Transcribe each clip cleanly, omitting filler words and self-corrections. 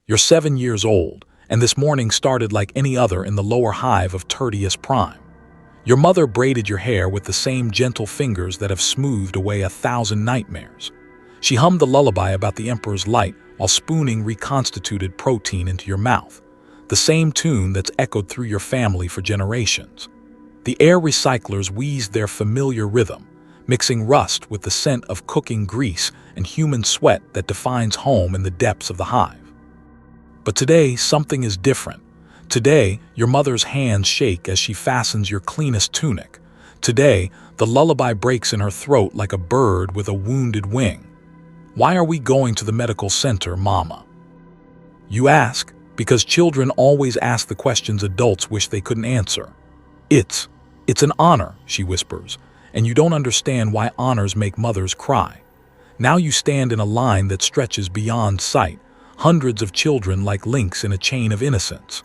You're 7 years old, and this morning started like any other in the lower hive of Tertius Prime. Your mother braided your hair with the same gentle fingers that have smoothed away 1,000 nightmares. She hummed the lullaby about the Emperor's light while spooning reconstituted protein into your mouth, the same tune that's echoed through your family for generations. The air recyclers wheezed their familiar rhythm, mixing rust with the scent of cooking grease and human sweat that defines home in the depths of the hive. But today, something is different. Today, your mother's hands shake as she fastens your cleanest tunic. Today, the lullaby breaks in her throat like a bird with a wounded wing. Why are we going to the medical center, Mama? You ask, because children always ask the questions adults wish they couldn't answer. It's an honor, she whispers, and you don't understand why honors make mothers cry. Now you stand in a line that stretches beyond sight, hundreds of children like links in a chain of innocence.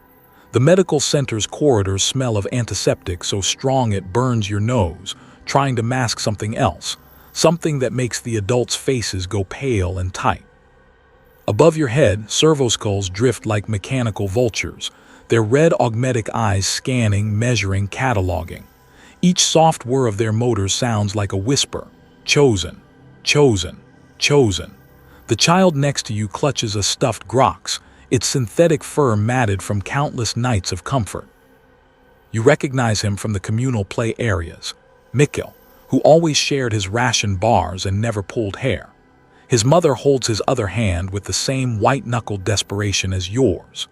The medical center's corridors smell of antiseptic so strong it burns your nose, trying to mask something else, something that makes the adults' faces go pale and tight. Above your head, servoskulls drift like mechanical vultures, their red augmetic eyes scanning, measuring, cataloging. Each soft whir of their motors sounds like a whisper. Chosen, chosen, chosen. The child next to you clutches a stuffed grox, its synthetic fur matted from countless nights of comfort. You recognize him from the communal play areas. Mikkel, who always shared his ration bars and never pulled hair. His mother holds his other hand with the same white-knuckled desperation as yours.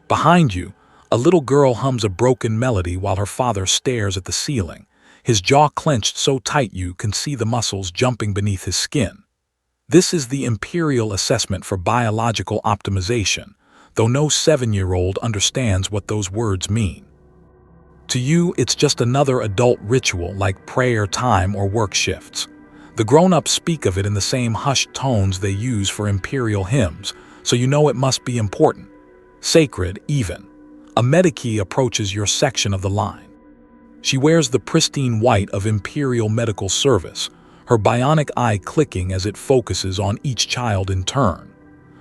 Behind you, a little girl hums a broken melody while her father stares at the ceiling, his jaw clenched so tight you can see the muscles jumping beneath his skin. This is the Imperial assessment for biological optimization, though no 7-year-old understands what those words mean. To you, it's just another adult ritual like prayer time or work shifts. The grown-ups speak of it in the same hushed tones they use for Imperial hymns, so you know it must be important. Sacred, even. A Medici approaches your section of the line. She wears the pristine white of Imperial Medical Service, her bionic eye clicking as it focuses on each child in turn.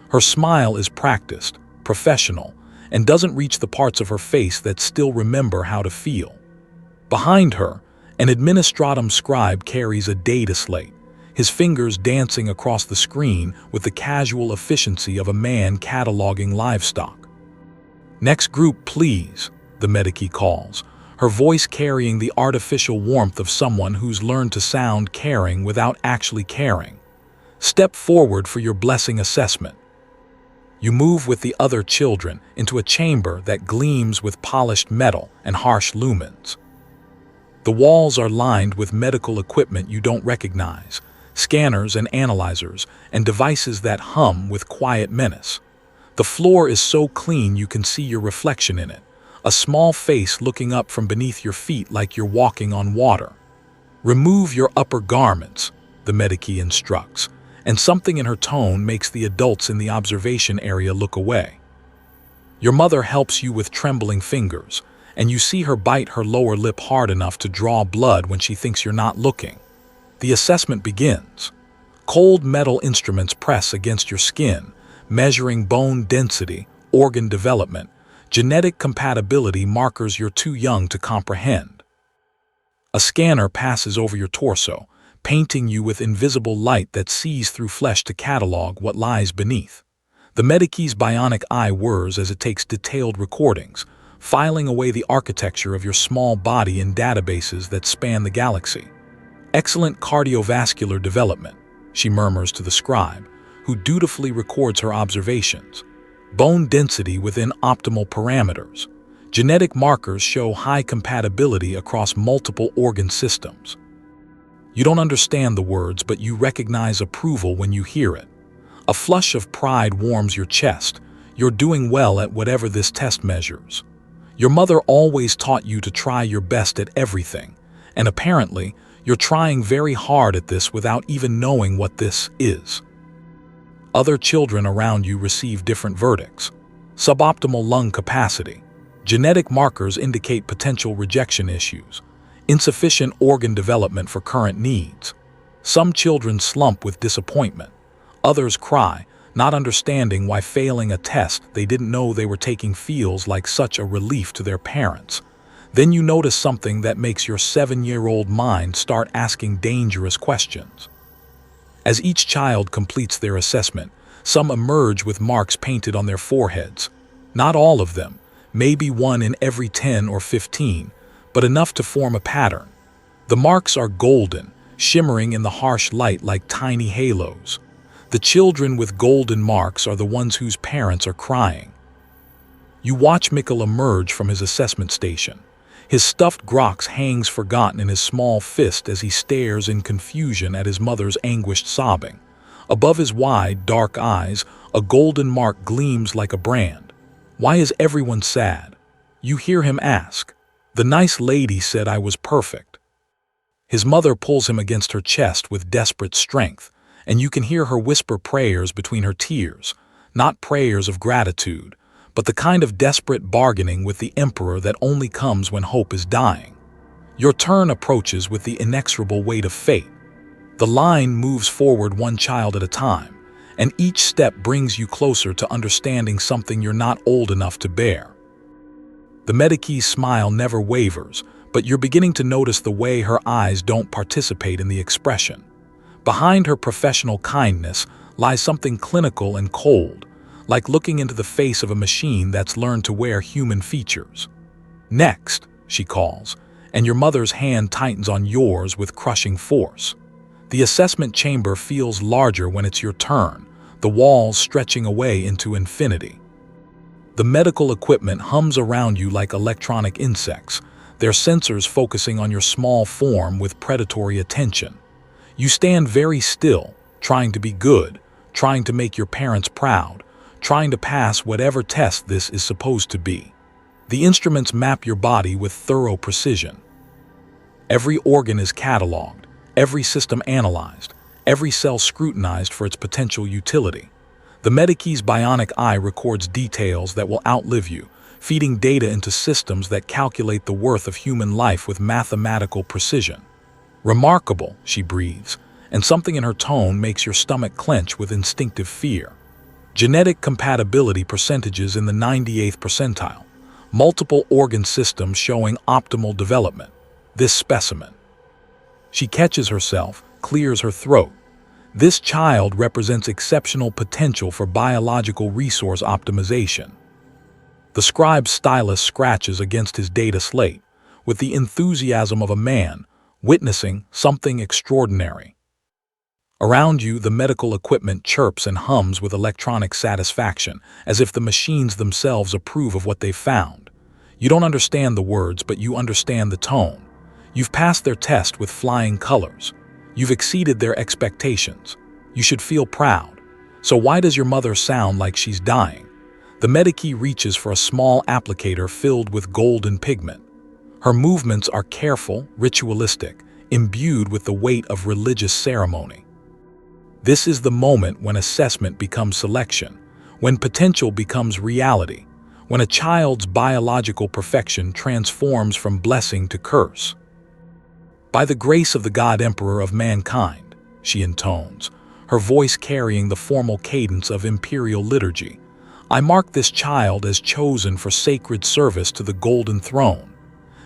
Her smile is practiced, professional, and doesn't reach the parts of her face that still remember how to feel. Behind her, an administratum scribe carries a data slate, his fingers dancing across the screen with the casual efficiency of a man cataloging livestock. Next group, please, the Medici calls, her voice carrying the artificial warmth of someone who's learned to sound caring without actually caring. Step forward for your blessing assessment. You move with the other children into a chamber that gleams with polished metal and harsh lumens. The walls are lined with medical equipment you don't recognize, scanners and analyzers, and devices that hum with quiet menace. The floor is so clean you can see your reflection in it, a small face looking up from beneath your feet like you're walking on water. Remove your upper garments, the Medici instructs, and something in her tone makes the adults in the observation area look away. Your mother helps you with trembling fingers, and you see her bite her lower lip hard enough to draw blood when she thinks you're not looking. The assessment begins. Cold metal instruments press against your skin, measuring bone density, organ development, genetic compatibility markers you're too young to comprehend. A scanner passes over your torso, painting you with invisible light that sees through flesh to catalog what lies beneath. The Medici's bionic eye whirs as it takes detailed recordings, filing away the architecture of your small body in databases that span the galaxy. Excellent cardiovascular development, she murmurs to the scribe, who dutifully records her observations. Bone density within optimal parameters. Genetic markers show high compatibility across multiple organ systems. You don't understand the words, but you recognize approval when you hear it. A flush of pride warms your chest. You're doing well at whatever this test measures. Your mother always taught you to try your best at everything, and apparently, you're trying very hard at this without even knowing what this is. Other children around you receive different verdicts. Suboptimal lung capacity. Genetic markers indicate potential rejection issues. Insufficient organ development for current needs. Some children slump with disappointment. Others cry, not understanding why failing a test they didn't know they were taking feels like such a relief to their parents. Then you notice something that makes your 7-year-old mind start asking dangerous questions. As each child completes their assessment, some emerge with marks painted on their foreheads. Not all of them, maybe 1 in every 10 or 15, but enough to form a pattern. The marks are golden, shimmering in the harsh light like tiny halos. The children with golden marks are the ones whose parents are crying. You watch Mikkel emerge from his assessment station. His stuffed Grox hangs forgotten in his small fist as he stares in confusion at his mother's anguished sobbing. Above his wide, dark eyes, a golden mark gleams like a brand. Why is everyone sad? You hear him ask. The nice lady said I was perfect. His mother pulls him against her chest with desperate strength, and you can hear her whisper prayers between her tears, not prayers of gratitude, but the kind of desperate bargaining with the Emperor that only comes when hope is dying. Your turn approaches with the inexorable weight of fate. The line moves forward one child at a time, and each step brings you closer to understanding something you're not old enough to bear. The Medicae's smile never wavers, but you're beginning to notice the way her eyes don't participate in the expression. Behind her professional kindness lies something clinical and cold, like looking into the face of a machine that's learned to wear human features. Next, she calls, and your mother's hand tightens on yours with crushing force. The assessment chamber feels larger when it's your turn, the walls stretching away into infinity. The medical equipment hums around you like electronic insects, their sensors focusing on your small form with predatory attention. You stand very still, trying to be good, trying to make your parents proud, trying to pass whatever test this is supposed to be. The instruments map your body with thorough precision. Every organ is cataloged, every system analyzed, every cell scrutinized for its potential utility. The Medicae's bionic eye records details that will outlive you, feeding data into systems that calculate the worth of human life with mathematical precision. Remarkable, she breathes, and something in her tone makes your stomach clench with instinctive fear. Genetic compatibility percentages in the 98th percentile. Multiple organ systems showing optimal development. This specimen. She catches herself, clears her throat. This child represents exceptional potential for biological resource optimization. The scribe's stylus scratches against his data slate, with the enthusiasm of a man witnessing something extraordinary. Around you, the medical equipment chirps and hums with electronic satisfaction, as if the machines themselves approve of what they've found. You don't understand the words, but you understand the tone. You've passed their test with flying colors. You've exceeded their expectations. You should feel proud. So why does your mother sound like she's dying? The Medicae reaches for a small applicator filled with golden pigment. Her movements are careful, ritualistic, imbued with the weight of religious ceremony. This is the moment when assessment becomes selection, when potential becomes reality, when a child's biological perfection transforms from blessing to curse. By the grace of the God Emperor of mankind, she intones, her voice carrying the formal cadence of Imperial liturgy, I mark this child as chosen for sacred service to the golden throne.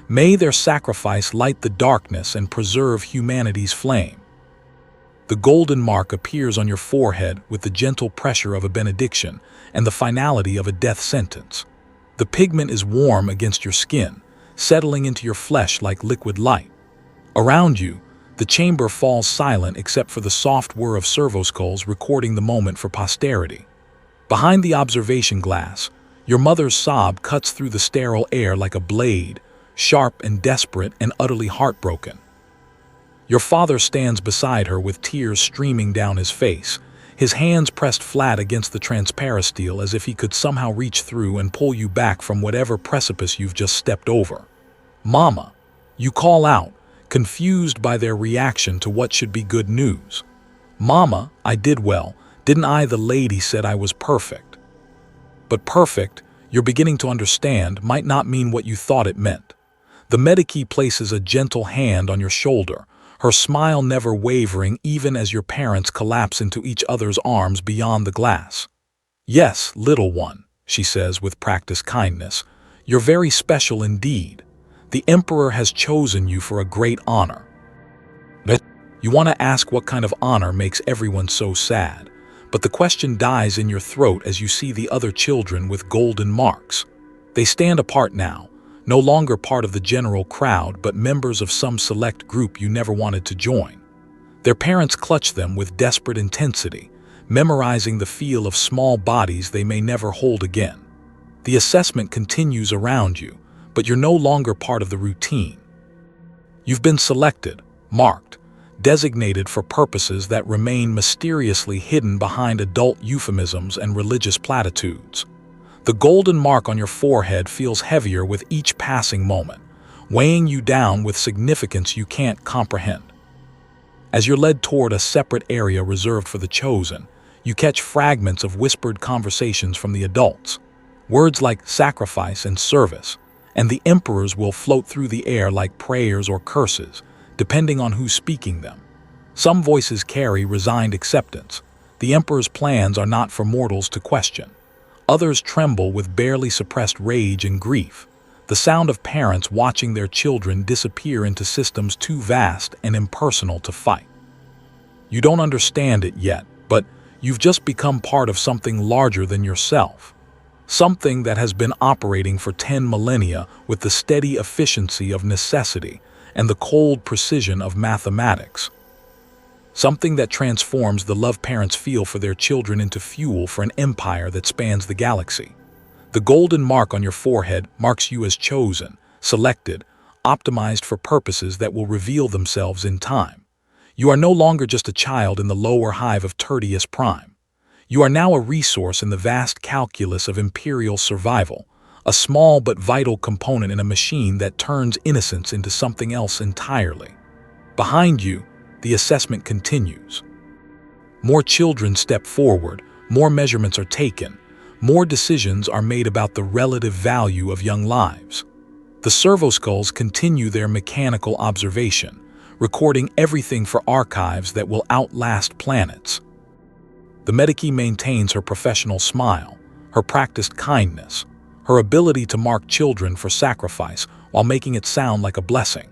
May their sacrifice light the darkness and preserve humanity's flame. The golden mark appears on your forehead with the gentle pressure of a benediction and the finality of a death sentence. The pigment is warm against your skin, settling into your flesh like liquid light. Around you, the chamber falls silent except for the soft whir of servoskulls recording the moment for posterity. Behind the observation glass, your mother's sob cuts through the sterile air like a blade, sharp and desperate and utterly heartbroken. Your father stands beside her with tears streaming down his face, his hands pressed flat against the transparasteel as if he could somehow reach through and pull you back from whatever precipice you've just stepped over. Mama, you call out, confused by their reaction to what should be good news. Mama, I did well, didn't I? The lady said I was perfect. But perfect, you're beginning to understand, might not mean what you thought it meant. The Medicae places a gentle hand on your shoulder, her smile never wavering even as your parents collapse into each other's arms beyond the glass. "Yes, little one," she says with practiced kindness, "you're very special indeed. The Emperor has chosen you for a great honor." But you want to ask what kind of honor makes everyone so sad, but the question dies in your throat as you see the other children with golden marks. They stand apart now, no longer part of the general crowd but members of some select group you never wanted to join. Their parents clutch them with desperate intensity, memorizing the feel of small bodies they may never hold again. The assessment continues around you, but you're no longer part of the routine. You've been selected, marked, designated for purposes that remain mysteriously hidden behind adult euphemisms and religious platitudes. The golden mark on your forehead feels heavier with each passing moment, weighing you down with significance you can't comprehend. As you're led toward a separate area reserved for the chosen, you catch fragments of whispered conversations from the adults. Words like sacrifice and service, and the emperors will float through the air like prayers or curses, depending on who's speaking them. Some voices carry resigned acceptance. The emperor's plans are not for mortals to question. Others tremble with barely suppressed rage and grief, the sound of parents watching their children disappear into systems too vast and impersonal to fight. You don't understand it yet, but you've just become part of something larger than yourself. Something that has been operating for 10 millennia with the steady efficiency of necessity and the cold precision of mathematics. Something that transforms the love parents feel for their children into fuel for an empire that spans the galaxy. The golden mark on your forehead marks you as chosen, selected, optimized for purposes that will reveal themselves in time. You are no longer just a child in the lower hive of Tertius Prime. You are now a resource in the vast calculus of Imperial survival, a small but vital component in a machine that turns innocence into something else entirely. Behind you, the assessment continues. More children step forward, more measurements are taken, more decisions are made about the relative value of young lives. The servoskulls continue their mechanical observation, recording everything for archives that will outlast planets. The Medici maintains her professional smile, her practiced kindness, her ability to mark children for sacrifice while making it sound like a blessing.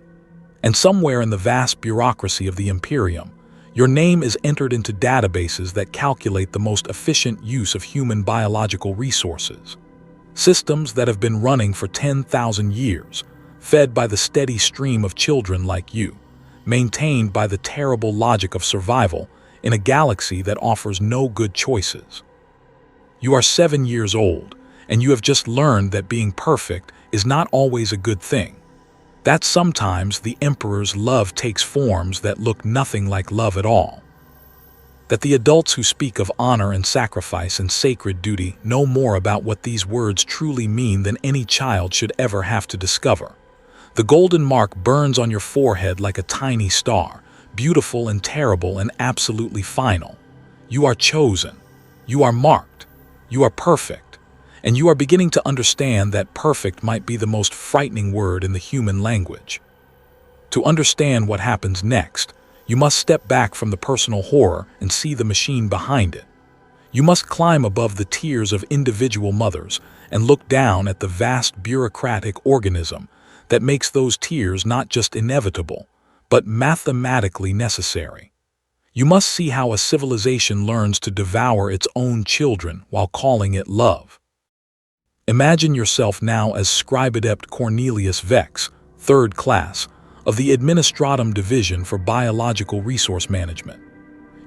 And somewhere in the vast bureaucracy of the Imperium, your name is entered into databases that calculate the most efficient use of human biological resources. Systems that have been running for 10,000 years, fed by the steady stream of children like you, maintained by the terrible logic of survival in a galaxy that offers no good choices. You are 7 years old, and you have just learned that being perfect is not always a good thing. That sometimes the Emperor's love takes forms that look nothing like love at all. That the adults who speak of honor and sacrifice and sacred duty know more about what these words truly mean than any child should ever have to discover. The golden mark burns on your forehead like a tiny star, beautiful and terrible and absolutely final. You are chosen. You are marked. You are perfect. And you are beginning to understand that perfect might be the most frightening word in the human language. To understand what happens next, you must step back from the personal horror and see the machine behind it. You must climb above the tears of individual mothers and look down at the vast bureaucratic organism that makes those tears not just inevitable, but mathematically necessary. You must see how a civilization learns to devour its own children while calling it love. Imagine yourself now as Scribe-Adept Cornelius Vex, 3rd class, of the Administratum Division for Biological Resource Management.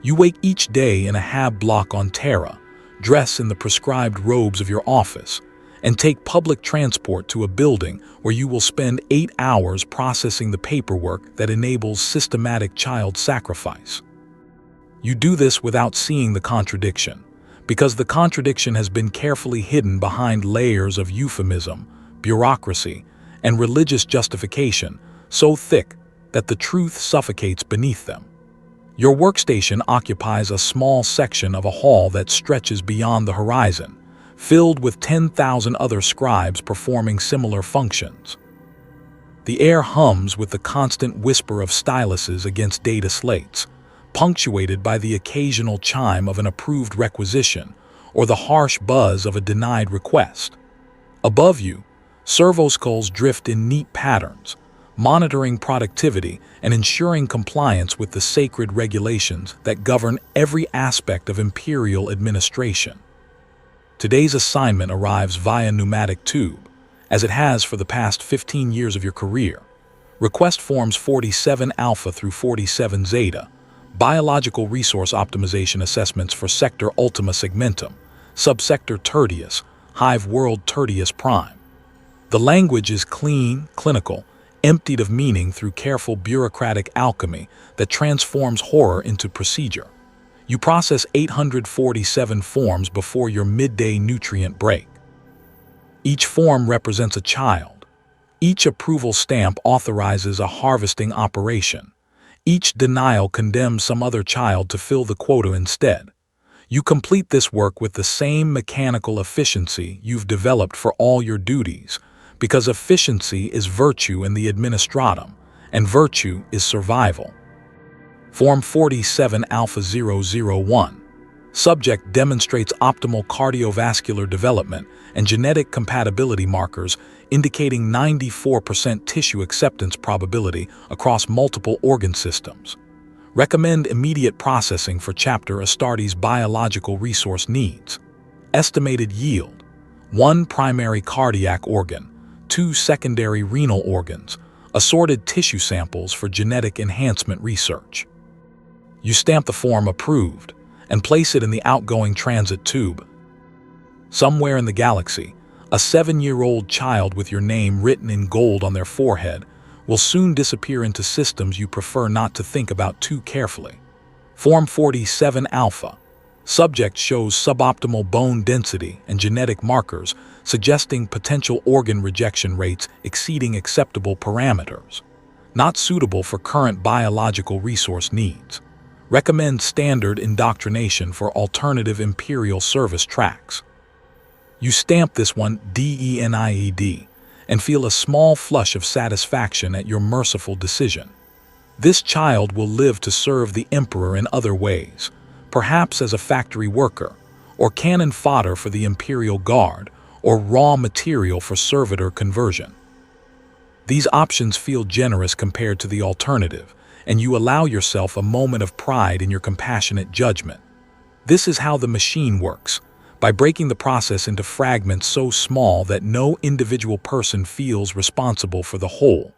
You wake each day in a hab block on Terra, dress in the prescribed robes of your office, and take public transport to a building where you will spend 8 hours processing the paperwork that enables systematic child sacrifice. You do this without seeing the contradiction, because the contradiction has been carefully hidden behind layers of euphemism, bureaucracy, and religious justification so thick that the truth suffocates beneath them. Your workstation occupies a small section of a hall that stretches beyond the horizon, filled with 10,000 other scribes performing similar functions. The air hums with the constant whisper of styluses against data slates, punctuated by the occasional chime of an approved requisition or the harsh buzz of a denied request. Above you, servoskulls drift in neat patterns, monitoring productivity and ensuring compliance with the sacred regulations that govern every aspect of Imperial administration. Today's assignment arrives via pneumatic tube, as it has for the past 15 years of your career. Request forms 47 Alpha through 47 Zeta, biological resource optimization assessments for Sector Ultima Segmentum, Subsector Tertius, Hive World Tertius Prime. The language is clean, clinical, emptied of meaning through careful bureaucratic alchemy that transforms horror into procedure. You process 847 forms before your midday nutrient break. Each form represents a child. Each approval stamp authorizes a harvesting operation. Each denial condemns some other child to fill the quota instead. You complete this work with the same mechanical efficiency you've developed for all your duties, because efficiency is virtue in the administratum, and virtue is survival. Form 47 Alpha 001. Subject demonstrates optimal cardiovascular development and genetic compatibility markers indicating 94% tissue acceptance probability across multiple organ systems. Recommend immediate processing for Chapter Astartes' biological resource needs. Estimated yield: 1 primary cardiac organ, 2 secondary renal organs, assorted tissue samples for genetic enhancement research. You stamp the form approved and place it in the outgoing transit tube. Somewhere in the galaxy, a 7-year-old child with your name written in gold on their forehead will soon disappear into systems you prefer not to think about too carefully. Form 47 Alpha. Subject shows suboptimal bone density and genetic markers suggesting potential organ rejection rates exceeding acceptable parameters. Not suitable for current biological resource needs. Recommend standard indoctrination for alternative Imperial service tracks. You stamp this one DENIED and feel a small flush of satisfaction at your merciful decision. This child will live to serve the Emperor in other ways, perhaps as a factory worker, or cannon fodder for the Imperial Guard, or raw material for servitor conversion. These options feel generous compared to the alternative, and you allow yourself a moment of pride in your compassionate judgment. This is how the machine works, by breaking the process into fragments so small that no individual person feels responsible for the whole.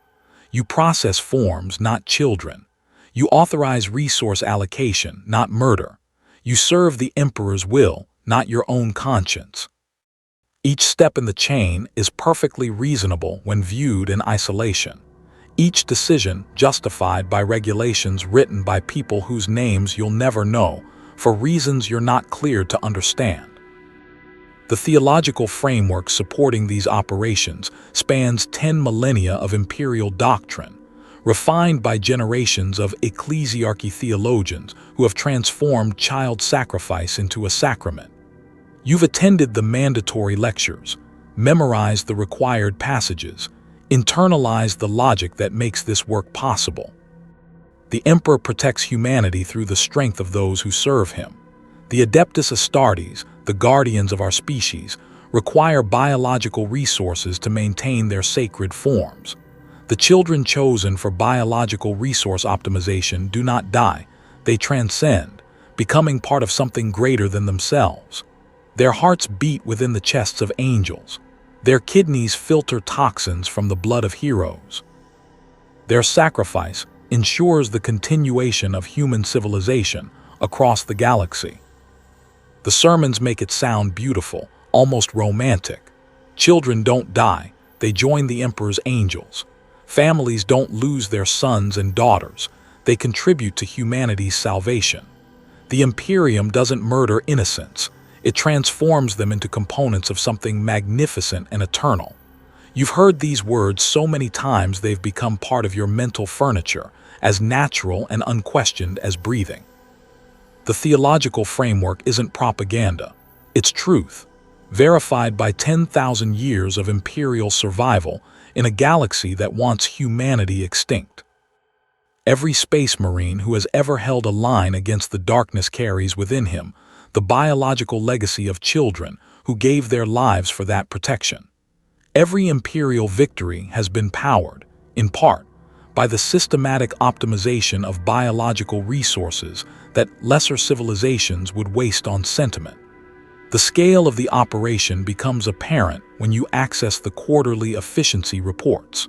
You process forms, not children. You authorize resource allocation, not murder. You serve the Emperor's will, not your own conscience. Each step in the chain is perfectly reasonable when viewed in isolation. Each decision justified by regulations written by people whose names you'll never know, for reasons you're not cleared to understand. The theological framework supporting these operations spans 10 millennia of Imperial doctrine, refined by generations of ecclesiarchy theologians who have transformed child sacrifice into a sacrament. You've attended the mandatory lectures, memorized the required passages, internalized the logic that makes this work possible. The Emperor protects humanity through the strength of those who serve him. The Adeptus Astartes, the guardians of our species, require biological resources to maintain their sacred forms. The children chosen for biological resource optimization do not die, they transcend, becoming part of something greater than themselves. Their hearts beat within the chests of angels. Their kidneys filter toxins from the blood of heroes. Their sacrifice ensures the continuation of human civilization across the galaxy. The sermons make it sound beautiful, almost romantic. Children don't die, they join the Emperor's angels. Families don't lose their sons and daughters, they contribute to humanity's salvation. The Imperium doesn't murder innocents, it transforms them into components of something magnificent and eternal. You've heard these words so many times they've become part of your mental furniture, as natural and unquestioned as breathing. The theological framework isn't propaganda, it's truth. Verified by 10,000 years of Imperial survival, in a galaxy that wants humanity extinct. Every space marine who has ever held a line against the darkness carries within him the biological legacy of children who gave their lives for that protection. Every Imperial victory has been powered, in part, by the systematic optimization of biological resources that lesser civilizations would waste on sentiment. The scale of the operation becomes apparent when you access the quarterly efficiency reports.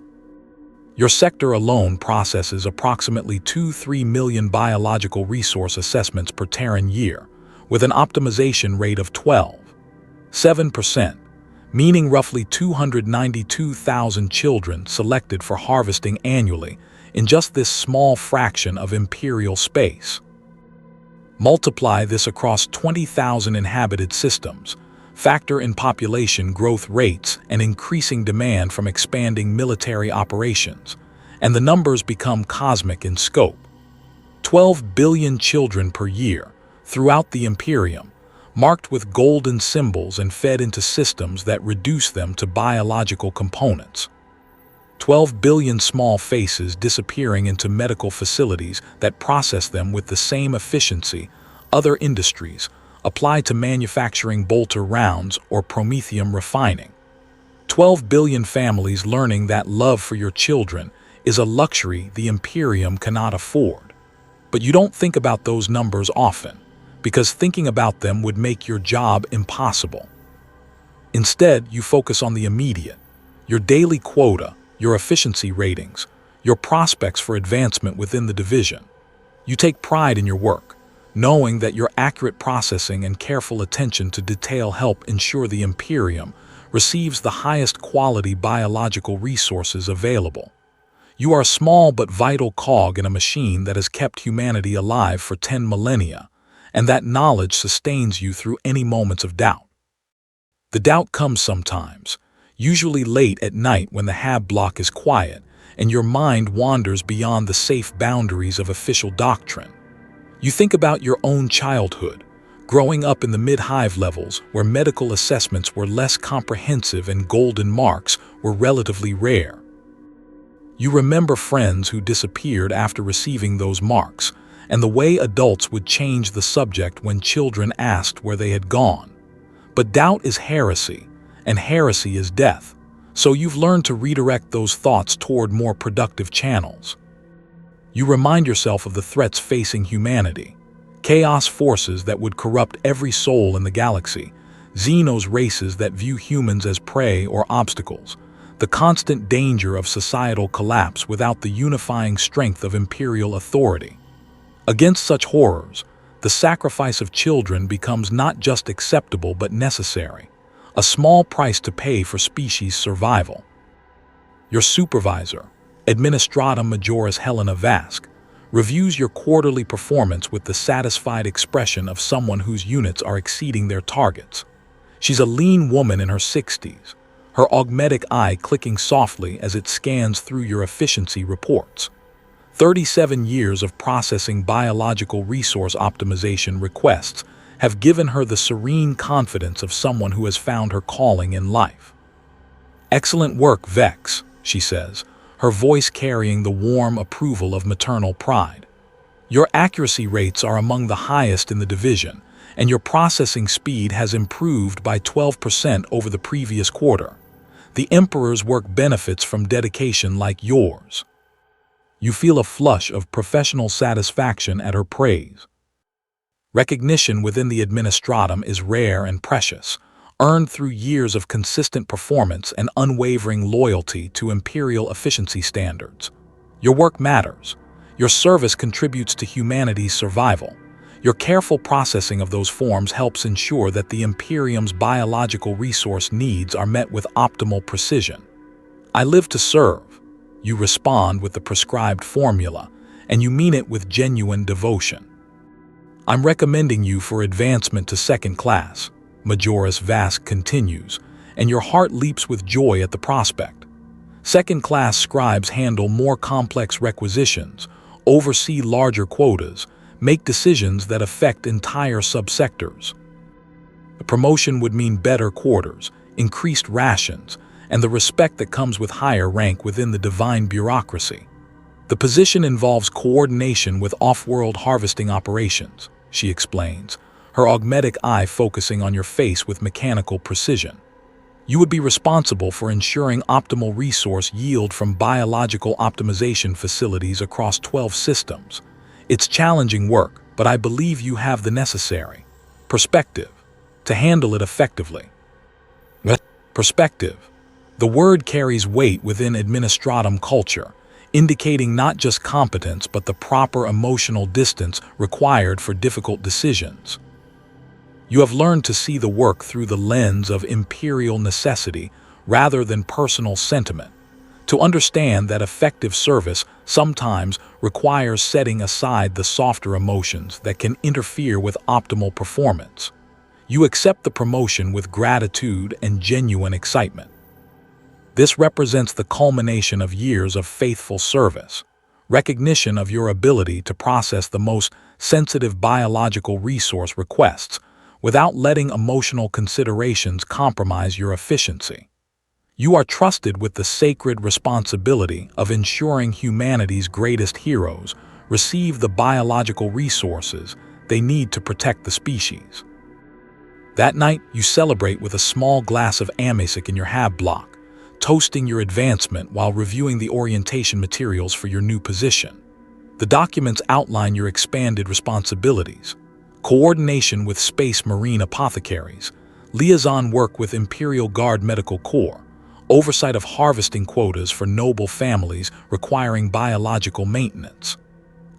Your sector alone processes approximately 2-3 million biological resource assessments per Terran year, with an optimization rate of 12.7%, meaning roughly 292,000 children selected for harvesting annually in just this small fraction of Imperial space. Multiply this across 20,000 inhabited systems, factor in population growth rates and increasing demand from expanding military operations, and the numbers become cosmic in scope. 12 billion children per year throughout the Imperium, marked with golden symbols and fed into systems that reduce them to biological components. 12 billion small faces disappearing into medical facilities that process them with the same efficiency other industries apply to manufacturing bolter rounds or promethium refining. 12 billion families learning that love for your children is a luxury the Imperium cannot afford. But you don't think about those numbers often, because thinking about them would make your job impossible. Instead, you focus on the immediate, your daily quota, your efficiency ratings, your prospects for advancement within the division. You take pride in your work, knowing that your accurate processing and careful attention to detail help ensure the Imperium receives the highest quality biological resources available. You are a small but vital cog in a machine that has kept humanity alive for 10 millennia, and that knowledge sustains you through any moments of doubt. The doubt comes sometimes, usually late at night when the hab block is quiet and your mind wanders beyond the safe boundaries of official doctrine. You think about your own childhood, growing up in the mid-Hive levels where medical assessments were less comprehensive and golden marks were relatively rare. You remember friends who disappeared after receiving those marks, and the way adults would change the subject when children asked where they had gone. But doubt is heresy, and heresy is death, so you've learned to redirect those thoughts toward more productive channels. You remind yourself of the threats facing humanity, chaos forces that would corrupt every soul in the galaxy, Xenos races that view humans as prey or obstacles, the constant danger of societal collapse without the unifying strength of Imperial authority. Against such horrors, the sacrifice of children becomes not just acceptable but necessary, a small price to pay for species survival. Your supervisor, Administratum Majoris Helena Vask, reviews your quarterly performance with the satisfied expression of someone whose units are exceeding their targets. She's a lean woman in her 60s, her augmetic eye clicking softly as it scans through your efficiency reports. 37 years of processing biological resource optimization requests have given her the serene confidence of someone who has found her calling in life. "Excellent work, Vex," she says, her voice carrying the warm approval of maternal pride. "Your accuracy rates are among the highest in the division, and your processing speed has improved by 12% over the previous quarter. The Emperor's work benefits from dedication like yours." You feel a flush of professional satisfaction at her praise. Recognition within the Administratum is rare and precious, earned through years of consistent performance and unwavering loyalty to Imperial efficiency standards. Your work matters. Your service contributes to humanity's survival. Your careful processing of those forms helps ensure that the Imperium's biological resource needs are met with optimal precision. "I live to serve," you respond with the prescribed formula, and you mean it with genuine devotion. "I'm recommending you for advancement to second class," Majoris Vask continues, and your heart leaps with joy at the prospect. Second-class scribes handle more complex requisitions, oversee larger quotas, make decisions that affect entire subsectors. The promotion would mean better quarters, increased rations, and the respect that comes with higher rank within the divine bureaucracy. The position involves coordination with off-world harvesting operations, she explains, her augmetic eye focusing on your face with mechanical precision. You would be responsible for ensuring optimal resource yield from biological optimization facilities across 12 systems. It's challenging work, but I believe you have the necessary perspective to handle it effectively. Perspective. The word carries weight within administratum culture, indicating not just competence but the proper emotional distance required for difficult decisions. You have learned to see the work through the lens of imperial necessity rather than personal sentiment, to understand that effective service sometimes requires setting aside the softer emotions that can interfere with optimal performance. You accept the promotion with gratitude and genuine excitement. This represents the culmination of years of faithful service, recognition of your ability to process the most sensitive biological resource requests without letting emotional considerations compromise your efficiency. You are trusted with the sacred responsibility of ensuring humanity's greatest heroes receive the biological resources they need to protect the species. That night, you celebrate with a small glass of amasic in your hab block, toasting your advancement while reviewing the orientation materials for your new position. The documents outline your expanded responsibilities: coordination with Space Marine apothecaries, liaison work with Imperial Guard Medical Corps, oversight of harvesting quotas for noble families requiring biological maintenance,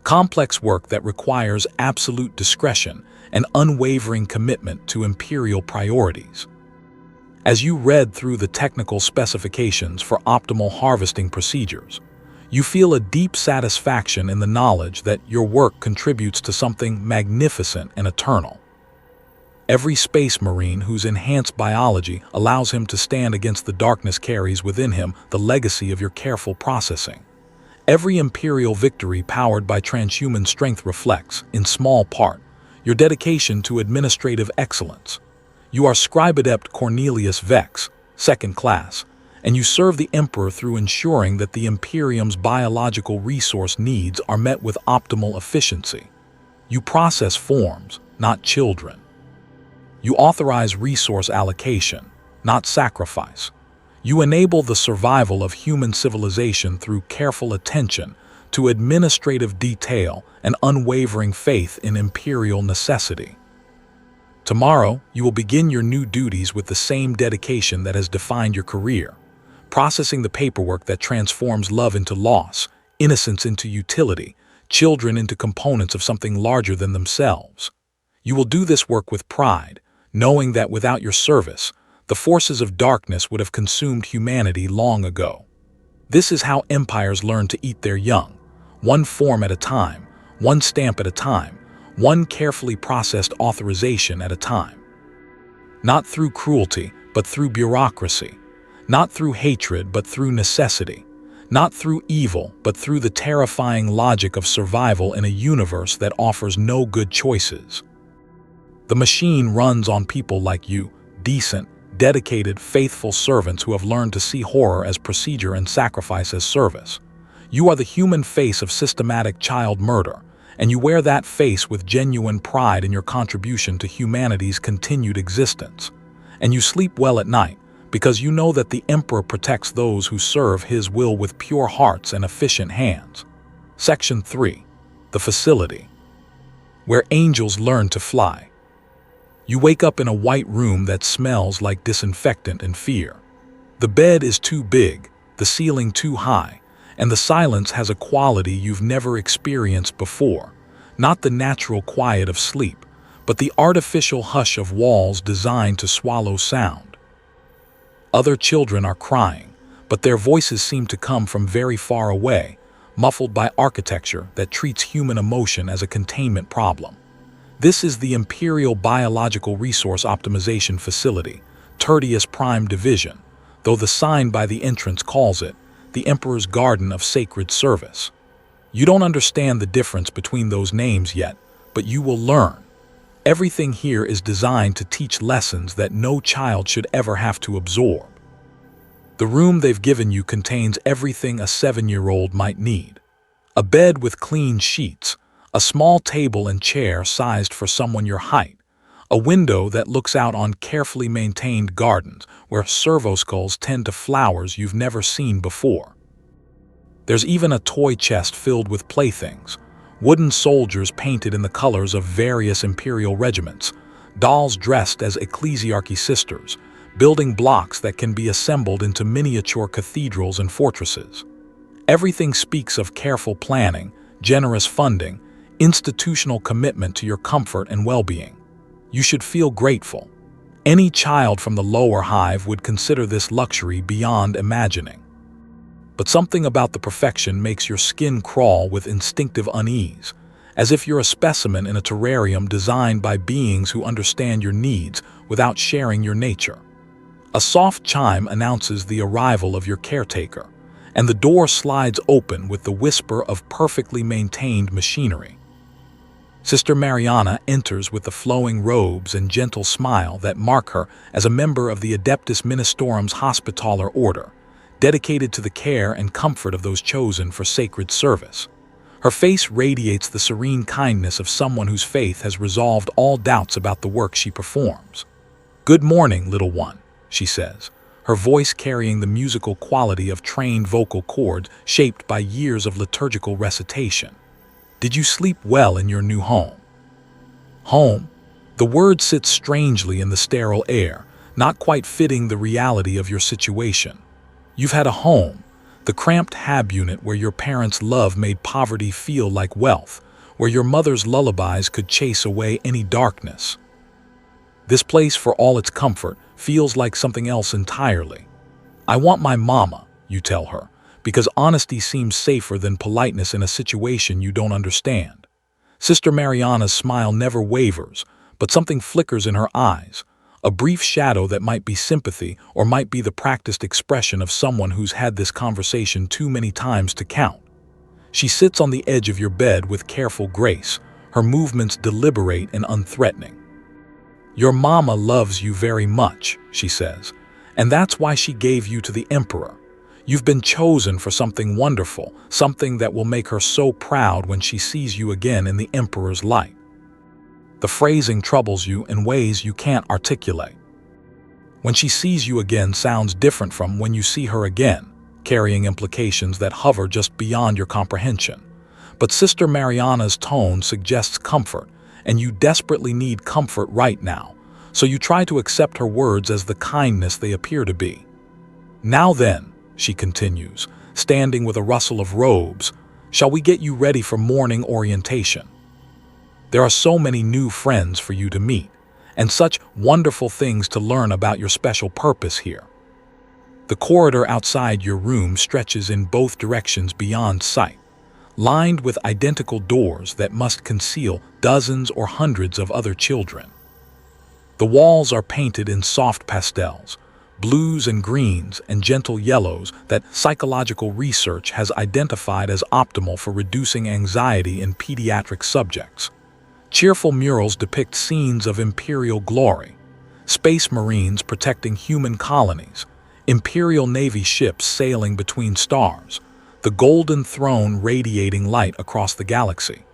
complex work that requires absolute discretion and unwavering commitment to Imperial priorities. As you read through the technical specifications for optimal harvesting procedures, you feel a deep satisfaction in the knowledge that your work contributes to something magnificent and eternal. Every Space Marine whose enhanced biology allows him to stand against the darkness carries within him the legacy of your careful processing. Every Imperial victory powered by transhuman strength reflects, in small part, your dedication to administrative excellence. You are Scribe Adept Cornelius Vex, second class, and you serve the Emperor through ensuring that the Imperium's biological resource needs are met with optimal efficiency. You process forms, not children. You authorize resource allocation, not sacrifice. You enable the survival of human civilization through careful attention to administrative detail and unwavering faith in imperial necessity. Tomorrow, you will begin your new duties with the same dedication that has defined your career, processing the paperwork that transforms love into loss, innocence into utility, children into components of something larger than themselves. You will do this work with pride, knowing that without your service, the forces of darkness would have consumed humanity long ago. This is how empires learn to eat their young, one form at a time, one stamp at a time, one carefully processed authorization at a time. Not through cruelty, but through bureaucracy. Not through hatred, but through necessity. Not through evil, but through the terrifying logic of survival in a universe that offers no good choices. The machine runs on people like you, decent, dedicated, faithful servants who have learned to see horror as procedure and sacrifice as service. You are the human face of systematic child murder, and you wear that face with genuine pride in your contribution to humanity's continued existence. And you sleep well at night, because you know that the Emperor protects those who serve his will with pure hearts and efficient hands. Section 3. The Facility. Where angels learn to fly. You wake up in a white room that smells like disinfectant and fear. The bed is too big, the ceiling too high, and the silence has a quality you've never experienced before, not the natural quiet of sleep, but the artificial hush of walls designed to swallow sound. Other children are crying, but their voices seem to come from very far away, muffled by architecture that treats human emotion as a containment problem. This is the Imperial Biological Resource Optimization Facility, Tertius Prime Division, though the sign by the entrance calls it the Emperor's Garden of Sacred Service. You don't understand the difference between those names yet, but you will learn. Everything here is designed to teach lessons that no child should ever have to absorb. The room they've given you contains everything a 7-year-old might need. A bed with clean sheets, a small table and chair sized for someone your height, a window that looks out on carefully maintained gardens where servo skulls tend to flowers you've never seen before. There's even a toy chest filled with playthings, wooden soldiers painted in the colors of various Imperial regiments, dolls dressed as ecclesiarchy sisters, building blocks that can be assembled into miniature cathedrals and fortresses. Everything speaks of careful planning, generous funding, institutional commitment to your comfort and well-being. You should feel grateful. Any child from the lower Hive would consider this luxury beyond imagining. But something about the perfection makes your skin crawl with instinctive unease, as if you're a specimen in a terrarium designed by beings who understand your needs without sharing your nature. A soft chime announces the arrival of your caretaker, and the door slides open with the whisper of perfectly maintained machinery. Sister Mariana enters with the flowing robes and gentle smile that mark her as a member of the Adeptus Ministerum's Hospitaller Order, dedicated to the care and comfort of those chosen for sacred service. Her face radiates the serene kindness of someone whose faith has resolved all doubts about the work she performs. "Good morning, little one," she says, her voice carrying the musical quality of trained vocal cords shaped by years of liturgical recitation. "Did you sleep well in your new home?" Home? The word sits strangely in the sterile air, not quite fitting the reality of your situation. You've had a home, the cramped Hab unit where your parents' love made poverty feel like wealth, where your mother's lullabies could chase away any darkness. This place, for all its comfort, feels like something else entirely. "I want my mama," you tell her, because honesty seems safer than politeness in a situation you don't understand. Sister Mariana's smile never wavers, but something flickers in her eyes, a brief shadow that might be sympathy or might be the practiced expression of someone who's had this conversation too many times to count. She sits on the edge of your bed with careful grace, her movements deliberate and unthreatening. "Your mama loves you very much," she says, "and that's why she gave you to the Emperor. You've been chosen for something wonderful, something that will make her so proud when she sees you again in the Emperor's light." The phrasing troubles you in ways you can't articulate. "When she sees you again" sounds different from "when you see her again," carrying implications that hover just beyond your comprehension. But Sister Mariana's tone suggests comfort, and you desperately need comfort right now, so you try to accept her words as the kindness they appear to be. "Now then," she continues, standing with a rustle of robes, "shall we get you ready for morning orientation? There are so many new friends for you to meet, and such wonderful things to learn about your special purpose here." The corridor outside your room stretches in both directions beyond sight, lined with identical doors that must conceal dozens or hundreds of other children. The walls are painted in soft pastels, blues and greens and gentle yellows that psychological research has identified as optimal for reducing anxiety in pediatric subjects. Cheerful murals depict scenes of Imperial glory, space marines protecting human colonies, Imperial Navy ships sailing between stars, the Golden Throne radiating light across the galaxy.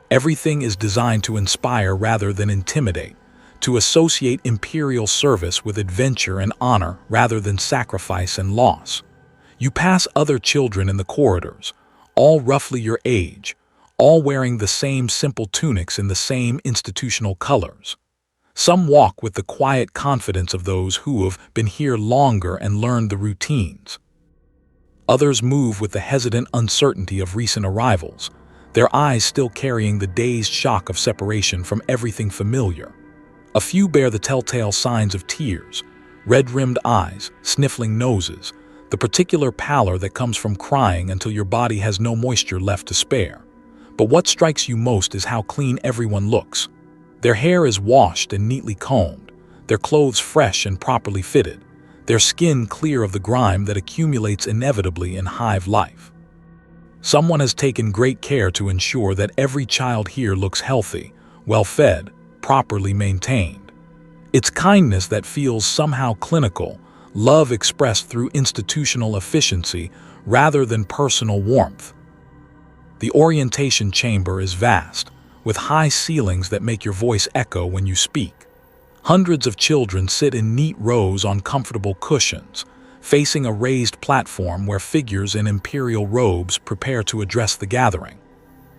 Everything is designed to inspire rather than intimidate, to associate Imperial service with adventure and honor rather than sacrifice and loss. You pass other children in the corridors, all roughly your age, all wearing the same simple tunics in the same institutional colors. Some walk with the quiet confidence of those who have been here longer and learned the routines. Others move with the hesitant uncertainty of recent arrivals, their eyes still carrying the dazed shock of separation from everything familiar. A few bear the telltale signs of tears, red-rimmed eyes, sniffling noses, the particular pallor that comes from crying until your body has no moisture left to spare. But what strikes you most is how clean everyone looks. Their hair is washed and neatly combed, their clothes fresh and properly fitted, their skin clear of the grime that accumulates inevitably in Hive life. Someone has taken great care to ensure that every child here looks healthy, well-fed, properly maintained. It's kindness that feels somehow clinical, love expressed through institutional efficiency rather than personal warmth. The orientation chamber is vast, with high ceilings that make your voice echo when you speak. Hundreds of children sit in neat rows on comfortable cushions, facing a raised platform where figures in imperial robes prepare to address the gathering.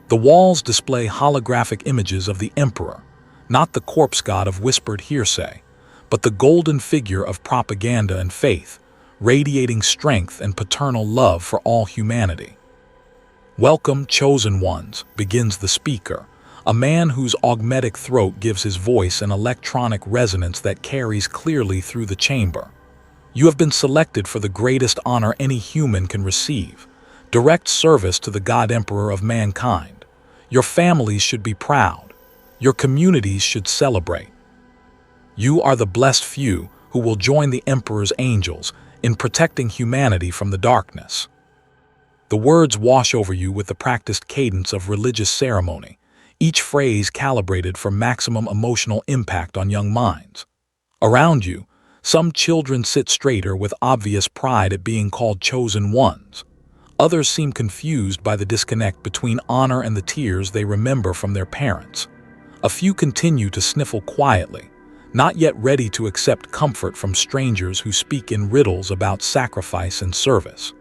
The walls display holographic images of the emperor, not the corpse god of whispered hearsay, but the golden figure of propaganda and faith, radiating strength and paternal love for all humanity. "Welcome, chosen ones," begins the speaker, a man whose augmetic throat gives his voice an electronic resonance that carries clearly through the chamber. "You have been selected for the greatest honor any human can receive, direct service to the God Emperor of mankind. Your families should be proud. Your communities should celebrate. You are the blessed few who will join the Emperor's angels in protecting humanity from the darkness." The words wash over you with the practiced cadence of religious ceremony, each phrase calibrated for maximum emotional impact on young minds. Around you, some children sit straighter with obvious pride at being called chosen ones. Others seem confused by the disconnect between honor and the tears they remember from their parents. A few continue to sniffle quietly, not yet ready to accept comfort from strangers who speak in riddles about sacrifice and service.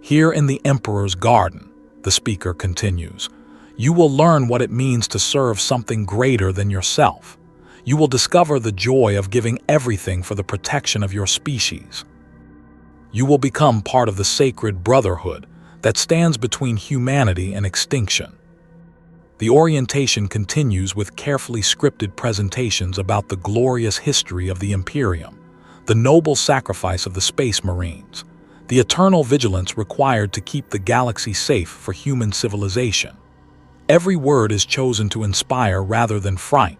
"Here in the Emperor's garden," the speaker continues, "you will learn what it means to serve something greater than yourself. You will discover the joy of giving everything for the protection of your species. You will become part of the sacred brotherhood that stands between humanity and extinction." The orientation continues with carefully scripted presentations about the glorious history of the Imperium, the noble sacrifice of the Space Marines, the eternal vigilance required to keep the galaxy safe for human civilization. Every word is chosen to inspire rather than frighten,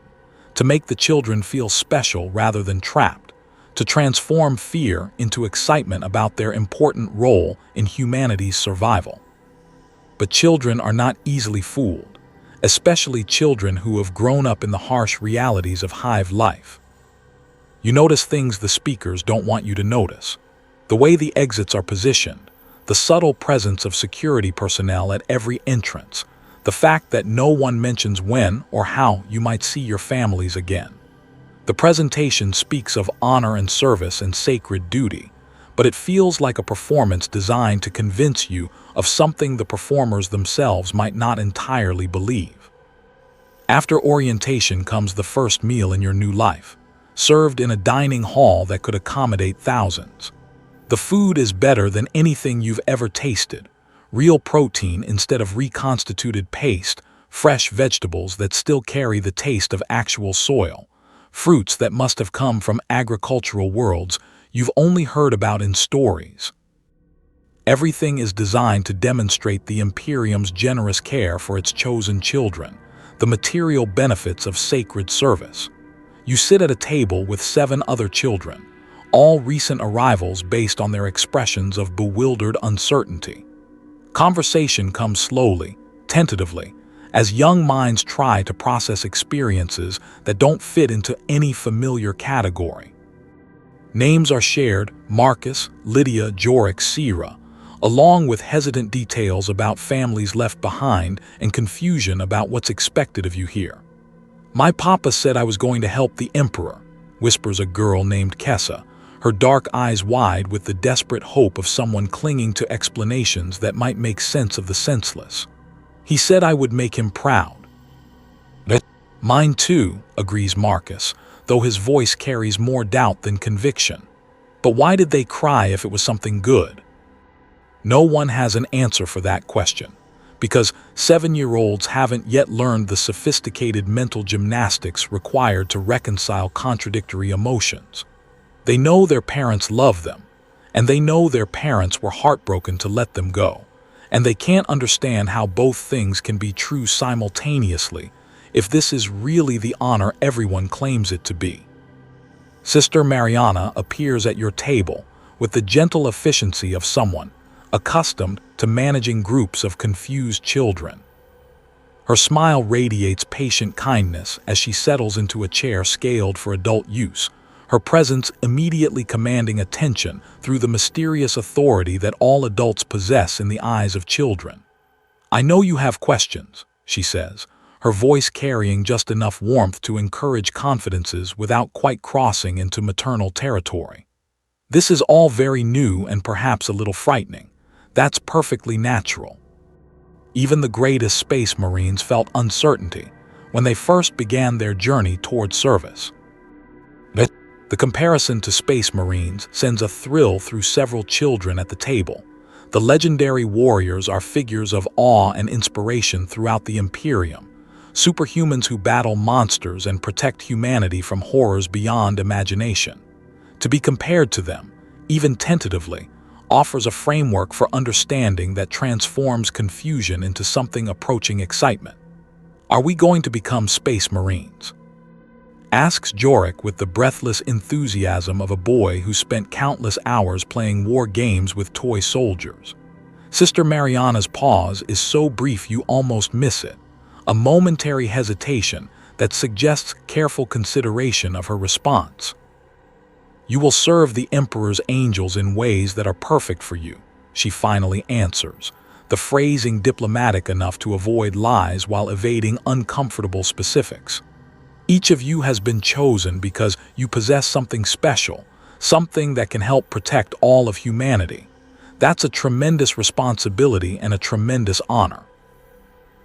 to make the children feel special rather than trapped, to transform fear into excitement about their important role in humanity's survival. But children are not easily fooled, especially children who have grown up in the harsh realities of Hive life. You notice things the speakers don't want you to notice. The way the exits are positioned, the subtle presence of security personnel at every entrance, the fact that no one mentions when or how you might see your families again. The presentation speaks of honor and service and sacred duty, but it feels like a performance designed to convince you of something the performers themselves might not entirely believe. After orientation comes the first meal in your new life, served in a dining hall that could accommodate thousands. The food is better than anything you've ever tasted. Real protein instead of reconstituted paste, fresh vegetables that still carry the taste of actual soil, fruits that must have come from agricultural worlds you've only heard about in stories. Everything is designed to demonstrate the Imperium's generous care for its chosen children, the material benefits of sacred service. You sit at a table with 7 other children, all recent arrivals based on their expressions of bewildered uncertainty. Conversation comes slowly, tentatively, as young minds try to process experiences that don't fit into any familiar category. Names are shared: Marcus, Lydia, Jorik, Sira, along with hesitant details about families left behind and confusion about what's expected of you here. "My papa said I was going to help the Emperor," whispers a girl named Kessa, her dark eyes wide with the desperate hope of someone clinging to explanations that might make sense of the senseless. "He said I would make him proud." "Mine too," agrees Marcus, though his voice carries more doubt than conviction. "But why did they cry if it was something good?" No one has an answer for that question, because 7-year-olds haven't yet learned the sophisticated mental gymnastics required to reconcile contradictory emotions. They know their parents love them, and they know their parents were heartbroken to let them go, and they can't understand how both things can be true simultaneously if this is really the honor everyone claims it to be. Sister Mariana appears at your table with the gentle efficiency of someone accustomed to managing groups of confused children. Her smile radiates patient kindness as she settles into a chair scaled for adult use, her presence immediately commanding attention through the mysterious authority that all adults possess in the eyes of children. "I know you have questions," she says, her voice carrying just enough warmth to encourage confidences without quite crossing into maternal territory. "This is all very new and perhaps a little frightening. That's perfectly natural." Even the greatest space marines felt uncertainty when they first began their journey toward service. The comparison to space marines sends a thrill through several children at the table. The legendary warriors are figures of awe and inspiration throughout the Imperium, superhumans who battle monsters and protect humanity from horrors beyond imagination. To be compared to them, even tentatively, offers a framework for understanding that transforms confusion into something approaching excitement. "Are we going to become space marines?" asks Jorik with the breathless enthusiasm of a boy who spent countless hours playing war games with toy soldiers. Sister Mariana's pause is so brief you almost miss it, a momentary hesitation that suggests careful consideration of her response. "You will serve the Emperor's angels in ways that are perfect for you," she finally answers, the phrasing diplomatic enough to avoid lies while evading uncomfortable specifics. "Each of you has been chosen because you possess something special, something that can help protect all of humanity. That's a tremendous responsibility and a tremendous honor."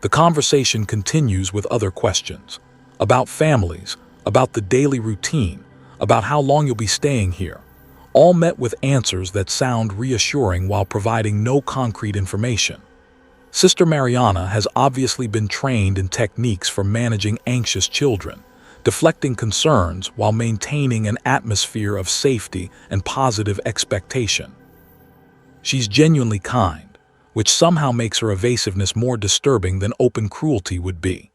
The conversation continues with other questions, about families, about the daily routine, about how long you'll be staying here, all met with answers that sound reassuring while providing no concrete information. Sister Mariana has obviously been trained in techniques for managing anxious children, deflecting concerns while maintaining an atmosphere of safety and positive expectation. She's genuinely kind, which somehow makes her evasiveness more disturbing than open cruelty would be.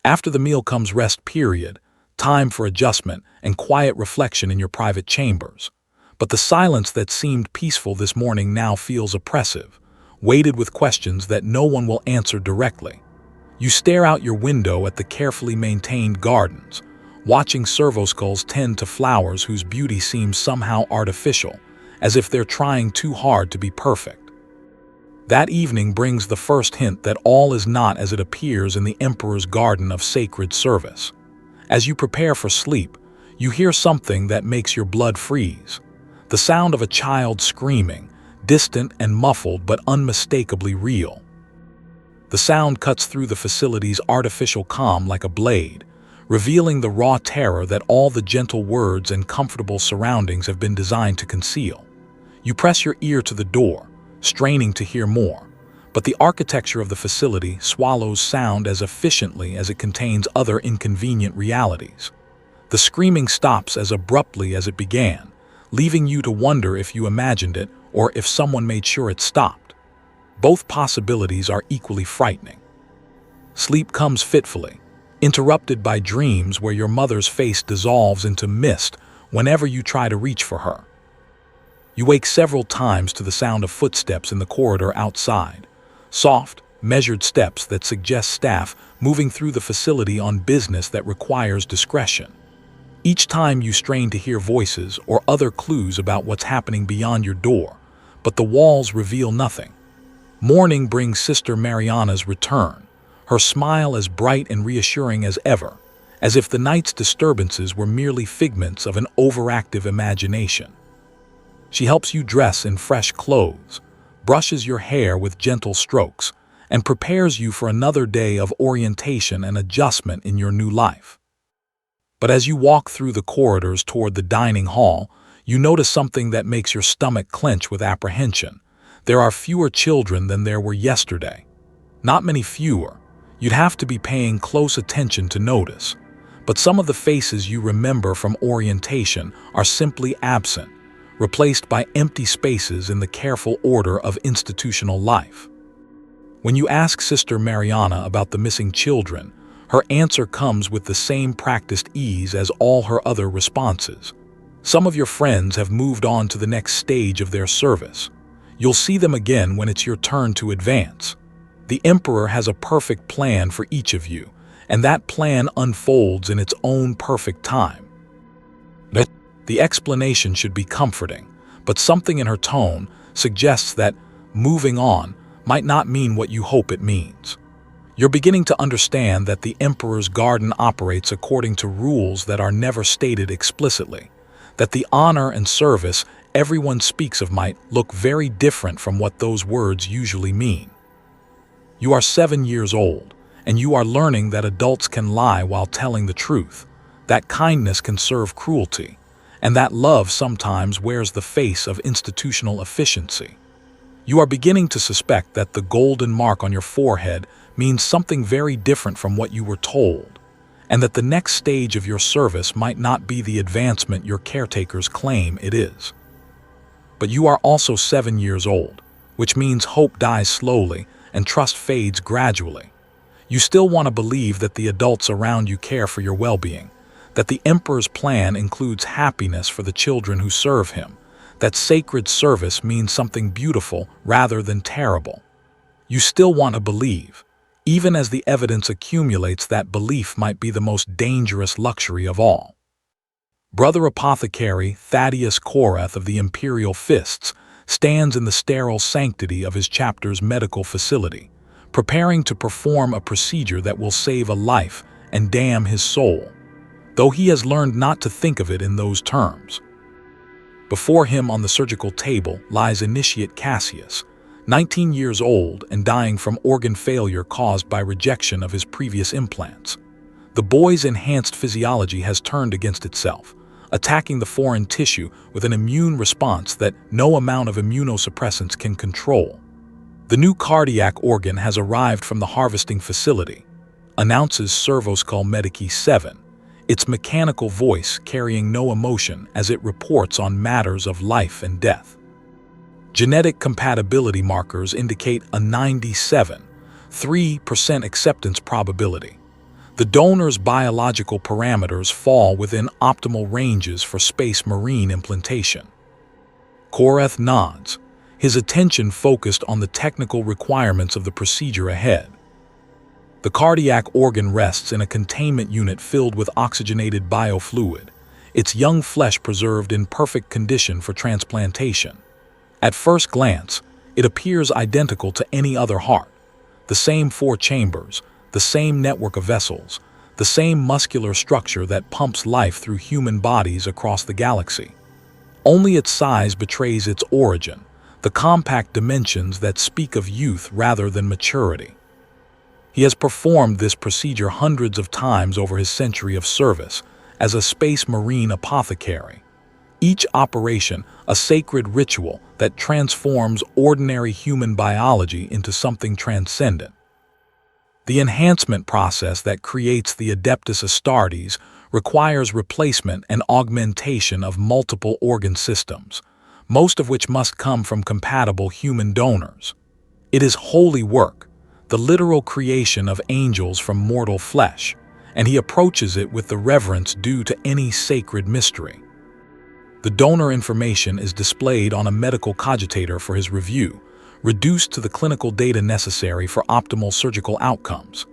After the meal comes rest period, time for adjustment and quiet reflection in your private chambers. But the silence that seemed peaceful this morning now feels oppressive, weighted with questions that no one will answer directly. You stare out your window at the carefully maintained gardens, watching servoskulls tend to flowers whose beauty seems somehow artificial, as if they're trying too hard to be perfect. That evening brings the first hint that all is not as it appears in the Emperor's garden of sacred service. As you prepare for sleep, you hear something that makes your blood freeze. The sound of a child screaming, distant and muffled but unmistakably real. The sound cuts through the facility's artificial calm like a blade, revealing the raw terror that all the gentle words and comfortable surroundings have been designed to conceal. You press your ear to the door, straining to hear more, but the architecture of the facility swallows sound as efficiently as it contains other inconvenient realities. The screaming stops as abruptly as it began, leaving you to wonder if you imagined it or if someone made sure it stopped. Both possibilities are equally frightening. Sleep comes fitfully, interrupted by dreams where your mother's face dissolves into mist whenever you try to reach for her. You wake several times to the sound of footsteps in the corridor outside, soft, measured steps that suggest staff moving through the facility on business that requires discretion. Each time you strain to hear voices or other clues about what's happening beyond your door, but the walls reveal nothing. Morning brings Sister Mariana's return, her smile as bright and reassuring as ever, as if the night's disturbances were merely figments of an overactive imagination. She helps you dress in fresh clothes, brushes your hair with gentle strokes, and prepares you for another day of orientation and adjustment in your new life. But as you walk through the corridors toward the dining hall, you notice something that makes your stomach clench with apprehension. There are fewer children than there were yesterday. Not many fewer. You'd have to be paying close attention to notice. But some of the faces you remember from orientation are simply absent, replaced by empty spaces in the careful order of institutional life. When you ask Sister Mariana about the missing children, her answer comes with the same practiced ease as all her other responses. Some of your friends have moved on to the next stage of their service. You'll see them again when it's your turn to advance. The Emperor has a perfect plan for each of you, and that plan unfolds in its own perfect time. The explanation should be comforting, but something in her tone suggests that moving on might not mean what you hope it means. You're beginning to understand that the Emperor's garden operates according to rules that are never stated explicitly, that the honor and service everyone speaks of might look very different from what those words usually mean. You are 7 years old, and you are learning that adults can lie while telling the truth, that kindness can serve cruelty, and that love sometimes wears the face of institutional efficiency. You are beginning to suspect that the golden mark on your forehead means something very different from what you were told, and that the next stage of your service might not be the advancement your caretakers claim it is. But you are also 7 years old, which means hope dies slowly and trust fades gradually. You still want to believe that the adults around you care for your well-being, that the Emperor's plan includes happiness for the children who serve him, that sacred service means something beautiful rather than terrible. You still want to believe, even as the evidence accumulates that belief might be the most dangerous luxury of all. Brother Apothecary Thaddeus Korath of the Imperial Fists stands in the sterile sanctity of his chapter's medical facility, preparing to perform a procedure that will save a life and damn his soul, though he has learned not to think of it in those terms. Before him on the surgical table lies Initiate Cassius, 19 years old and dying from organ failure caused by rejection of his previous implants. The boy's enhanced physiology has turned against itself, attacking the foreign tissue with an immune response that no amount of immunosuppressants can control. The new cardiac organ has arrived from the harvesting facility, announces Servoskull Medici 7, its mechanical voice carrying no emotion as it reports on matters of life and death. Genetic compatibility markers indicate a 97.3% acceptance probability. The donor's biological parameters fall within optimal ranges for Space Marine implantation. Korath nods, his attention focused on the technical requirements of the procedure ahead. The cardiac organ rests in a containment unit filled with oxygenated biofluid, its young flesh preserved in perfect condition for transplantation. At first glance, it appears identical to any other heart. The same 4 chambers, the same network of vessels, the same muscular structure that pumps life through human bodies across the galaxy. Only its size betrays its origin, the compact dimensions that speak of youth rather than maturity. He has performed this procedure hundreds of times over his century of service as a Space Marine apothecary. Each operation a sacred ritual that transforms ordinary human biology into something transcendent. The enhancement process that creates the Adeptus Astartes requires replacement and augmentation of multiple organ systems, most of which must come from compatible human donors. It is holy work, the literal creation of angels from mortal flesh, and he approaches it with the reverence due to any sacred mystery. The donor information is displayed on a medical cogitator for his review, reduced to the clinical data necessary for optimal surgical outcomes.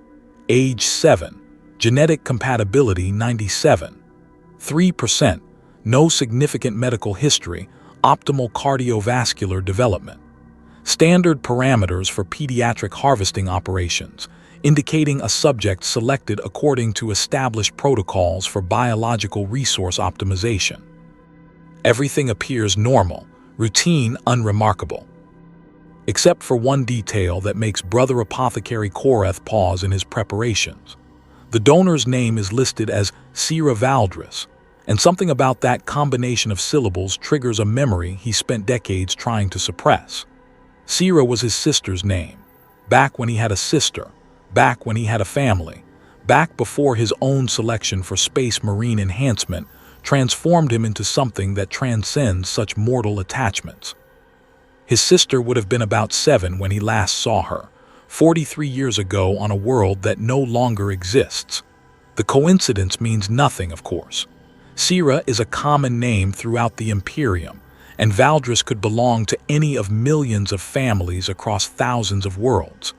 Age 7, genetic compatibility 97.3%, no significant medical history, optimal cardiovascular development. Standard parameters for pediatric harvesting operations, indicating a subject selected according to established protocols for biological resource optimization. Everything appears normal, routine, unremarkable. Except for one detail that makes Brother Apothecary Korath pause in his preparations. The donor's name is listed as Sira Valdris, and something about that combination of syllables triggers a memory he spent decades trying to suppress. Sira was his sister's name, back when he had a sister, back when he had a family, back before his own selection for Space Marine enhancement transformed him into something that transcends such mortal attachments. His sister would have been about 7 when he last saw her, 43 years ago on a world that no longer exists. The coincidence means nothing, of course. Sira is a common name throughout the Imperium, and Valdris could belong to any of millions of families across thousands of worlds.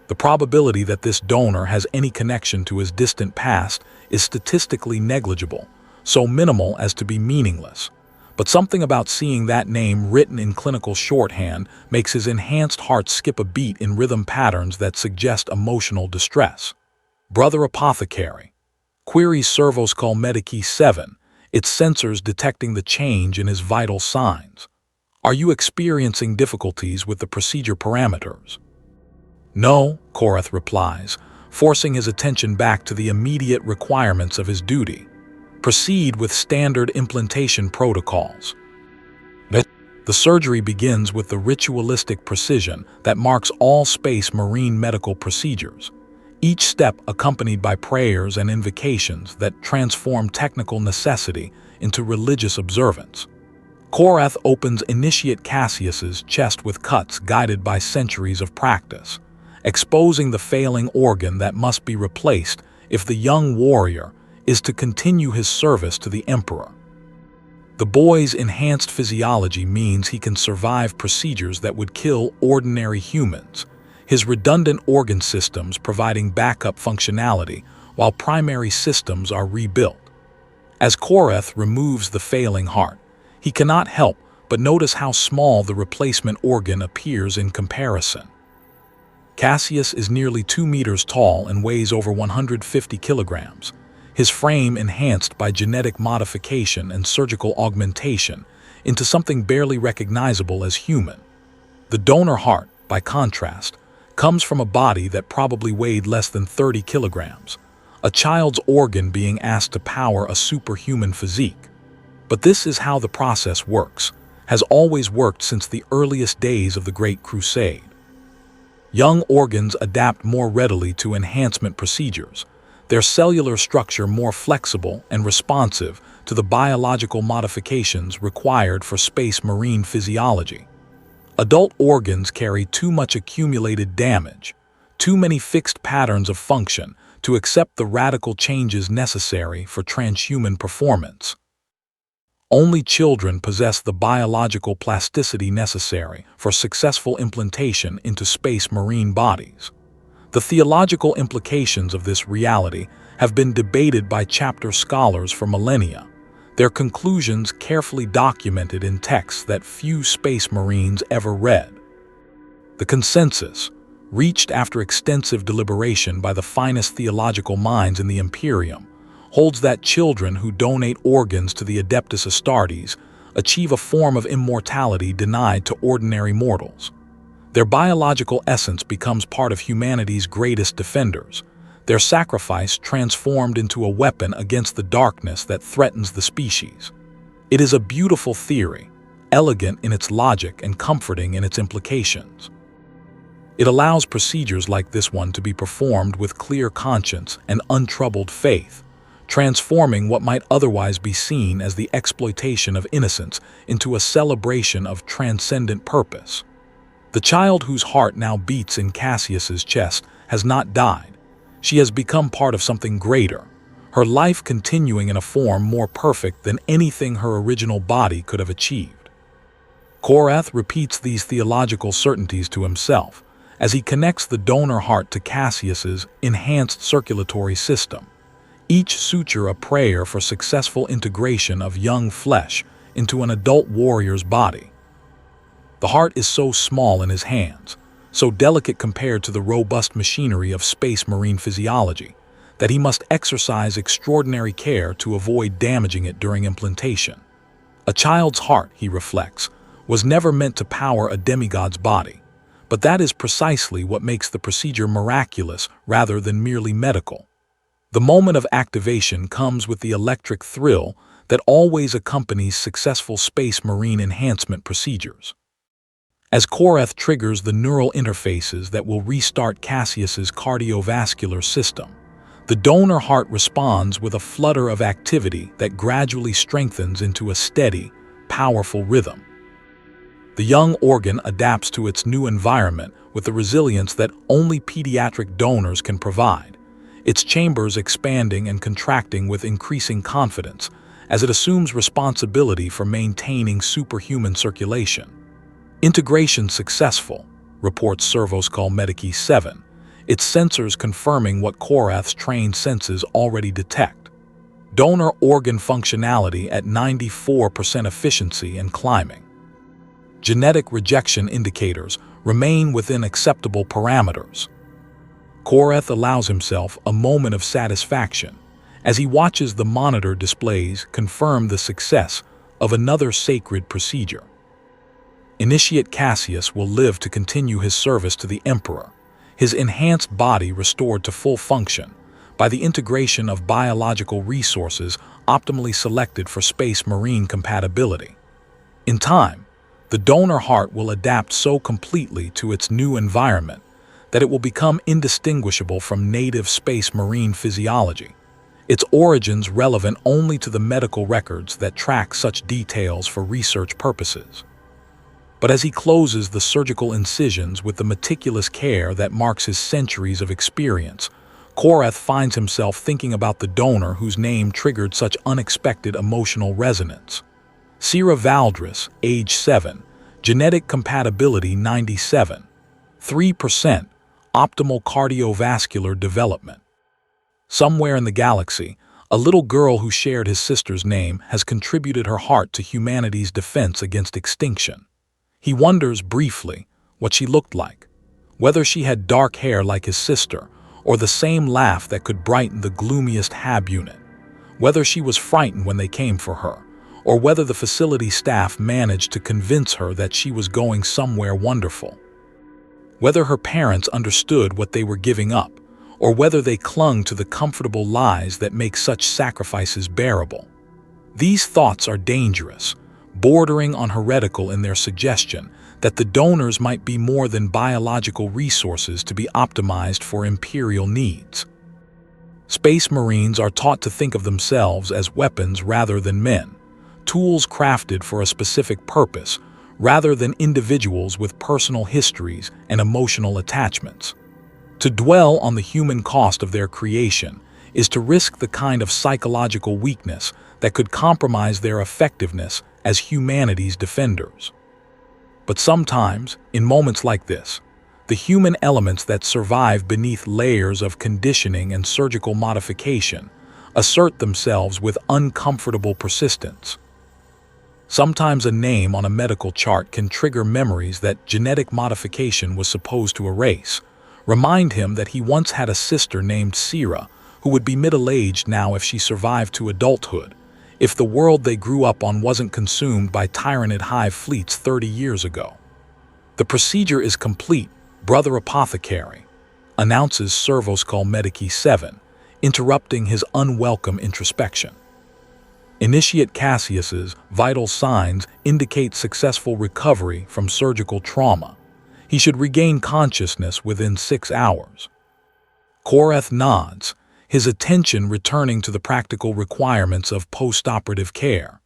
The probability that this donor has any connection to his distant past is statistically negligible, so minimal as to be meaningless. But something about seeing that name written in clinical shorthand makes his enhanced heart skip a beat in rhythm patterns that suggest emotional distress. Brother Apothecary. Queries Servoskull Medici 7, its sensors detecting the change in his vital signs. Are you experiencing difficulties with the procedure parameters? No, Korath replies, forcing his attention back to the immediate requirements of his duty. Proceed with standard implantation protocols. The surgery begins with the ritualistic precision that marks all Space Marine medical procedures, each step accompanied by prayers and invocations that transform technical necessity into religious observance. Korath opens Initiate Cassius's chest with cuts guided by centuries of practice, exposing the failing organ that must be replaced if the young warrior is to continue his service to the Emperor. The boy's enhanced physiology means he can survive procedures that would kill ordinary humans, his redundant organ systems providing backup functionality while primary systems are rebuilt. As Korath removes the failing heart, he cannot help but notice how small the replacement organ appears in comparison. Cassius is nearly 2 meters tall and weighs over 150 kilograms, his frame enhanced by genetic modification and surgical augmentation into something barely recognizable as human. The donor heart, by contrast, comes from a body that probably weighed less than 30 kilograms, a child's organ being asked to power a superhuman physique. But this is how the process works, has always worked since the earliest days of the Great Crusade. Young organs adapt more readily to enhancement procedures, their cellular structure more flexible and responsive to the biological modifications required for Space Marine physiology. Adult organs carry too much accumulated damage, too many fixed patterns of function to accept the radical changes necessary for transhuman performance. Only children possess the biological plasticity necessary for successful implantation into Space Marine bodies. The theological implications of this reality have been debated by chapter scholars for millennia, their conclusions carefully documented in texts that few Space Marines ever read. The consensus, reached after extensive deliberation by the finest theological minds in the Imperium, holds that children who donate organs to the Adeptus Astartes achieve a form of immortality denied to ordinary mortals. Their biological essence becomes part of humanity's greatest defenders, their sacrifice transformed into a weapon against the darkness that threatens the species. It is a beautiful theory, elegant in its logic and comforting in its implications. It allows procedures like this one to be performed with clear conscience and untroubled faith, transforming what might otherwise be seen as the exploitation of innocence into a celebration of transcendent purpose. The child whose heart now beats in Cassius's chest has not died. She has become part of something greater, her life continuing in a form more perfect than anything her original body could have achieved. Korath repeats these theological certainties to himself as he connects the donor heart to Cassius's enhanced circulatory system, each suture a prayer for successful integration of young flesh into an adult warrior's body. The heart is so small in his hands, so delicate compared to the robust machinery of Space Marine physiology, that he must exercise extraordinary care to avoid damaging it during implantation. A child's heart, he reflects, was never meant to power a demigod's body, but that is precisely what makes the procedure miraculous rather than merely medical. The moment of activation comes with the electric thrill that always accompanies successful Space Marine enhancement procedures. As Korath triggers the neural interfaces that will restart Cassius's cardiovascular system, the donor heart responds with a flutter of activity that gradually strengthens into a steady, powerful rhythm. The young organ adapts to its new environment with the resilience that only pediatric donors can provide, its chambers expanding and contracting with increasing confidence as it assumes responsibility for maintaining superhuman circulation. Integration successful, reports Servoskull Medici 7, its sensors confirming what Korath's trained senses already detect. Donor organ functionality at 94% efficiency and climbing. Genetic rejection indicators remain within acceptable parameters. Koreth allows himself a moment of satisfaction as he watches the monitor displays confirm the success of another sacred procedure. Initiate Cassius will live to continue his service to the Emperor, his enhanced body restored to full function by the integration of biological resources optimally selected for space-marine compatibility. In time, the donor heart will adapt so completely to its new environment that it will become indistinguishable from native space-marine physiology, its origins relevant only to the medical records that track such details for research purposes. But as he closes the surgical incisions with the meticulous care that marks his centuries of experience, Koreth finds himself thinking about the donor whose name triggered such unexpected emotional resonance. Sira Valdris, age 7, genetic compatibility 97, 3%, optimal cardiovascular development. Somewhere in the galaxy, a little girl who shared his sister's name has contributed her heart to humanity's defense against extinction. He wonders briefly what she looked like, whether she had dark hair like his sister, or the same laugh that could brighten the gloomiest Hab unit, whether she was frightened when they came for her, or whether the facility staff managed to convince her that she was going somewhere wonderful, whether her parents understood what they were giving up, or whether they clung to the comfortable lies that make such sacrifices bearable. These thoughts are dangerous, bordering on heretical in their suggestion that the donors might be more than biological resources to be optimized for Imperial needs. Space Marines are taught to think of themselves as weapons rather than men, tools crafted for a specific purpose rather than individuals with personal histories and emotional attachments. To dwell on the human cost of their creation is to risk the kind of psychological weakness that could compromise their effectiveness as humanity's defenders. But sometimes, in moments like this, the human elements that survive beneath layers of conditioning and surgical modification assert themselves with uncomfortable persistence. Sometimes a name on a medical chart can trigger memories that genetic modification was supposed to erase, remind him that he once had a sister named Sira, who would be middle-aged now if she survived to adulthood, if the world they grew up on wasn't consumed by tyrannid Hive fleets 30 years ago. The procedure is complete, Brother Apothecary, announces Servoskull Medici 7, interrupting his unwelcome introspection. Initiate Cassius's vital signs indicate successful recovery from surgical trauma. He should regain consciousness within 6 hours. Koreth nods, his attention returning to the practical requirements of post-operative care.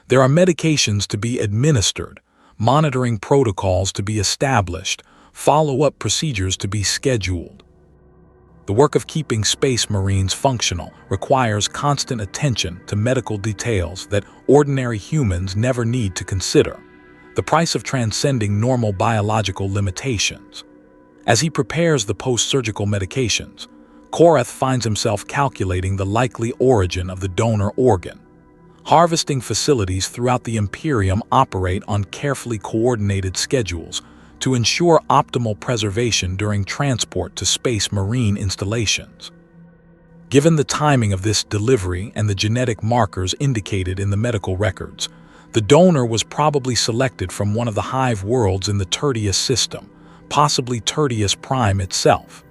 There are medications to be administered, monitoring protocols to be established, follow-up procedures to be scheduled. The work of keeping Space Marines functional requires constant attention to medical details that ordinary humans never need to consider, the price of transcending normal biological limitations. As he prepares the post-surgical medications, Koreth finds himself calculating the likely origin of the donor organ. Harvesting facilities throughout the Imperium operate on carefully coordinated schedules to ensure optimal preservation during transport to Space Marine installations. Given the timing of this delivery and the genetic markers indicated in the medical records, the donor was probably selected from one of the Hive worlds in the Tertius system, possibly Tertius Prime itself.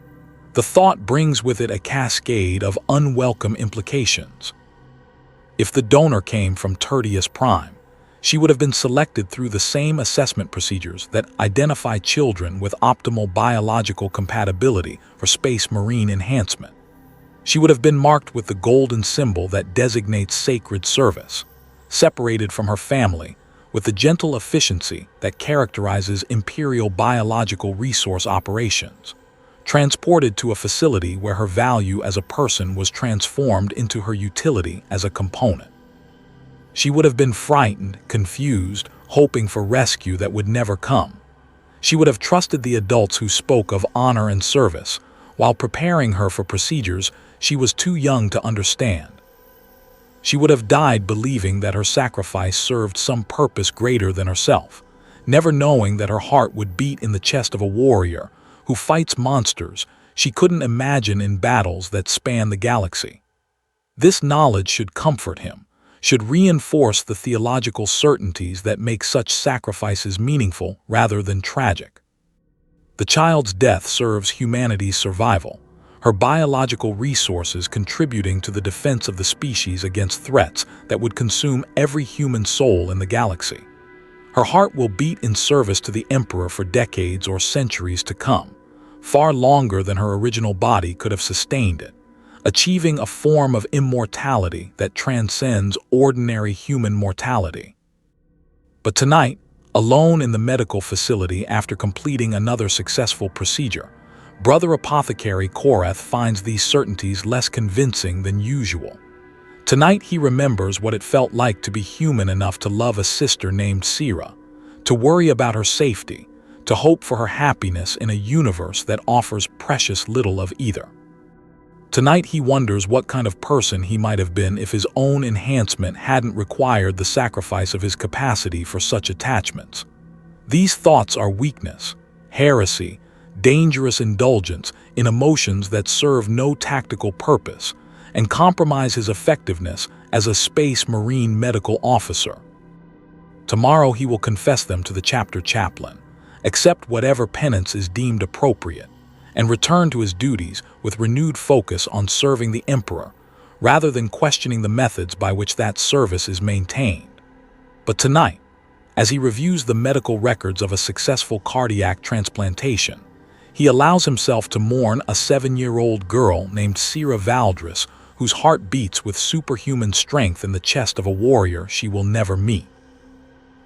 The thought brings with it a cascade of unwelcome implications. If the donor came from Tertius Prime, she would have been selected through the same assessment procedures that identify children with optimal biological compatibility for Space Marine enhancement. She would have been marked with the golden symbol that designates sacred service, separated from her family with the gentle efficiency that characterizes Imperial biological resource operations, transported to a facility where her value as a person was transformed into her utility as a component. She would have been frightened, confused, hoping for rescue that would never come. She would have trusted the adults who spoke of honor and service, while preparing her for procedures she was too young to understand. She would have died believing that her sacrifice served some purpose greater than herself, never knowing that her heart would beat in the chest of a warrior who fights monsters she couldn't imagine in battles that span the galaxy. This knowledge should comfort him, should reinforce the theological certainties that make such sacrifices meaningful rather than tragic. The child's death serves humanity's survival, her biological resources contributing to the defense of the species against threats that would consume every human soul in the galaxy. Her heart will beat in service to the Emperor for decades or centuries to come, far longer than her original body could have sustained it, achieving a form of immortality that transcends ordinary human mortality. But tonight, alone in the medical facility after completing another successful procedure, Brother Apothecary Korath finds these certainties less convincing than usual. Tonight he remembers what it felt like to be human enough to love a sister named Sira, to worry about her safety, to hope for her happiness in a universe that offers precious little of either. Tonight he wonders what kind of person he might have been if his own enhancement hadn't required the sacrifice of his capacity for such attachments. These thoughts are weakness, heresy, dangerous indulgence in emotions that serve no tactical purpose and compromise his effectiveness as a Space Marine medical officer. Tomorrow he will confess them to the chapter chaplain, accept whatever penance is deemed appropriate, and return to his duties with renewed focus on serving the Emperor, rather than questioning the methods by which that service is maintained. But tonight, as he reviews the medical records of a successful cardiac transplantation, he allows himself to mourn a 7-year-old girl named Sira Valdris, whose heart beats with superhuman strength in the chest of a warrior she will never meet.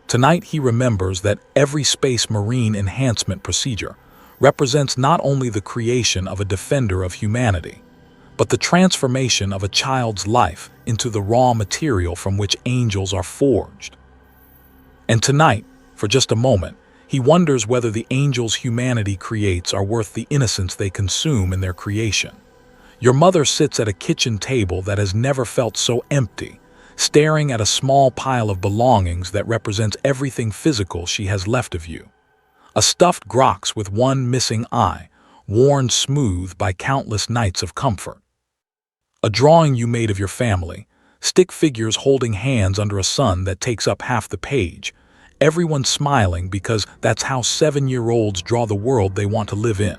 Tonight he remembers that every Space Marine enhancement procedure represents not only the creation of a defender of humanity, but the transformation of a child's life into the raw material from which angels are forged. And tonight, for just a moment, he wonders whether the angels humanity creates are worth the innocence they consume in their creation. Your mother sits at a kitchen table that has never felt so empty, staring at a small pile of belongings that represents everything physical she has left of you. A stuffed grox with one missing eye, worn smooth by countless nights of comfort. A drawing you made of your family, stick figures holding hands under a sun that takes up half the page, everyone smiling because that's how 7-year-olds draw the world they want to live in.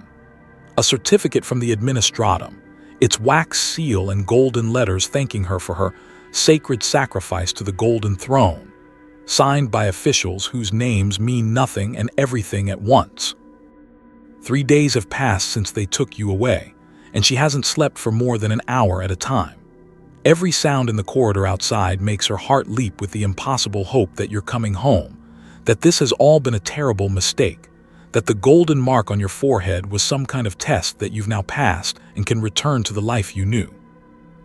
A certificate from the administratum, its wax seal and golden letters thanking her for her sacred sacrifice to the Golden Throne, signed by officials whose names mean nothing and everything at once. 3 days have passed since they took you away, and she hasn't slept for more than an hour at a time. Every sound in the corridor outside makes her heart leap with the impossible hope that you're coming home, that this has all been a terrible mistake, that the golden mark on your forehead was some kind of test that you've now passed and can return to the life you knew.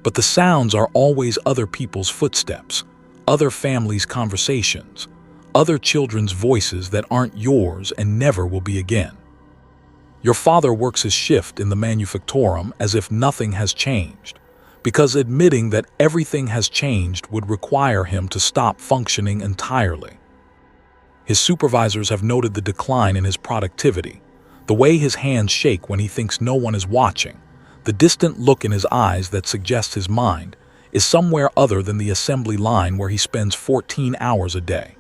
But the sounds are always other people's footsteps, other families' conversations, other children's voices that aren't yours and never will be again. Your father works his shift in the manufactorum as if nothing has changed, because admitting that everything has changed would require him to stop functioning entirely. His supervisors have noted the decline in his productivity, the way his hands shake when he thinks no one is watching, the distant look in his eyes that suggests his mind is somewhere other than the assembly line where he spends 14 hours a day.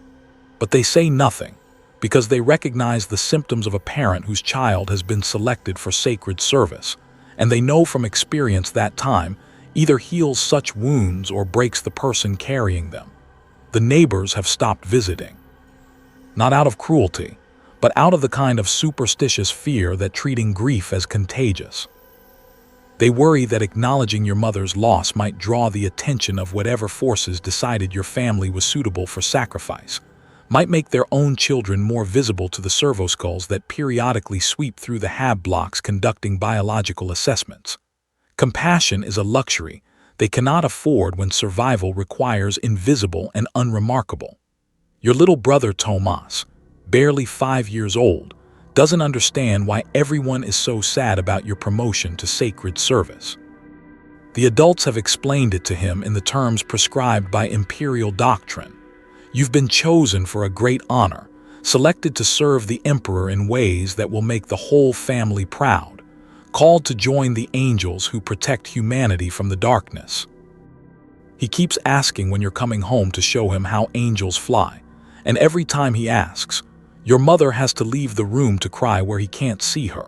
But they say nothing, because they recognize the symptoms of a parent whose child has been selected for sacred service, and they know from experience that time either heals such wounds or breaks the person carrying them. The neighbors have stopped visiting. Not out of cruelty, but out of the kind of superstitious fear that treating grief as contagious. They worry that acknowledging your mother's loss might draw the attention of whatever forces decided your family was suitable for sacrifice, might make their own children more visible to the servoskulls that periodically sweep through the hab blocks conducting biological assessments. Compassion is a luxury they cannot afford when survival requires invisible and unremarkable. Your little brother Tomas, barely 5 years old, doesn't understand why everyone is so sad about your promotion to sacred service. The adults have explained it to him in the terms prescribed by Imperial doctrine. You've been chosen for a great honor, selected to serve the Emperor in ways that will make the whole family proud, called to join the angels who protect humanity from the darkness. He keeps asking when you're coming home to show him how angels fly, and every time he asks, your mother has to leave the room to cry where he can't see her.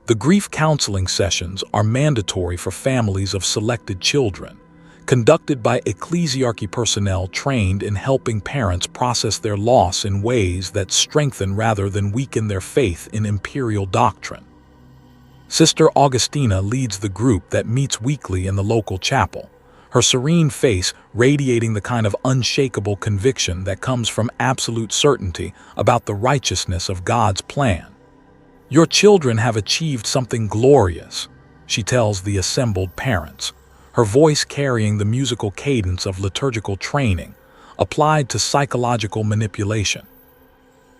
The grief counseling sessions are mandatory for families of selected children, conducted by ecclesiarchy personnel trained in helping parents process their loss in ways that strengthen rather than weaken their faith in Imperial doctrine. Sister Augustina leads the group that meets weekly in the local chapel, her serene face radiating the kind of unshakable conviction that comes from absolute certainty about the righteousness of God's plan. Your children have achieved something glorious, she tells the assembled parents, her voice carrying the musical cadence of liturgical training, applied to psychological manipulation.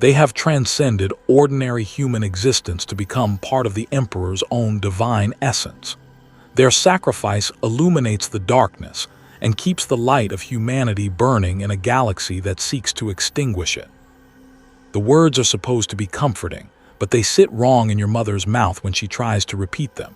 They have transcended ordinary human existence to become part of the Emperor's own divine essence. Their sacrifice illuminates the darkness and keeps the light of humanity burning in a galaxy that seeks to extinguish it. The words are supposed to be comforting, but they sit wrong in your mother's mouth when she tries to repeat them.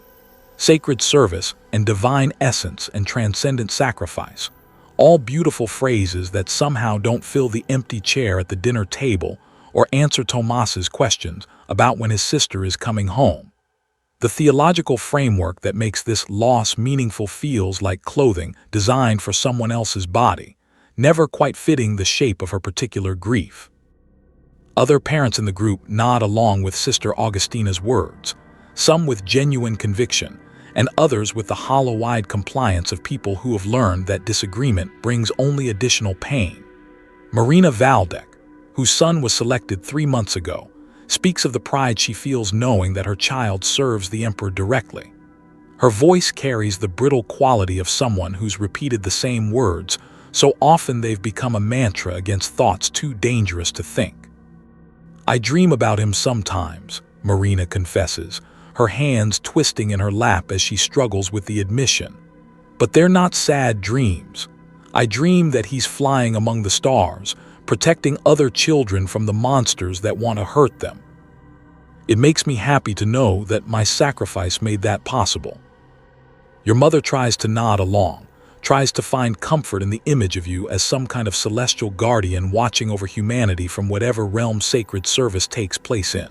Sacred service and divine essence and transcendent sacrifice, all beautiful phrases that somehow don't fill the empty chair at the dinner table or answer Tomas's questions about when his sister is coming home. The theological framework that makes this loss meaningful feels like clothing designed for someone else's body, never quite fitting the shape of her particular grief. Other parents in the group nod along with Sister Augustina's words, some with genuine conviction, and others with the hollow-eyed compliance of people who have learned that disagreement brings only additional pain. Marina Valdek, whose son was selected 3 months ago, speaks of the pride she feels knowing that her child serves the Emperor directly. Her voice carries the brittle quality of someone who's repeated the same words so often they've become a mantra against thoughts too dangerous to think. I dream about him sometimes, Marina confesses, her hands twisting in her lap as she struggles with the admission. But they're not sad dreams. I dream that he's flying among the stars, protecting other children from the monsters that want to hurt them. It makes me happy to know that my sacrifice made that possible. Your mother tries to nod along, tries to find comfort in the image of you as some kind of celestial guardian watching over humanity from whatever realm sacred service takes place in.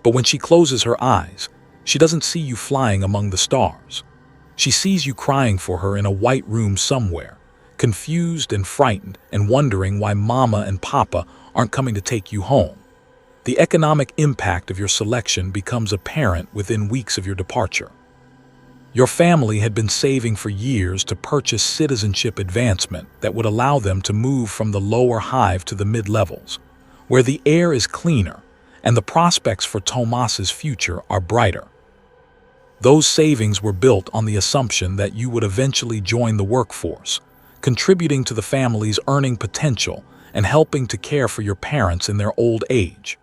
But when she closes her eyes, she doesn't see you flying among the stars. She sees you crying for her in a white room somewhere, confused and frightened and wondering why Mama and Papa aren't coming to take you home. The economic impact of your selection becomes apparent within weeks of your departure. Your family had been saving for years to purchase citizenship advancement that would allow them to move from the lower Hive to the mid-levels, where the air is cleaner and the prospects for Tomas's future are brighter. Those savings were built on the assumption that you would eventually join the workforce, contributing to the family's earning potential and helping to care for your parents in their old age.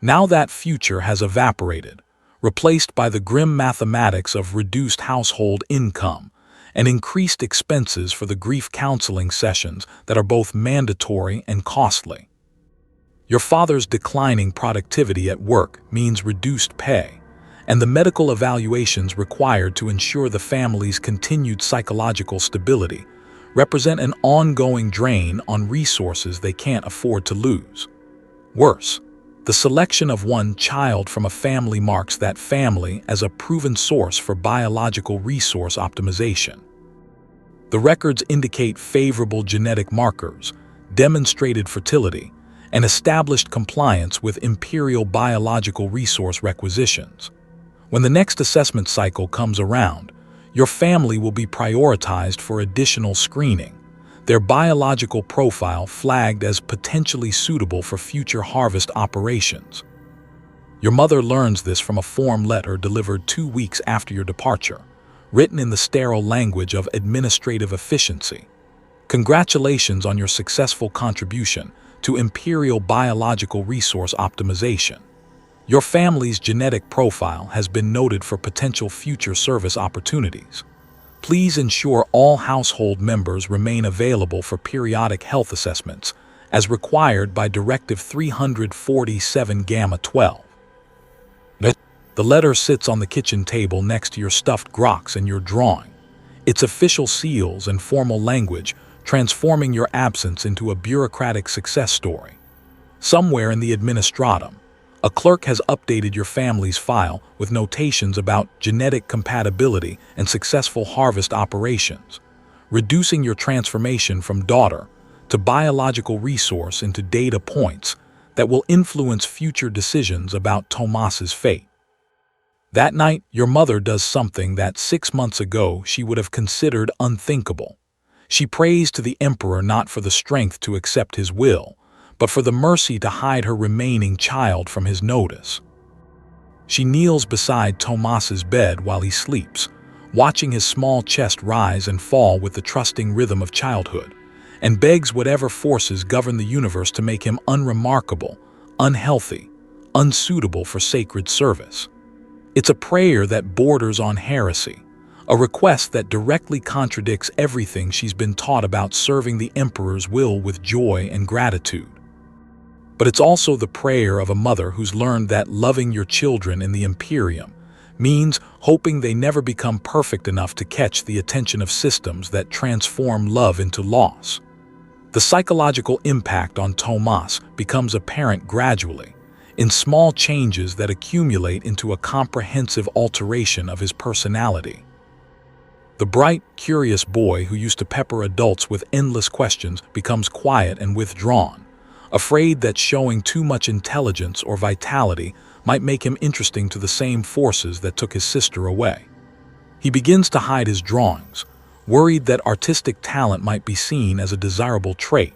Now that future has evaporated, replaced by the grim mathematics of reduced household income and increased expenses for the grief counseling sessions that are both mandatory and costly. Your father's declining productivity at work means reduced pay, and the medical evaluations required to ensure the family's continued psychological stability represent an ongoing drain on resources they can't afford to lose. Worse, the selection of one child from a family marks that family as a proven source for biological resource optimization. The records indicate favorable genetic markers, demonstrated fertility, and established compliance with Imperial biological resource requisitions. When the next assessment cycle comes around, your family will be prioritized for additional screening, their biological profile flagged as potentially suitable for future harvest operations. Your mother learns this from a form letter delivered 2 weeks after your departure, written in the sterile language of administrative efficiency. Congratulations on your successful contribution to Imperial biological resource optimization. Your family's genetic profile has been noted for potential future service opportunities. Please ensure all household members remain available for periodic health assessments, as required by Directive 347 Gamma 12. The letter sits on the kitchen table next to your stuffed groks and your drawing. Its official seals and formal language transforming your absence into a bureaucratic success story. Somewhere in the administratum, a clerk has updated your family's file with notations about genetic compatibility and successful harvest operations, reducing your transformation from daughter to biological resource into data points that will influence future decisions about Tomas's fate. That night, your mother does something that 6 months ago she would have considered unthinkable. She prays to the Emperor not for the strength to accept his will, but for the mercy to hide her remaining child from his notice. She kneels beside Tomas's bed while he sleeps, watching his small chest rise and fall with the trusting rhythm of childhood, and begs whatever forces govern the universe to make him unremarkable, unhealthy, unsuitable for sacred service. It's a prayer that borders on heresy, a request that directly contradicts everything she's been taught about serving the Emperor's will with joy and gratitude. But it's also the prayer of a mother who's learned that loving your children in the Imperium means hoping they never become perfect enough to catch the attention of systems that transform love into loss. The psychological impact on Tomas becomes apparent gradually, in small changes that accumulate into a comprehensive alteration of his personality. The bright, curious boy who used to pepper adults with endless questions becomes quiet and withdrawn, afraid that showing too much intelligence or vitality might make him interesting to the same forces that took his sister away. He begins to hide his drawings, worried that artistic talent might be seen as a desirable trait.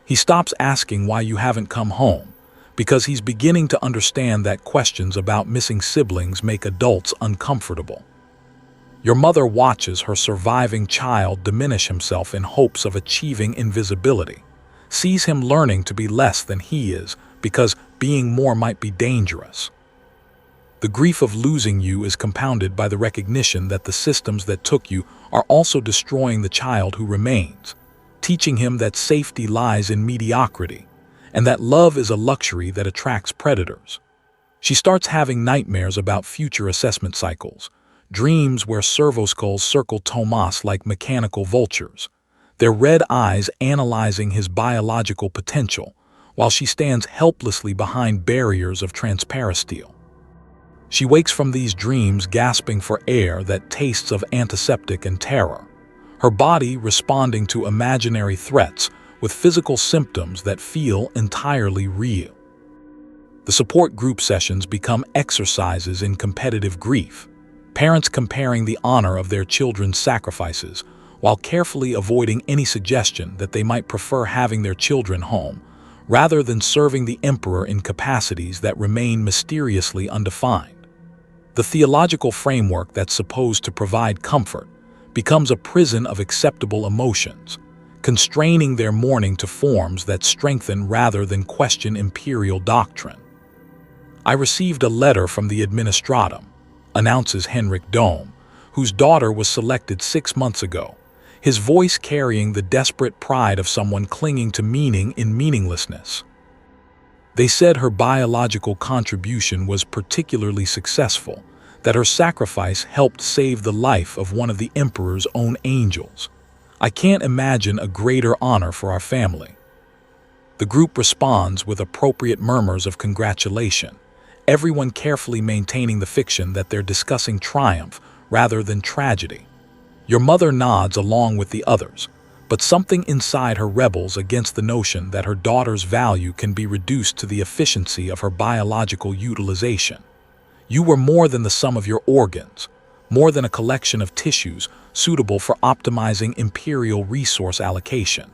He stops asking why you haven't come home, because he's beginning to understand that questions about missing siblings make adults uncomfortable. Your mother watches her surviving child diminish himself in hopes of achieving invisibility, sees him learning to be less than he is because being more might be dangerous. The grief of losing you is compounded by the recognition that the systems that took you are also destroying the child who remains, teaching him that safety lies in mediocrity, and that love is a luxury that attracts predators. She starts having nightmares about future assessment cycles, dreams where servoskulls circle Tomas like mechanical vultures, their red eyes analyzing his biological potential, while she stands helplessly behind barriers of transparasteel. She wakes from these dreams gasping for air that tastes of antiseptic and terror, her body responding to imaginary threats with physical symptoms that feel entirely real. The support group sessions become exercises in competitive grief, parents comparing the honor of their children's sacrifices while carefully avoiding any suggestion that they might prefer having their children home rather than serving the Emperor in capacities that remain mysteriously undefined. The theological framework that's supposed to provide comfort becomes a prison of acceptable emotions, constraining their mourning to forms that strengthen rather than question imperial doctrine. I received a letter from the administratum, announces Henrik Dome, whose daughter was selected 6 months ago, his voice carrying the desperate pride of someone clinging to meaning in meaninglessness. They said her biological contribution was particularly successful, that her sacrifice helped save the life of one of the Emperor's own angels. I can't imagine a greater honor for our family. The group responds with appropriate murmurs of congratulation, everyone carefully maintaining the fiction that they're discussing triumph rather than tragedy. Your mother nods along with the others, but something inside her rebels against the notion that her daughter's value can be reduced to the efficiency of her biological utilization. You were more than the sum of your organs, more than a collection of tissues suitable for optimizing imperial resource allocation.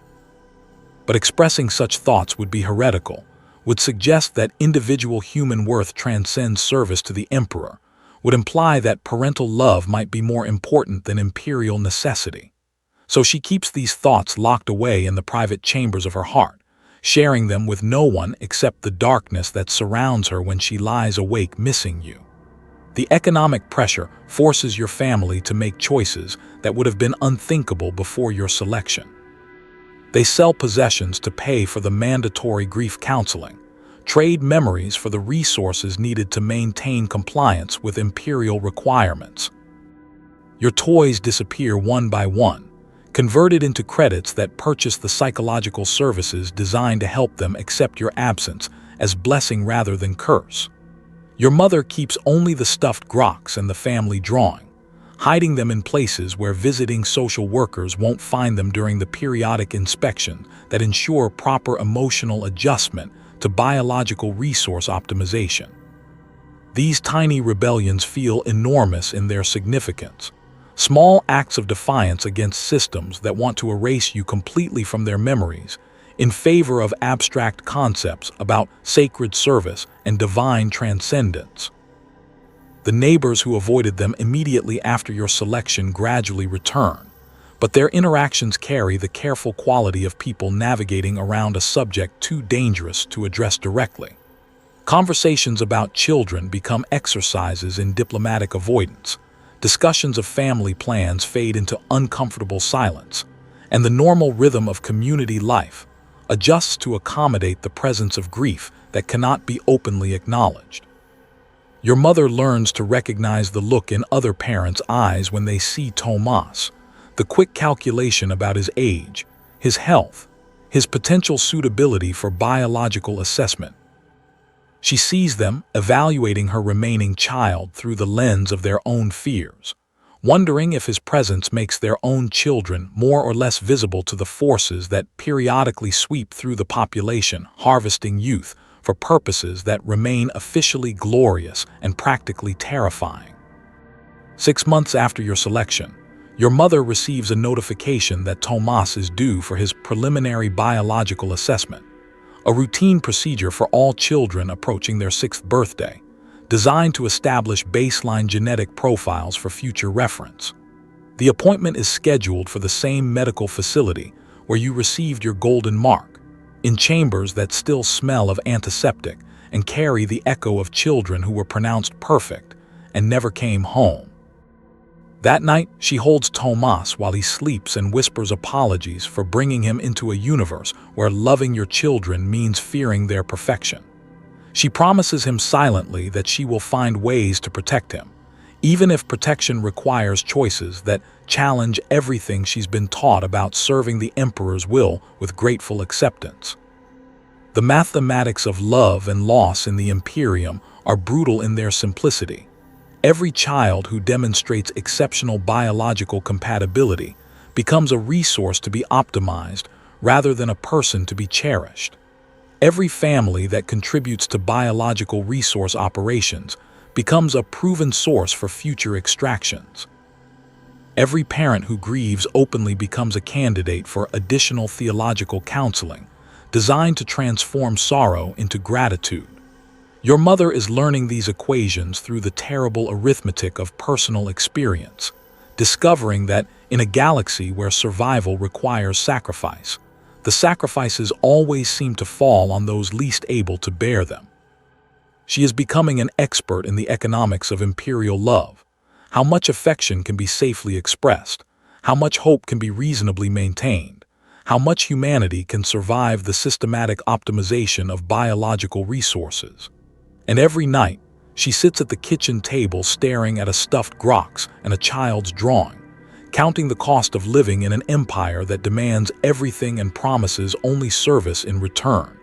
But expressing such thoughts would be heretical, would suggest that individual human worth transcends service to the Emperor, would imply that parental love might be more important than imperial necessity. So she keeps these thoughts locked away in the private chambers of her heart, sharing them with no one except the darkness that surrounds her when she lies awake missing you. The economic pressure forces your family to make choices that would have been unthinkable before your selection. They sell possessions to pay for the mandatory grief counseling, trade memories for the resources needed to maintain compliance with Imperial requirements. Your toys disappear one by one, converted into credits that purchase the psychological services designed to help them accept your absence as blessing rather than curse. Your mother keeps only the stuffed groks and the family drawing, hiding them in places where visiting social workers won't find them during the periodic inspection that ensure proper emotional adjustment to biological resource optimization. These tiny rebellions feel enormous in their significance, small acts of defiance against systems that want to erase you completely from their memories in favor of abstract concepts about sacred service and divine transcendence. The neighbors who avoided them immediately after your selection gradually return, but their interactions carry the careful quality of people navigating around a subject too dangerous to address directly. Conversations about children become exercises in diplomatic avoidance. Discussions of family plans fade into uncomfortable silence, and the normal rhythm of community life adjusts to accommodate the presence of grief that cannot be openly acknowledged. Your mother learns to recognize the look in other parents' eyes when they see Tomas, the quick calculation about his age, his health, his potential suitability for biological assessment. She sees them evaluating her remaining child through the lens of their own fears, wondering if his presence makes their own children more or less visible to the forces that periodically sweep through the population, harvesting youth for purposes that remain officially glorious and practically terrifying. 6 months after your selection, your mother receives a notification that Tomas is due for his preliminary biological assessment, a routine procedure for all children approaching their 6th birthday, designed to establish baseline genetic profiles for future reference. The appointment is scheduled for the same medical facility where you received your golden mark, in chambers that still smell of antiseptic and carry the echo of children who were pronounced perfect and never came home. That night, she holds Tomas while he sleeps and whispers apologies for bringing him into a universe where loving your children means fearing their perfection. She promises him silently that she will find ways to protect him, even if protection requires choices that challenge everything she's been taught about serving the Emperor's will with grateful acceptance. The mathematics of love and loss in the Imperium are brutal in their simplicity. Every child who demonstrates exceptional biological compatibility becomes a resource to be optimized rather than a person to be cherished. Every family that contributes to biological resource operations becomes a proven source for future extractions. Every parent who grieves openly becomes a candidate for additional theological counseling, designed to transform sorrow into gratitude. Your mother is learning these equations through the terrible arithmetic of personal experience, discovering that in a galaxy where survival requires sacrifice, the sacrifices always seem to fall on those least able to bear them. She is becoming an expert in the economics of Imperial love, how much affection can be safely expressed, how much hope can be reasonably maintained, how much humanity can survive the systematic optimization of biological resources. And every night, she sits at the kitchen table staring at a stuffed groks and a child's drawing, counting the cost of living in an empire that demands everything and promises only service in return.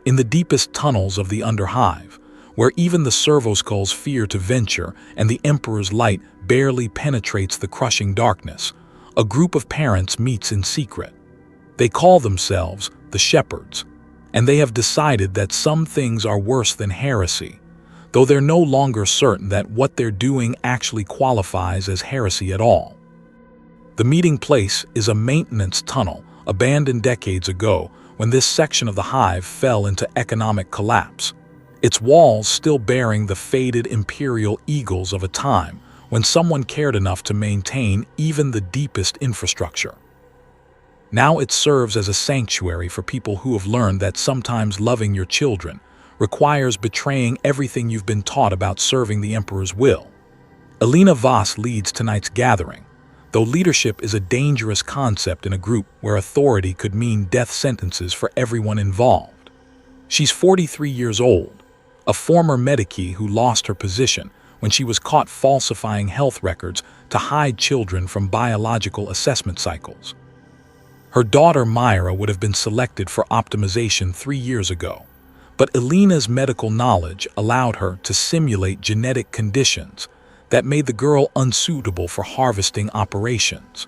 In the deepest tunnels of the Hive, where even the servoskulls fear to venture and the Emperor's light barely penetrates the crushing darkness, a group of parents meets in secret. They call themselves the Shepherds, and they have decided that some things are worse than heresy, though they're no longer certain that what they're doing actually qualifies as heresy at all. The meeting place is a maintenance tunnel abandoned decades ago when this section of the Hive fell into economic collapse, its walls still bearing the faded Imperial eagles of a time when someone cared enough to maintain even the deepest infrastructure. Now it serves as a sanctuary for people who have learned that sometimes loving your children requires betraying everything you've been taught about serving the Emperor's will. Elena Voss leads tonight's gathering, though leadership is a dangerous concept in a group where authority could mean death sentences for everyone involved. She's 43 years old, a former medici who lost her position when she was caught falsifying health records to hide children from biological assessment cycles. Her daughter Myra would have been selected for optimization 3 years ago, but Elena's medical knowledge allowed her to simulate genetic conditions that made the girl unsuitable for harvesting operations.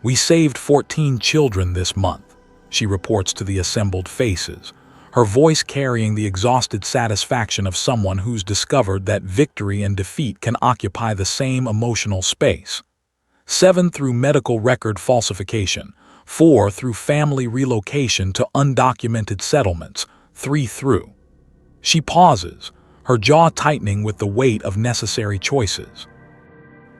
"We saved 14 children this month," she reports to the assembled faces, her voice carrying the exhausted satisfaction of someone who's discovered that victory and defeat can occupy the same emotional space. 7 through medical record falsification, 4 through family relocation to undocumented settlements, 3 through. She pauses, her jaw tightening with the weight of necessary choices.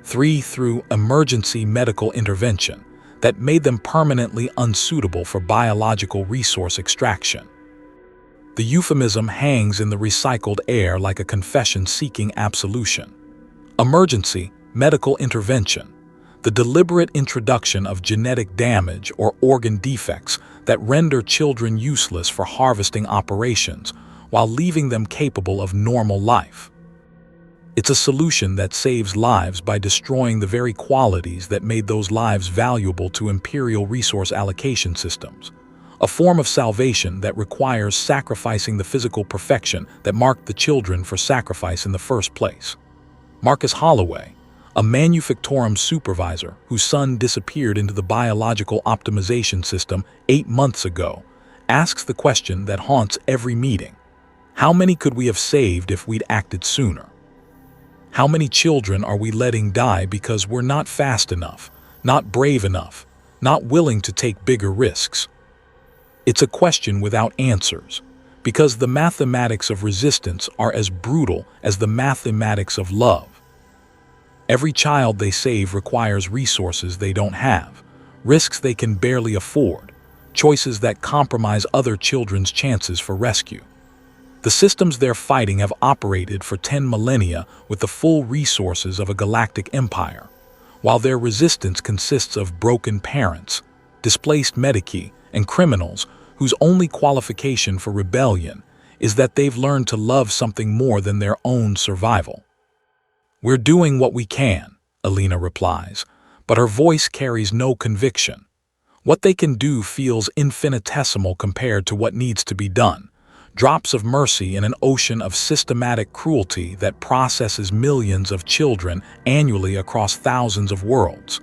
3 through emergency medical intervention that made them permanently unsuitable for biological resource extraction. The euphemism hangs in the recycled air like a confession seeking absolution. Emergency medical intervention, the deliberate introduction of genetic damage or organ defects that render children useless for harvesting operations while leaving them capable of normal life. It's a solution that saves lives by destroying the very qualities that made those lives valuable to Imperial resource allocation systems. A form of salvation that requires sacrificing the physical perfection that marked the children for sacrifice in the first place. Marcus Holloway, a manufactorum supervisor whose son disappeared into the biological optimization system 8 months ago, asks the question that haunts every meeting. How many could we have saved if we'd acted sooner? How many children are we letting die because we're not fast enough, not brave enough, not willing to take bigger risks? It's a question without answers, because the mathematics of resistance are as brutal as the mathematics of love. Every child they save requires resources they don't have, risks they can barely afford, choices that compromise other children's chances for rescue. The systems they're fighting have operated for 10 millennia with the full resources of a galactic empire, while their resistance consists of broken parents, displaced medici, and criminals whose only qualification for rebellion is that they've learned to love something more than their own survival. "We're doing what we can," Elena replies, but her voice carries no conviction. What they can do feels infinitesimal compared to what needs to be done. Drops of mercy in an ocean of systematic cruelty that processes millions of children annually across thousands of worlds.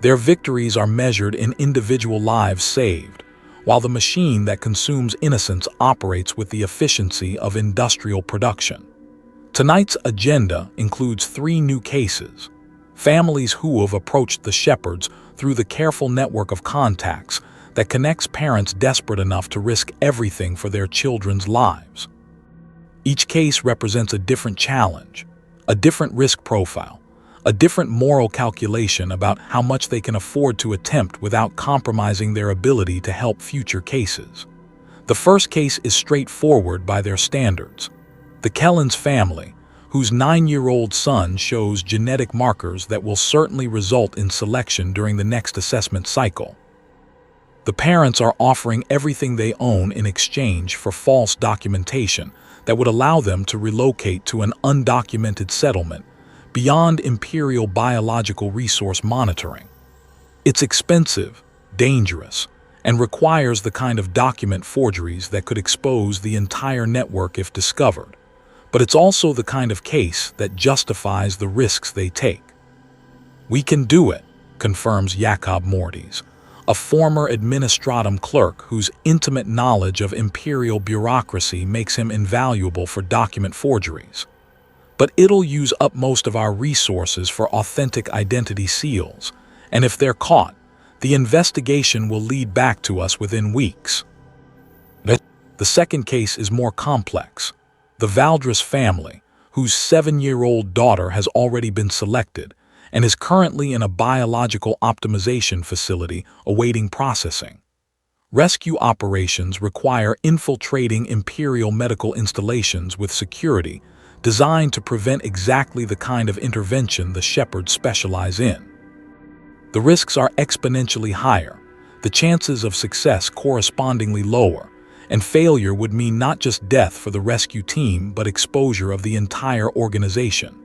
Their victories are measured in individual lives saved, while the machine that consumes innocence operates with the efficiency of industrial production. Tonight's agenda includes 3 new cases. Families who have approached the shepherds through the careful network of contacts that connects parents desperate enough to risk everything for their children's lives. Each case represents a different challenge, a different risk profile, a different moral calculation about how much they can afford to attempt without compromising their ability to help future cases. The first case is straightforward by their standards. The Kellens family, whose 9-year-old son shows genetic markers that will certainly result in selection during the next assessment cycle. The parents are offering everything they own in exchange for false documentation that would allow them to relocate to an undocumented settlement beyond Imperial biological resource monitoring. It's expensive, dangerous, and requires the kind of document forgeries that could expose the entire network if discovered. But it's also the kind of case that justifies the risks they take. "We can do it," confirms Jakob Mortis, a former administratum clerk whose intimate knowledge of Imperial bureaucracy makes him invaluable for document forgeries. "But it'll use up most of our resources for authentic identity seals, and if they're caught, the investigation will lead back to us within weeks." The second case is more complex. The Valdris family, whose 7-year-old daughter has already been selected and is currently in a biological optimization facility awaiting processing. Rescue operations require infiltrating Imperial medical installations with security, designed to prevent exactly the kind of intervention the Shepherds specialize in. The risks are exponentially higher, the chances of success correspondingly lower, and failure would mean not just death for the rescue team but exposure of the entire organization.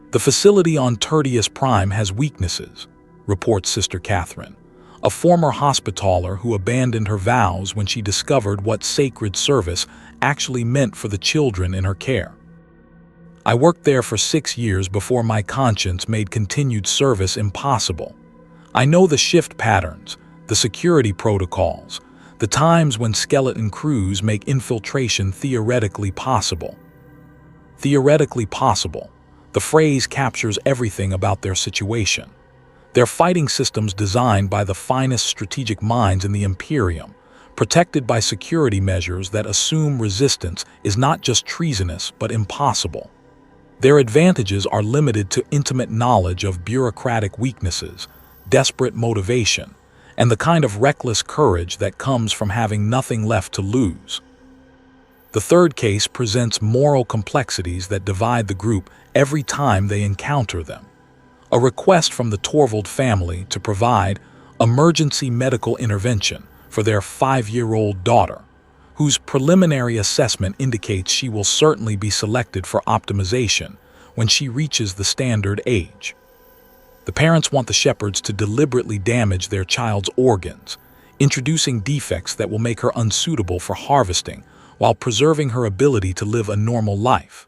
The facility on Tertius Prime has weaknesses, reports Sister Catherine, a former hospitaller who abandoned her vows when she discovered what sacred service actually meant for the children in her care. I worked there for 6 years before my conscience made continued service impossible. I know the shift patterns, the security protocols, the times when skeleton crews make infiltration theoretically possible. Theoretically possible. The phrase captures everything about their situation. They're fighting systems designed by the finest strategic minds in the Imperium, protected by security measures that assume resistance is not just treasonous but impossible. Their advantages are limited to intimate knowledge of bureaucratic weaknesses, desperate motivation, and the kind of reckless courage that comes from having nothing left to lose. The third case presents moral complexities that divide the group every time they encounter them. A request from the Torvald family to provide emergency medical intervention for their 5-year-old daughter, whose preliminary assessment indicates she will certainly be selected for optimization when she reaches the standard age. The parents want the Shepherds to deliberately damage their child's organs, introducing defects that will make her unsuitable for harvesting while preserving her ability to live a normal life.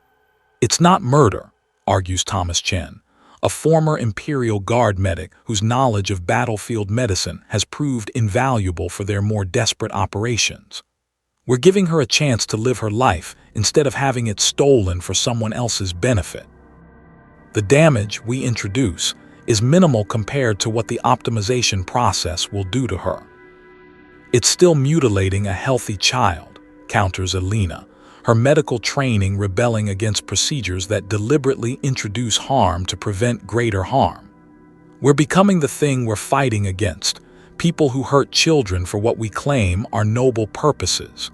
It's not murder, argues Thomas Chen, a former Imperial Guard medic whose knowledge of battlefield medicine has proved invaluable for their more desperate operations. We're giving her a chance to live her life instead of having it stolen for someone else's benefit. The damage we introduce is minimal compared to what the optimization process will do to her. It's still mutilating a healthy child, counters Alina, her medical training rebelling against procedures that deliberately introduce harm to prevent greater harm. We're becoming the thing we're fighting against, people who hurt children for what we claim are noble purposes.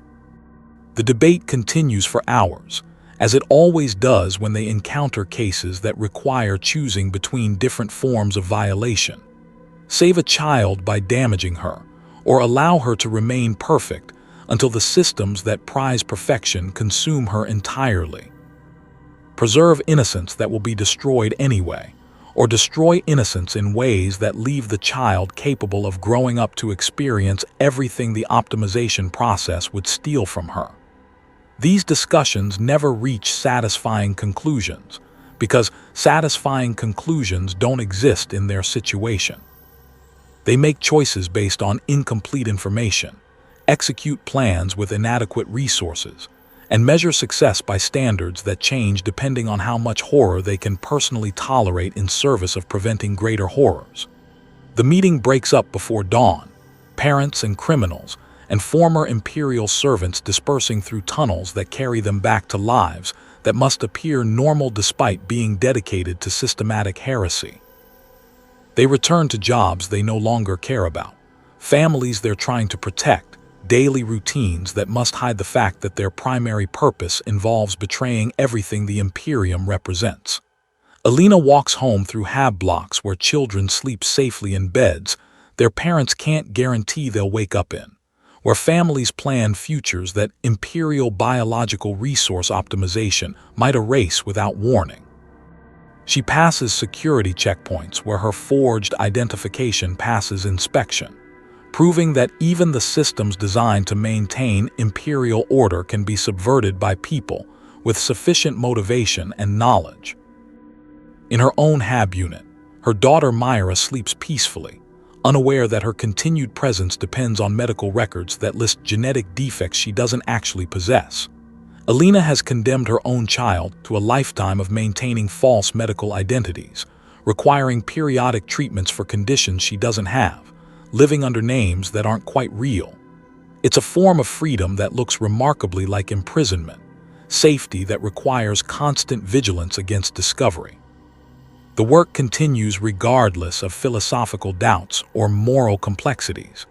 The debate continues for hours, as it always does when they encounter cases that require choosing between different forms of violation. Save a child by damaging her, or allow her to remain perfect until the systems that prize perfection consume her entirely. Preserve innocence that will be destroyed anyway, or destroy innocence in ways that leave the child capable of growing up to experience everything the optimization process would steal from her. These discussions never reach satisfying conclusions, because satisfying conclusions don't exist in their situation. They make choices based on incomplete information, execute plans with inadequate resources, and measure success by standards that change depending on how much horror they can personally tolerate in service of preventing greater horrors. The meeting breaks up before dawn, parents and criminals, and former Imperial servants dispersing through tunnels that carry them back to lives that must appear normal despite being dedicated to systematic heresy. They return to jobs they no longer care about, families they're trying to protect, daily routines that must hide the fact that their primary purpose involves betraying everything the Imperium represents. Alina walks home through hab blocks where children sleep safely in beds their parents can't guarantee they'll wake up in, where families plan futures that Imperial biological resource optimization might erase without warning. She passes security checkpoints where her forged identification passes inspection, proving that even the systems designed to maintain Imperial order can be subverted by people with sufficient motivation and knowledge. In her own hab unit, her daughter Myra sleeps peacefully, unaware that her continued presence depends on medical records that list genetic defects she doesn't actually possess. Alina has condemned her own child to a lifetime of maintaining false medical identities, requiring periodic treatments for conditions she doesn't have, living under names that aren't quite real. It's a form of freedom that looks remarkably like imprisonment, safety that requires constant vigilance against discovery. The work continues regardless of philosophical doubts or moral complexities,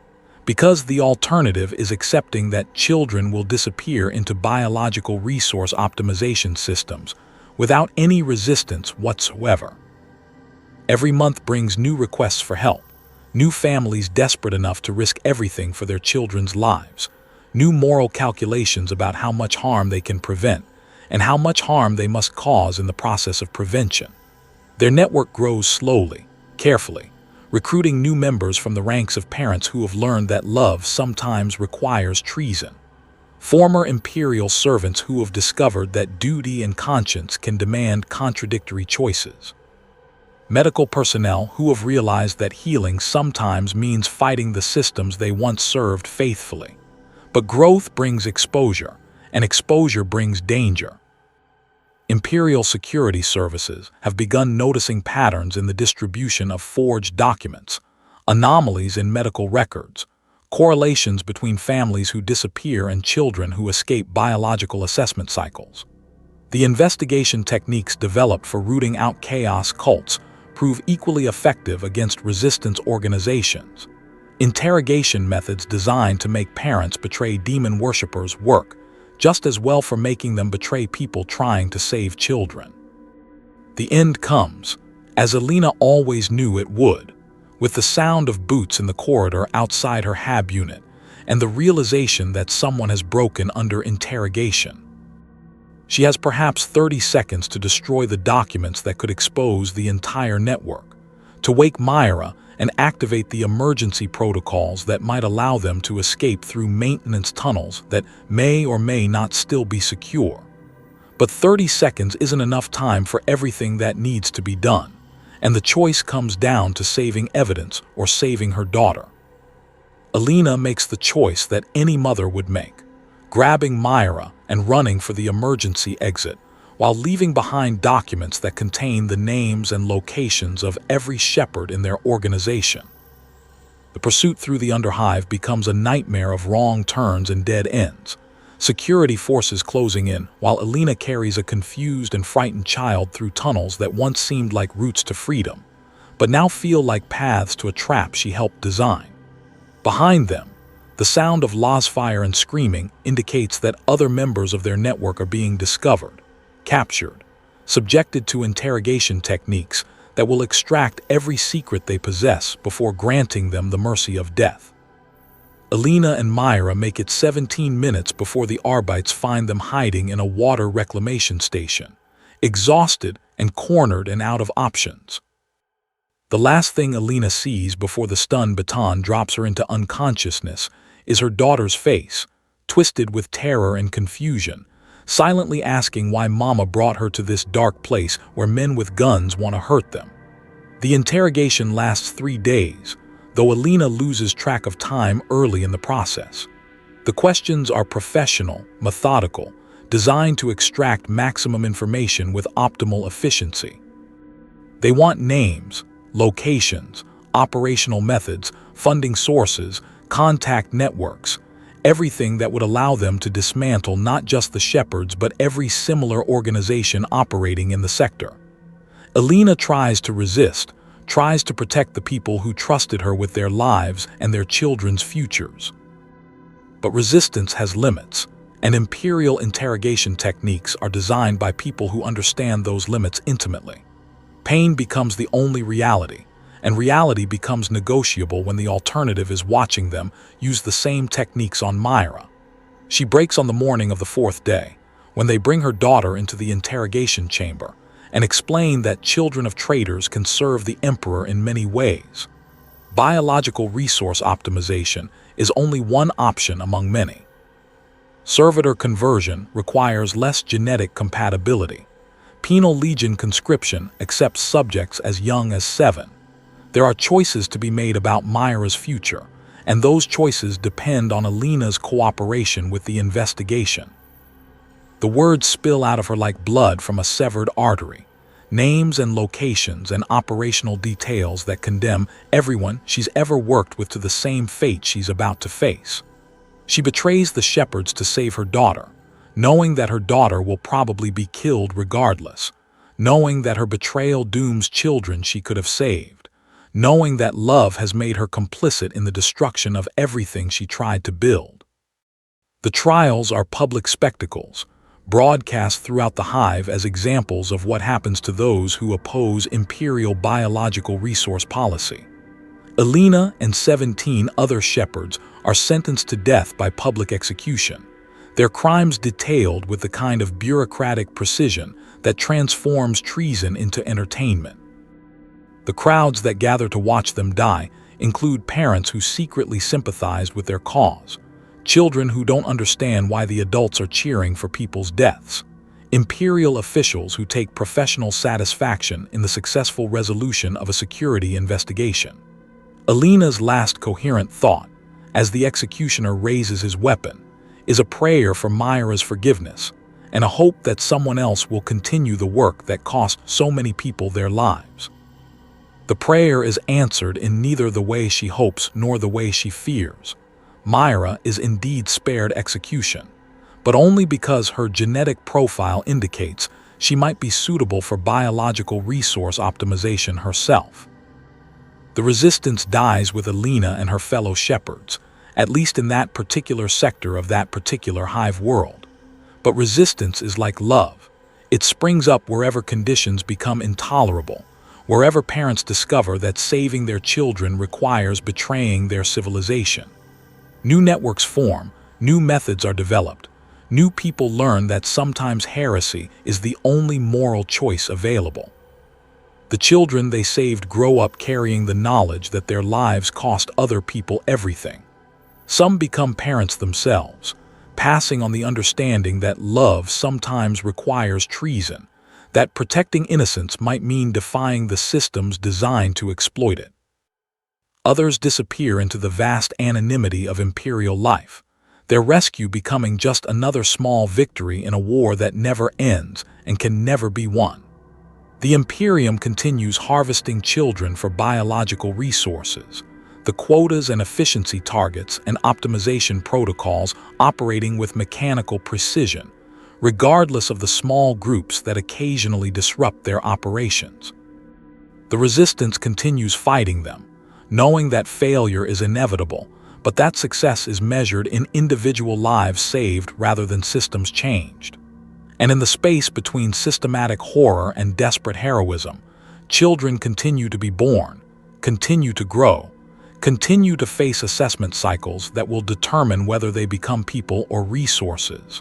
because the alternative is accepting that children will disappear into biological resource optimization systems without any resistance whatsoever. Every month brings new requests for help, new families desperate enough to risk everything for their children's lives, new moral calculations about how much harm they can prevent and how much harm they must cause in the process of prevention. Their network grows slowly, carefully, recruiting new members from the ranks of parents who have learned that love sometimes requires treason. Former Imperial servants who have discovered that duty and conscience can demand contradictory choices. Medical personnel who have realized that healing sometimes means fighting the systems they once served faithfully. But growth brings exposure, and exposure brings danger. Imperial security services have begun noticing patterns in the distribution of forged documents, anomalies in medical records, correlations between families who disappear and children who escape biological assessment cycles. The investigation techniques developed for rooting out chaos cults prove equally effective against resistance organizations. Interrogation methods designed to make parents betray demon worshippers work just as well for making them betray people trying to save children. The end comes, as Alina always knew it would, with the sound of boots in the corridor outside her HAB unit and the realization that someone has broken under interrogation. She has perhaps 30 seconds to destroy the documents that could expose the entire network, to wake Myra and activate the emergency protocols that might allow them to escape through maintenance tunnels that may or may not still be secure. But 30 seconds isn't enough time for everything that needs to be done, and the choice comes down to saving evidence or saving her daughter. Alina makes the choice that any mother would make, grabbing Myra and running for the emergency exit, while leaving behind documents that contain the names and locations of every shepherd in their organization. The pursuit through the Underhive becomes a nightmare of wrong turns and dead ends, security forces closing in while Alina carries a confused and frightened child through tunnels that once seemed like routes to freedom, but now feel like paths to a trap she helped design. Behind them, the sound of fire and screaming indicates that other members of their network are being discovered, captured, subjected to interrogation techniques that will extract every secret they possess before granting them the mercy of death. Alina and Myra make it 17 minutes before the Arbites find them hiding in a water reclamation station, exhausted and cornered and out of options. The last thing Alina sees before the stun baton drops her into unconsciousness is her daughter's face, twisted with terror and confusion, silently asking why Mama brought her to this dark place where men with guns want to hurt them. The interrogation lasts 3 days, though Alina loses track of time early in the process. The questions are professional, methodical, designed to extract maximum information with optimal efficiency. They want names, locations, operational methods, funding sources, contact networks, everything that would allow them to dismantle not just the shepherds but every similar organization operating in the sector. Alina tries to resist, tries to protect the people who trusted her with their lives and their children's futures. But resistance has limits, and Imperial interrogation techniques are designed by people who understand those limits intimately. Pain becomes the only reality, and reality becomes negotiable when the alternative is watching them use the same techniques on Myra. She breaks on the morning of the 4th day, when they bring her daughter into the interrogation chamber and explain that children of traitors can serve the Emperor in many ways. Biological resource optimization is only one option among many. Servitor conversion requires less genetic compatibility. Penal Legion conscription accepts subjects as young as 7. There are choices to be made about Myra's future, and those choices depend on Alina's cooperation with the investigation. The words spill out of her like blood from a severed artery, names and locations and operational details that condemn everyone she's ever worked with to the same fate she's about to face. She betrays the shepherds to save her daughter, knowing that her daughter will probably be killed regardless, knowing that her betrayal dooms children she could have saved, knowing that love has made her complicit in the destruction of everything she tried to build. The trials are public spectacles, broadcast throughout the Hive as examples of what happens to those who oppose Imperial biological resource policy. Elena and 17 other shepherds are sentenced to death by public execution, their crimes detailed with the kind of bureaucratic precision that transforms treason into entertainment. The crowds that gather to watch them die include parents who secretly sympathize with their cause, children who don't understand why the adults are cheering for people's deaths, Imperial officials who take professional satisfaction in the successful resolution of a security investigation. Elena's last coherent thought, as the executioner raises his weapon, is a prayer for Myra's forgiveness and a hope that someone else will continue the work that cost so many people their lives. The prayer is answered in neither the way she hopes nor the way she fears. Myra is indeed spared execution, but only because her genetic profile indicates she might be suitable for biological resource optimization herself. The resistance dies with Elena and her fellow shepherds, at least in that particular sector of that particular Hive world. But resistance is like love. It springs up wherever conditions become intolerable, wherever parents discover that saving their children requires betraying their civilization. New networks form, new methods are developed, new people learn that sometimes heresy is the only moral choice available. The children they saved grow up carrying the knowledge that their lives cost other people everything. Some become parents themselves, passing on the understanding that love sometimes requires treason, that protecting innocence might mean defying the systems designed to exploit it. Others disappear into the vast anonymity of Imperial life, their rescue becoming just another small victory in a war that never ends and can never be won. The Imperium continues harvesting children for biological resources, the quotas and efficiency targets and optimization protocols operating with mechanical precision, regardless of the small groups that occasionally disrupt their operations. The resistance continues fighting them, knowing that failure is inevitable, but that success is measured in individual lives saved rather than systems changed. And in the space between systematic horror and desperate heroism, children continue to be born, continue to grow, continue to face assessment cycles that will determine whether they become people or resources.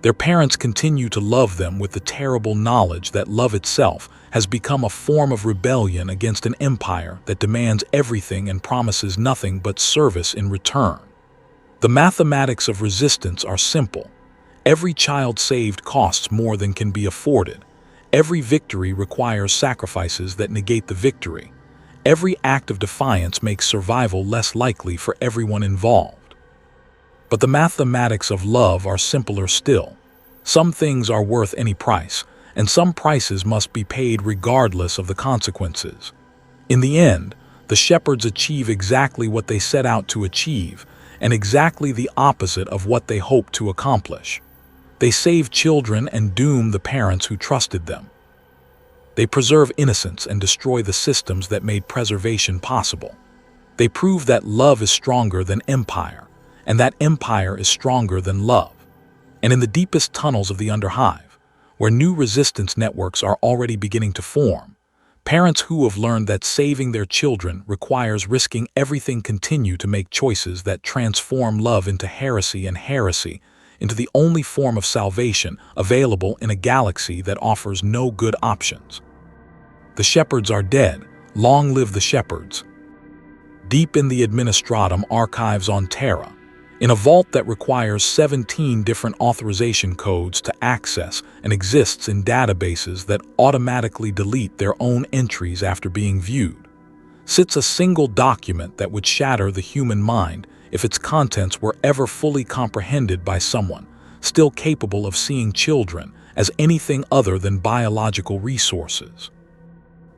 Their parents continue to love them with the terrible knowledge that love itself has become a form of rebellion against an empire that demands everything and promises nothing but service in return. The mathematics of resistance are simple. Every child saved costs more than can be afforded. Every victory requires sacrifices that negate the victory. Every act of defiance makes survival less likely for everyone involved. But the mathematics of love are simpler still. Some things are worth any price, and some prices must be paid regardless of the consequences. In the end, the shepherds achieve exactly what they set out to achieve, and exactly the opposite of what they hoped to accomplish. They save children and doom the parents who trusted them. They preserve innocence and destroy the systems that made preservation possible. They prove that love is stronger than empire, and that empire is stronger than love. And in the deepest tunnels of the Underhive, where new resistance networks are already beginning to form, parents who have learned that saving their children requires risking everything continue to make choices that transform love into heresy and heresy into the only form of salvation available in a galaxy that offers no good options. The shepherds are dead. Long live the shepherds. Deep in the Administratum archives on Terra, in a vault that requires 17 different authorization codes to access and exists in databases that automatically delete their own entries after being viewed, sits a single document that would shatter the human mind if its contents were ever fully comprehended by someone still capable of seeing children as anything other than biological resources.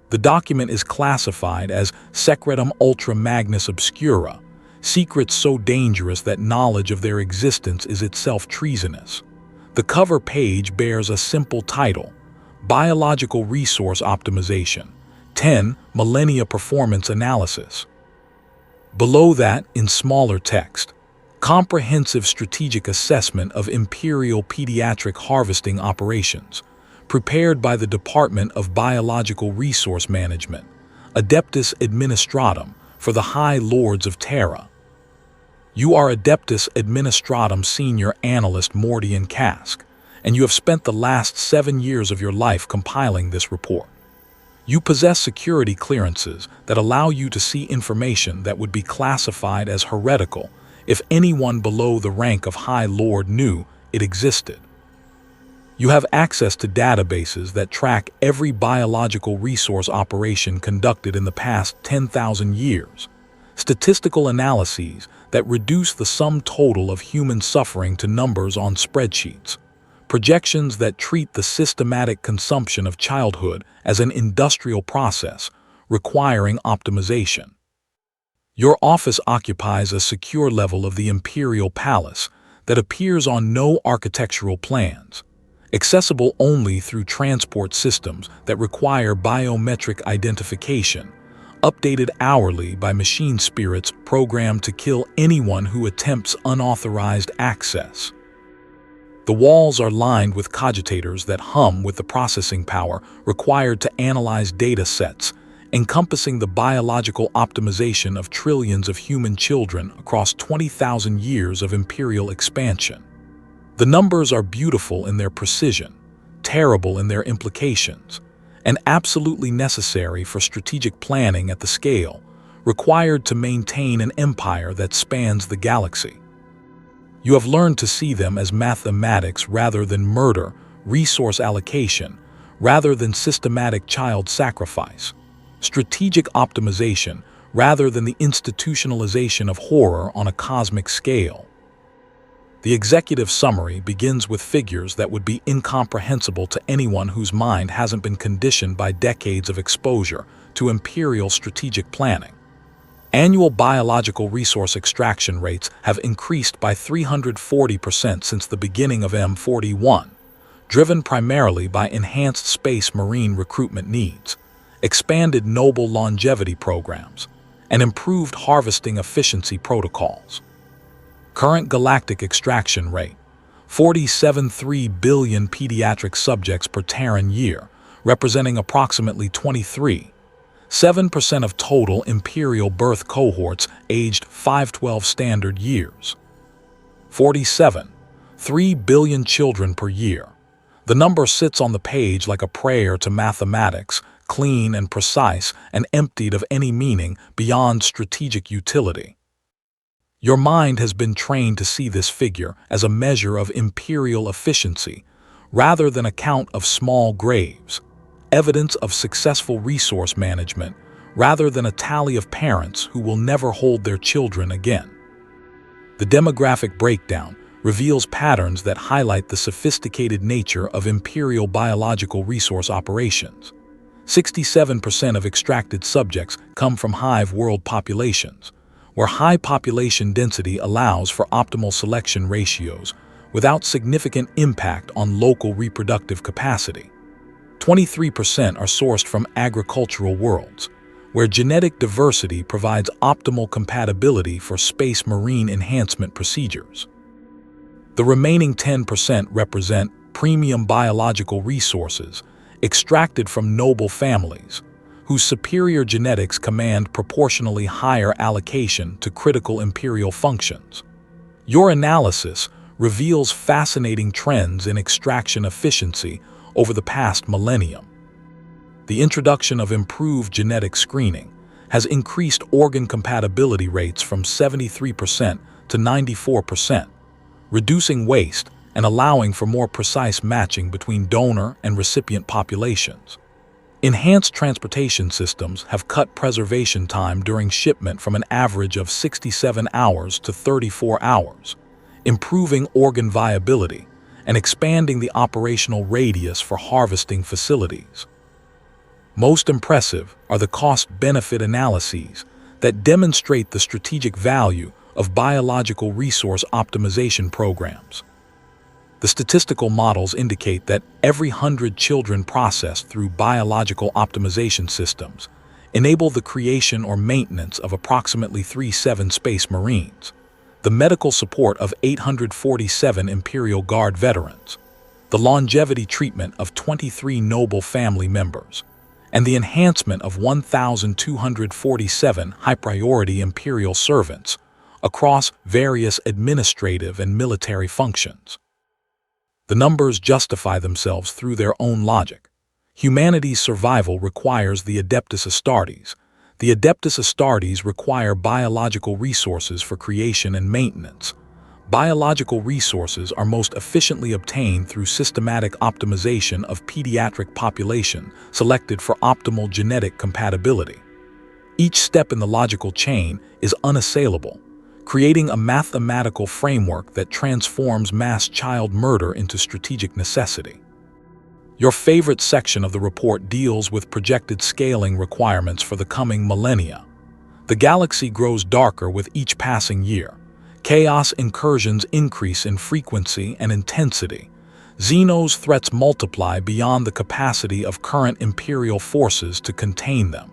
The document is classified as Secretum Ultra Magnus Obscura, secrets so dangerous that knowledge of their existence is itself treasonous. The cover page bears a simple title, Biological Resource Optimization, 10. Millennia Performance Analysis. Below that, in smaller text, comprehensive strategic assessment of Imperial pediatric harvesting operations, prepared by the Department of Biological Resource Management, Adeptus Administratum, for the High Lords of Terra. You are Adeptus Administratum Senior Analyst Mordian Cask, and you have spent the last 7 years of your life compiling this report. You possess security clearances that allow you to see information that would be classified as heretical if anyone below the rank of High Lord knew it existed. You have access to databases that track every biological resource operation conducted in the past 10,000 years, statistical analyses that reduce the sum total of human suffering to numbers on spreadsheets, projections that treat the systematic consumption of childhood as an industrial process requiring optimization. Your office occupies a secure level of the Imperial Palace that appears on no architectural plans, accessible only through transport systems that require biometric identification, updated hourly by machine spirits programmed to kill anyone who attempts unauthorized access. The walls are lined with cogitators that hum with the processing power required to analyze data sets, encompassing the biological optimization of trillions of human children across 20,000 years of Imperial expansion. The numbers are beautiful in their precision, terrible in their implications, and absolutely necessary for strategic planning at the scale required to maintain an empire that spans the galaxy. You have learned to see them as mathematics rather than murder, resource allocation rather than systematic child sacrifice, strategic optimization rather than the institutionalization of horror on a cosmic scale. The executive summary begins with figures that would be incomprehensible to anyone whose mind hasn't been conditioned by decades of exposure to Imperial strategic planning. Annual biological resource extraction rates have increased by 340% since the beginning of M41, driven primarily by enhanced space marine recruitment needs, expanded noble longevity programs, and improved harvesting efficiency protocols. Current galactic extraction rate, 47.3 billion pediatric subjects per Terran year, representing approximately 7% of total Imperial birth cohorts aged 512 standard years. 3 billion children per year. The number sits on the page like a prayer to mathematics, clean and precise and emptied of any meaning beyond strategic utility. Your mind has been trained to see this figure as a measure of Imperial efficiency, rather than a count of small graves, evidence of successful resource management, rather than a tally of parents who will never hold their children again. The demographic breakdown reveals patterns that highlight the sophisticated nature of Imperial biological resource operations. 67% of extracted subjects come from Hive world populations, where high population density allows for optimal selection ratios without significant impact on local reproductive capacity. 23% are sourced from agricultural worlds, where genetic diversity provides optimal compatibility for space marine enhancement procedures. The remaining 10% represent premium biological resources extracted from noble families, whose superior genetics command proportionally higher allocation to critical Imperial functions. Your analysis reveals fascinating trends in extraction efficiency over the past millennium. The introduction of improved genetic screening has increased organ compatibility rates from 73% to 94%, reducing waste and allowing for more precise matching between donor and recipient populations. Enhanced transportation systems have cut preservation time during shipment from an average of 67 hours to 34 hours, improving organ viability and expanding the operational radius for harvesting facilities. Most impressive are the cost-benefit analyses that demonstrate the strategic value of biological resource optimization programs. The statistical models indicate that every 100 children processed through biological optimization systems enable the creation or maintenance of approximately 37 Space Marines, the medical support of 847 Imperial Guard veterans, the longevity treatment of 23 noble family members, and the enhancement of 1,247 high-priority Imperial servants across various administrative and military functions. The numbers justify themselves through their own logic. Humanity's survival requires the Adeptus Astartes. The Adeptus Astartes require biological resources for creation and maintenance. Biological resources are most efficiently obtained through systematic optimization of pediatric population selected for optimal genetic compatibility. Each step in the logical chain is unassailable, creating a mathematical framework that transforms mass child murder into strategic necessity. Your favorite section of the report deals with projected scaling requirements for the coming millennia. The galaxy grows darker with each passing year. Chaos incursions increase in frequency and intensity. Xenos threats multiply beyond the capacity of current Imperial forces to contain them.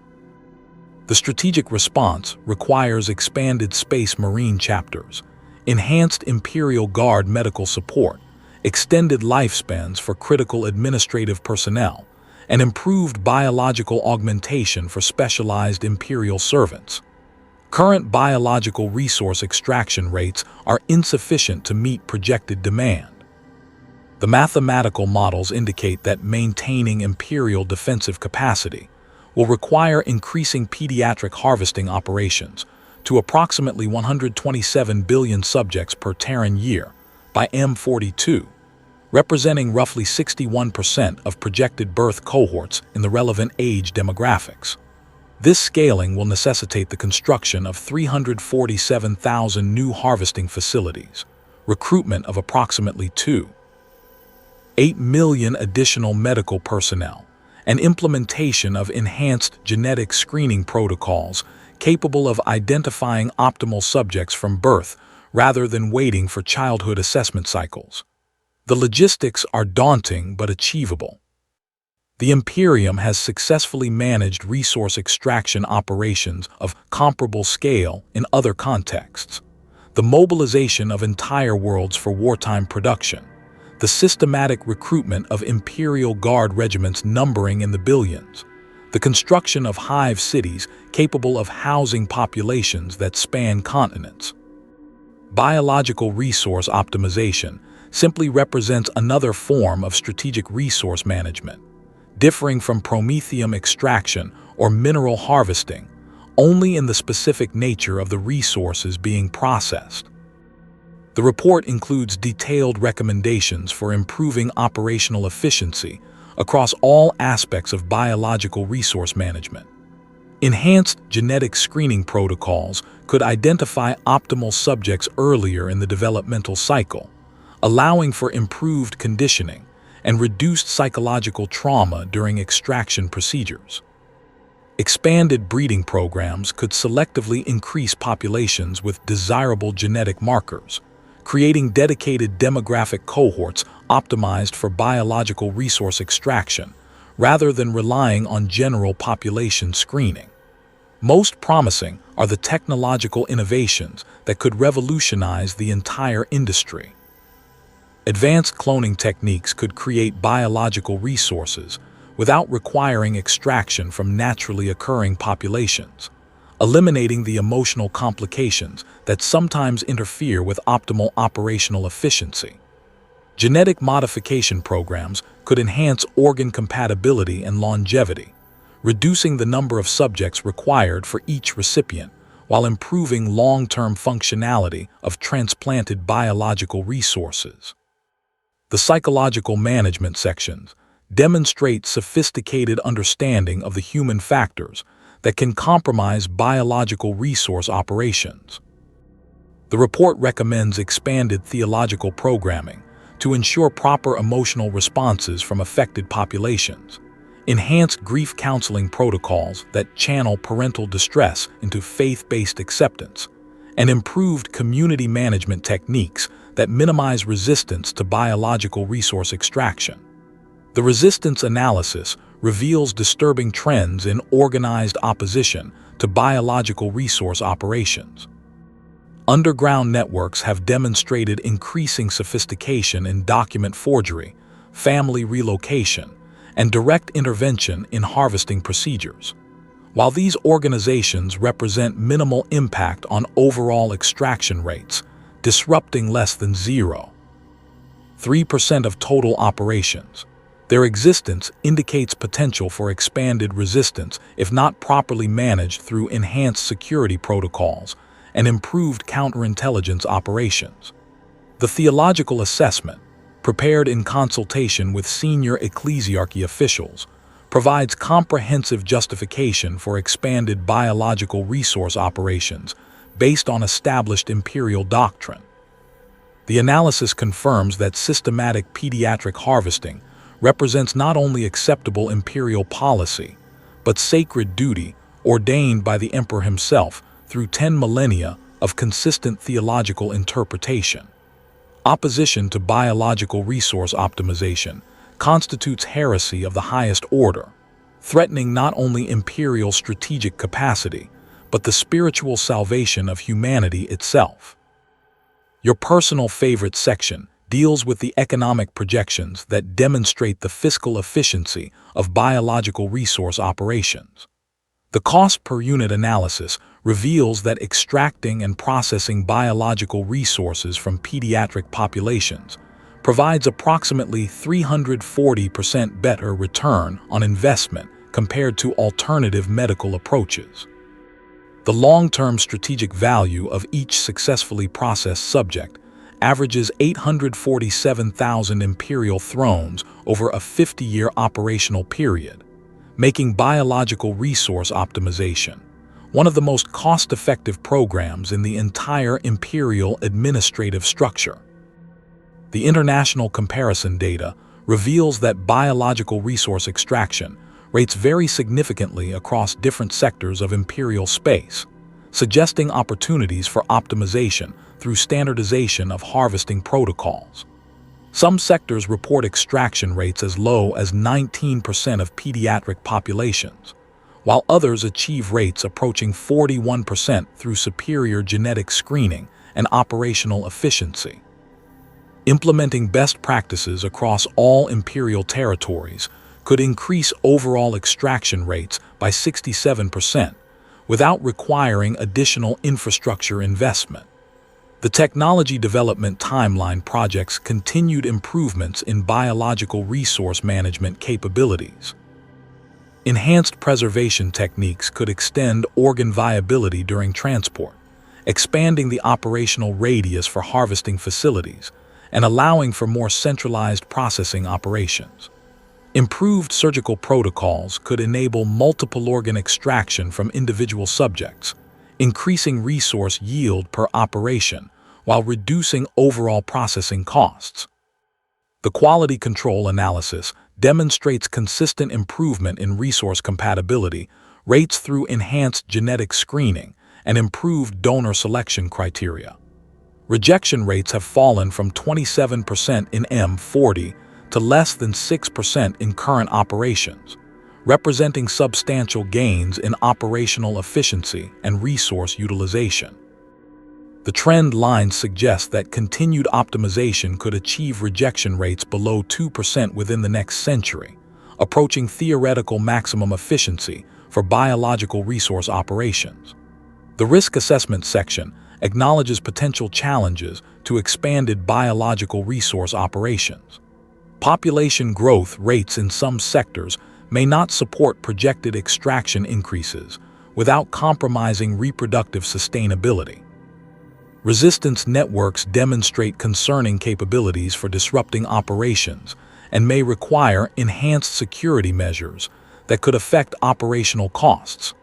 The strategic response requires expanded Space Marine chapters, enhanced Imperial Guard medical support, extended lifespans for critical administrative personnel, and improved biological augmentation for specialized Imperial servants. Current biological resource extraction rates are insufficient to meet projected demand. The mathematical models indicate that maintaining Imperial defensive capacity will require increasing pediatric harvesting operations to approximately 127 billion subjects per Terran year by M42, representing roughly 61% of projected birth cohorts in the relevant age demographics. This scaling will necessitate the construction of 347,000 new harvesting facilities, recruitment of approximately 2.8 million additional medical personnel, and implementation of enhanced genetic screening protocols capable of identifying optimal subjects from birth rather than waiting for childhood assessment cycles. The logistics are daunting but achievable. The Imperium has successfully managed resource extraction operations of comparable scale in other contexts. The mobilization of entire worlds for wartime production, the systematic recruitment of Imperial Guard regiments numbering in the billions, the construction of Hive cities capable of housing populations that span continents. Biological resource optimization simply represents another form of strategic resource management, differing from promethium extraction or mineral harvesting only in the specific nature of the resources being processed. The report includes detailed recommendations for improving operational efficiency across all aspects of biological resource management. Enhanced genetic screening protocols could identify optimal subjects earlier in the developmental cycle, allowing for improved conditioning and reduced psychological trauma during extraction procedures. Expanded breeding programs could selectively increase populations with desirable genetic markers, creating dedicated demographic cohorts optimized for biological resource extraction, rather than relying on general population screening. Most promising are the technological innovations that could revolutionize the entire industry. Advanced cloning techniques could create biological resources without requiring extraction from naturally occurring populations, eliminating the emotional complications that sometimes interfere with optimal operational efficiency. Genetic modification programs could enhance organ compatibility and longevity, reducing the number of subjects required for each recipient while improving long-term functionality of transplanted biological resources. The psychological management sections demonstrate sophisticated understanding of the human factors that can compromise biological resource operations. The report recommends expanded theological programming to ensure proper emotional responses from affected populations, enhanced grief counseling protocols that channel parental distress into faith-based acceptance, and improved community management techniques that minimize resistance to biological resource extraction. The resistance analysis reveals disturbing trends in organized opposition to biological resource operations. Underground networks have demonstrated increasing sophistication in document forgery, family relocation, and direct intervention in harvesting procedures. While these organizations represent minimal impact on overall extraction rates, disrupting less than 0.3% of total operations, their existence indicates potential for expanded resistance if not properly managed through enhanced security protocols and improved counterintelligence operations. The theological assessment, prepared in consultation with senior ecclesiarchy officials, provides comprehensive justification for expanded biological resource operations based on established imperial doctrine. The analysis confirms that systematic pediatric harvesting represents not only acceptable imperial policy, but sacred duty ordained by the emperor himself through 10 millennia of consistent theological interpretation. Opposition to biological resource optimization constitutes heresy of the highest order, threatening not only imperial strategic capacity, but the spiritual salvation of humanity itself. Your personal favorite section deals with the economic projections that demonstrate the fiscal efficiency of biological resource operations. The cost per unit analysis reveals that extracting and processing biological resources from pediatric populations provides approximately 340% better return on investment compared to alternative medical approaches. The long-term strategic value of each successfully processed subject averages 847,000 imperial thrones over a 50-year operational period, making biological resource optimization one of the most cost-effective programs in the entire imperial administrative structure. The international comparison data reveals that biological resource extraction rates vary significantly across different sectors of imperial space, suggesting opportunities for optimization through standardization of harvesting protocols. Some sectors report extraction rates as low as 19% of pediatric populations, while others achieve rates approaching 41% through superior genetic screening and operational efficiency. Implementing best practices across all imperial territories could increase overall extraction rates by 67% without requiring additional infrastructure investment. The technology development timeline projects continued improvements in biological resource management capabilities. Enhanced preservation techniques could extend organ viability during transport, expanding the operational radius for harvesting facilities and allowing for more centralized processing operations. Improved surgical protocols could enable multiple organ extraction from individual subjects, increasing resource yield per operation while reducing overall processing costs. The quality control analysis demonstrates consistent improvement in resource compatibility rates through enhanced genetic screening and improved donor selection criteria. Rejection rates have fallen from 27% in M40 to less than 6% in current operations, representing substantial gains in operational efficiency and resource utilization. The trend lines suggest that continued optimization could achieve rejection rates below 2% within the next century, approaching theoretical maximum efficiency for biological resource operations. The risk assessment section acknowledges potential challenges to expanded biological resource operations. Population growth rates in some sectors may not support projected extraction increases without compromising reproductive sustainability. Resistance networks demonstrate concerning capabilities for disrupting operations and may require enhanced security measures that could affect operational costs.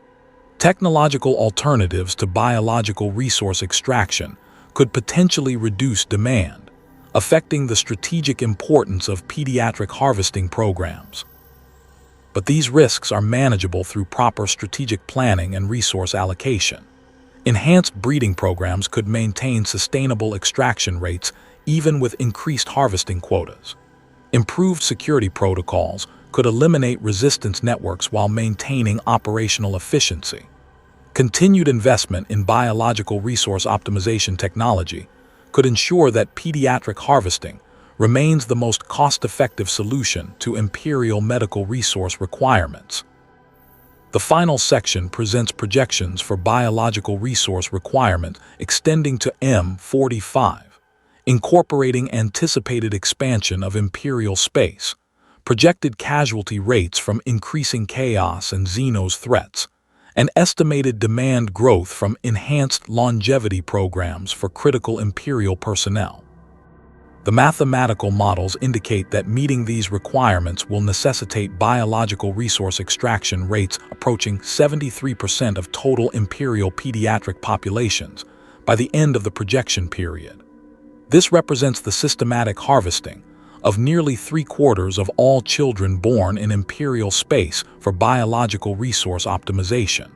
Technological alternatives to biological resource extraction could potentially reduce demand, affecting the strategic importance of pediatric harvesting programs. But these risks are manageable through proper strategic planning and resource allocation. Enhanced breeding programs could maintain sustainable extraction rates even with increased harvesting quotas. Improved security protocols could eliminate resistance networks while maintaining operational efficiency. Continued investment in biological resource optimization technology could ensure that pediatric harvesting remains the most cost-effective solution to Imperial medical resource requirements. The final section presents projections for biological resource requirement extending to M45, incorporating anticipated expansion of Imperial space, projected casualty rates from increasing chaos and Xenos threats, and estimated demand growth from enhanced longevity programs for critical Imperial personnel. The mathematical models indicate that meeting these requirements will necessitate biological resource extraction rates approaching 73% of total Imperial pediatric populations by the end of the projection period. This represents the systematic harvesting of nearly 3/4 of all children born in Imperial space for biological resource optimization.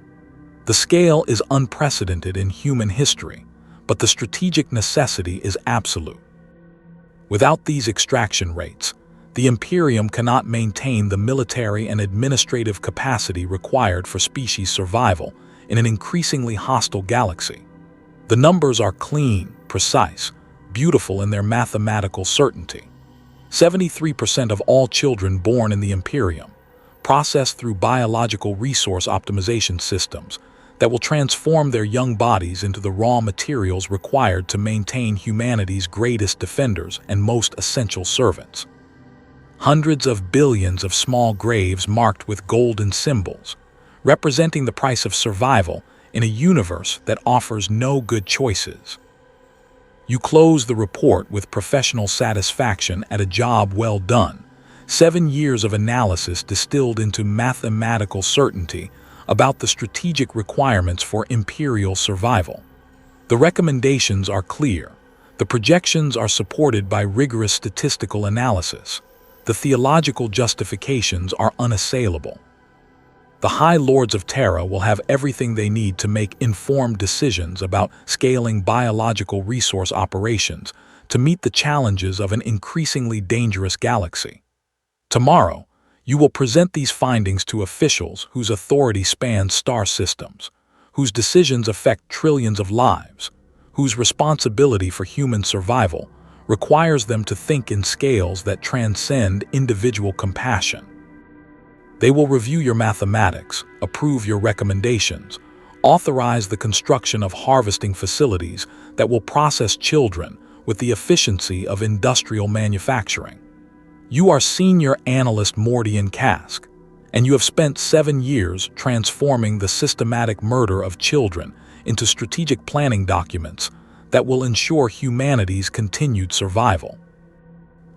The scale is unprecedented in human history, but the strategic necessity is absolute. Without these extraction rates, the Imperium cannot maintain the military and administrative capacity required for species survival in an increasingly hostile galaxy. The numbers are clean, precise, beautiful in their mathematical certainty. 73% of all children born in the Imperium, processed through biological resource optimization systems that will transform their young bodies into the raw materials required to maintain humanity's greatest defenders and most essential servants. Hundreds of billions of small graves marked with golden symbols, representing the price of survival in a universe that offers no good choices. You close the report with professional satisfaction at a job well done, 7 years of analysis distilled into mathematical certainty about the strategic requirements for Imperial survival. The recommendations are clear. The projections are supported by rigorous statistical analysis. The theological justifications are unassailable. The High Lords of Terra will have everything they need to make informed decisions about scaling biological resource operations to meet the challenges of an increasingly dangerous galaxy. Tomorrow, you will present these findings to officials whose authority spans star systems, whose decisions affect trillions of lives, whose responsibility for human survival requires them to think in scales that transcend individual compassion. They will review your mathematics, approve your recommendations, authorize the construction of harvesting facilities that will process children with the efficiency of industrial manufacturing. You are Senior Analyst Mordian Kask, and you have spent 7 years transforming the systematic murder of children into strategic planning documents that will ensure humanity's continued survival.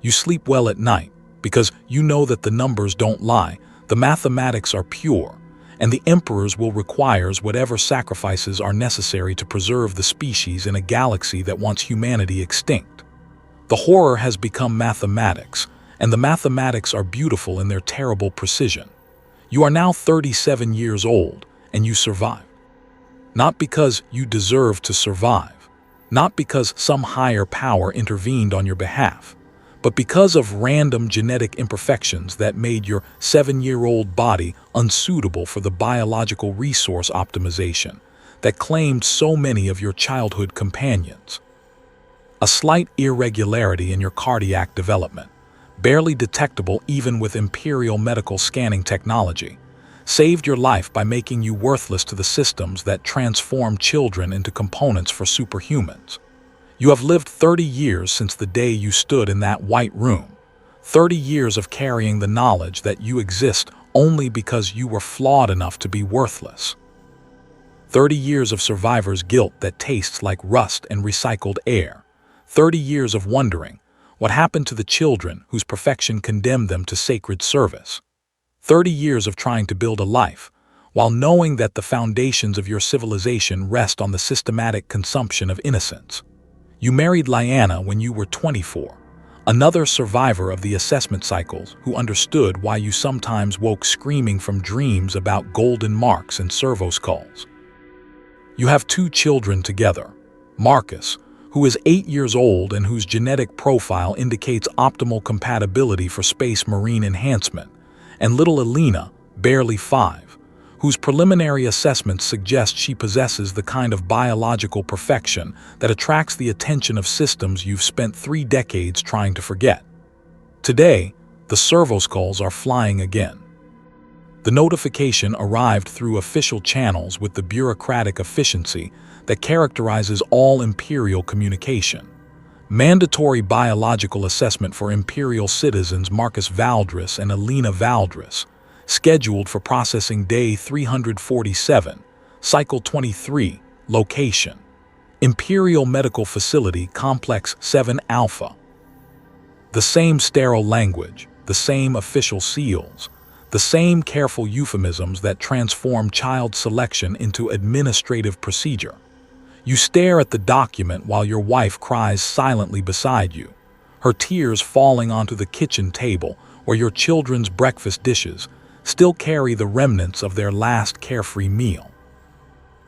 You sleep well at night because you know that the numbers don't lie. The mathematics are pure, and the emperors will require whatever sacrifices are necessary to preserve the species in a galaxy that wants humanity extinct. The horror has become mathematics, and the mathematics are beautiful in their terrible precision. You are now 37 years old, and you survived. Not because you deserve to survive, not because some higher power intervened on your behalf, but because of random genetic imperfections that made your 7-year-old body unsuitable for the biological resource optimization that claimed so many of your childhood companions. A slight irregularity in your cardiac development, barely detectable even with Imperial medical scanning technology, saved your life by making you worthless to the systems that transform children into components for superhumans. You have lived 30 years since the day you stood in that white room, 30 years of carrying the knowledge that you exist only because you were flawed enough to be worthless. 30 years of survivor's guilt that tastes like rust and recycled air. 30 years of wondering what happened to the children whose perfection condemned them to sacred service. 30 years of trying to build a life, while knowing that the foundations of your civilization rest on the systematic consumption of innocence. You married Lyanna when you were 24, another survivor of the assessment cycles who understood why you sometimes woke screaming from dreams about golden marks and servo skulls. You have 2 children together, Marcus, who is 8 years old and whose genetic profile indicates optimal compatibility for space marine enhancement, and little Alina, barely 5, whose preliminary assessments suggest she possesses the kind of biological perfection that attracts the attention of systems you've spent 3 decades trying to forget. Today, the servoskulls are flying again. The notification arrived through official channels with the bureaucratic efficiency that characterizes all Imperial communication. Mandatory biological assessment for Imperial citizens Marcus Valdris and Alina Valdris, scheduled for processing day 347, cycle 23, location: Imperial Medical Facility, Complex 7 Alpha. The same sterile language, the same official seals, the same careful euphemisms that transform child selection into administrative procedure. You stare at the document while your wife cries silently beside you, her tears falling onto the kitchen table where your children's breakfast dishes still carry the remnants of their last carefree meal.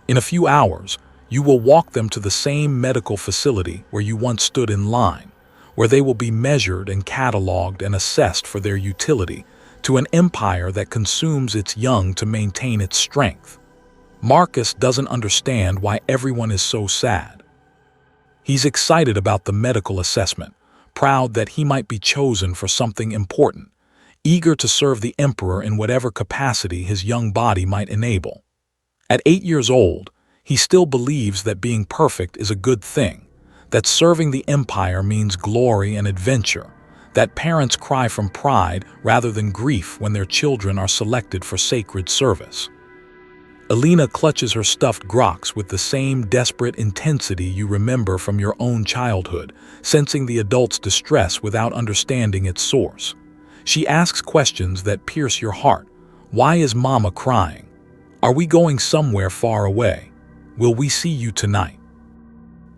In a few hours, you will walk them to the same medical facility where you once stood in line, where they will be measured and cataloged and assessed for their utility to an empire that consumes its young to maintain its strength. Marcus doesn't understand why everyone is so sad. He's excited about the medical assessment, proud that he might be chosen for something important, eager to serve the Emperor in whatever capacity his young body might enable. At 8 years old, he still believes that being perfect is a good thing, that serving the Empire means glory and adventure, that parents cry from pride rather than grief when their children are selected for sacred service. Alina clutches her stuffed grox with the same desperate intensity you remember from your own childhood, sensing the adult's distress without understanding its source. She asks questions that pierce your heart. Why is Mama crying? Are we going somewhere far away? Will we see you tonight?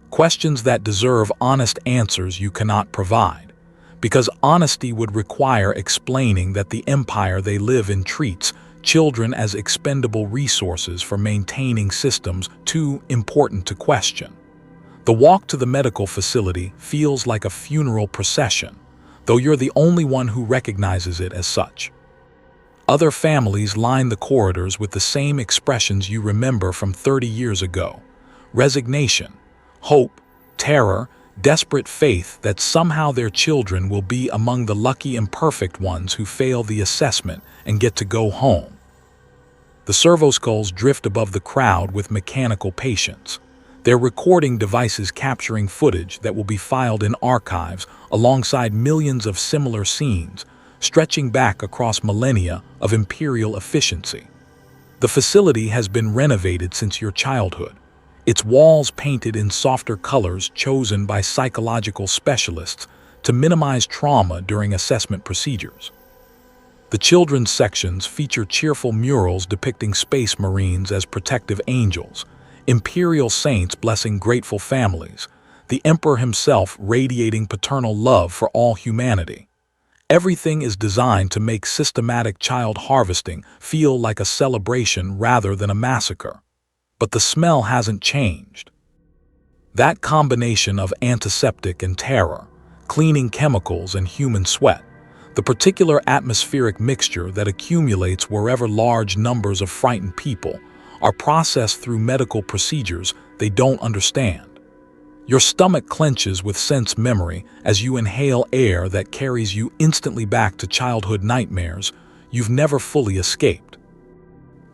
Questions that deserve honest answers you cannot provide, because honesty would require explaining that the empire they live in treats children as expendable resources for maintaining systems too important to question. The walk to the medical facility feels like a funeral procession, though you're the only one who recognizes it as such. Other families line the corridors with the same expressions you remember from 30 years ago: resignation, hope, terror, desperate faith that somehow their children will be among the lucky imperfect ones who fail the assessment and get to go home. The servoskulls drift above the crowd with mechanical patience, their recording devices capturing footage that will be filed in archives alongside millions of similar scenes, stretching back across millennia of Imperial efficiency. The facility has been renovated since your childhood, its walls painted in softer colors chosen by psychological specialists to minimize trauma during assessment procedures. The children's sections feature cheerful murals depicting space marines as protective angels, Imperial saints blessing grateful families, the Emperor himself radiating paternal love for all humanity. Everything is designed to make systematic child harvesting feel like a celebration rather than a massacre. But the smell hasn't changed. That combination of antiseptic and terror, cleaning chemicals and human sweat, the particular atmospheric mixture that accumulates wherever large numbers of frightened people are processed through medical procedures they don't understand. Your stomach clenches with sense memory as you inhale air that carries you instantly back to childhood nightmares you've never fully escaped.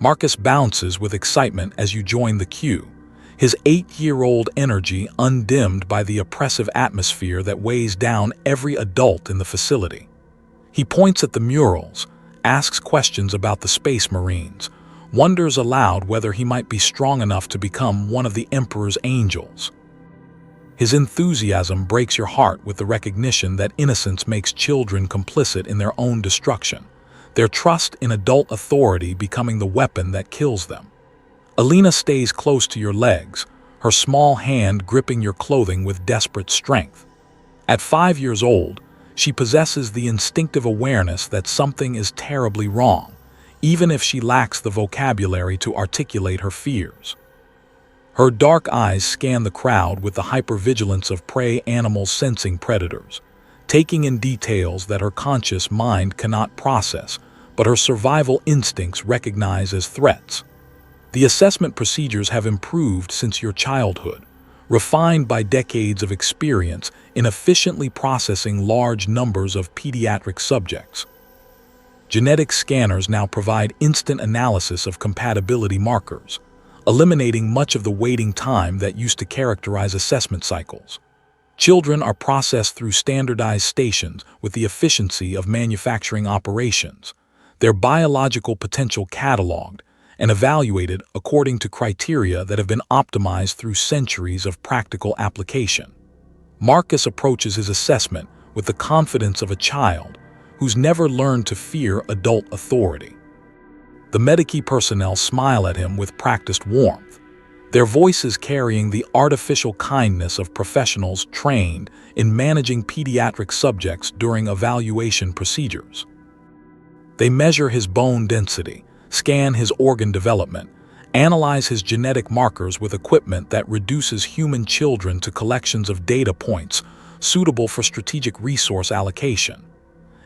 Marcus bounces with excitement as you join the queue, his 8-year-old energy undimmed by the oppressive atmosphere that weighs down every adult in the facility. He points at the murals, asks questions about the Space Marines, wonders aloud whether he might be strong enough to become one of the Emperor's angels. His enthusiasm breaks your heart with the recognition that innocence makes children complicit in their own destruction, their trust in adult authority becoming the weapon that kills them. Alina stays close to your legs, her small hand gripping your clothing with desperate strength. At 5 years old, she possesses the instinctive awareness that something is terribly wrong, even if she lacks the vocabulary to articulate her fears. Her dark eyes scan the crowd with the hypervigilance of prey animals sensing predators, taking in details that her conscious mind cannot process, but her survival instincts recognize as threats. The assessment procedures have improved since your childhood, refined by decades of experience in efficiently processing large numbers of pediatric subjects. Genetic scanners now provide instant analysis of compatibility markers, eliminating much of the waiting time that used to characterize assessment cycles. Children are processed through standardized stations with the efficiency of manufacturing operations, their biological potential cataloged and evaluated according to criteria that have been optimized through centuries of practical application. Marcus approaches his assessment with the confidence of a child who's never learned to fear adult authority. The Medici personnel smile at him with practiced warmth, their voices carrying the artificial kindness of professionals trained in managing pediatric subjects during evaluation procedures. They measure his bone density, scan his organ development, analyze his genetic markers with equipment that reduces human children to collections of data points suitable for strategic resource allocation.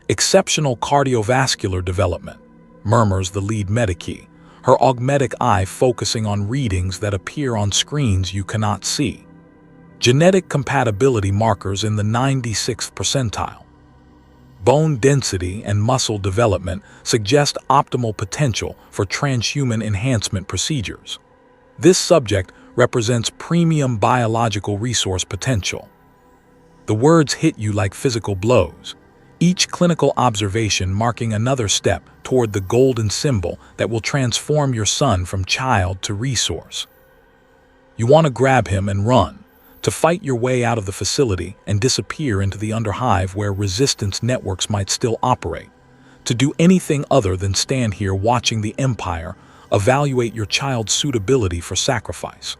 Exceptional cardiovascular development, murmurs the lead Medici, her augmetic eye focusing on readings that appear on screens you cannot see. Genetic compatibility markers in the 96th percentile. Bone density and muscle development suggest optimal potential for transhuman enhancement procedures. This subject represents premium biological resource potential. The words hit you like physical blows, each clinical observation marking another step toward the golden symbol that will transform your son from child to resource. You want to grab him and run, to fight your way out of the facility and disappear into the underhive where resistance networks might still operate, to do anything other than stand here watching the Empire evaluate your child's suitability for sacrifice.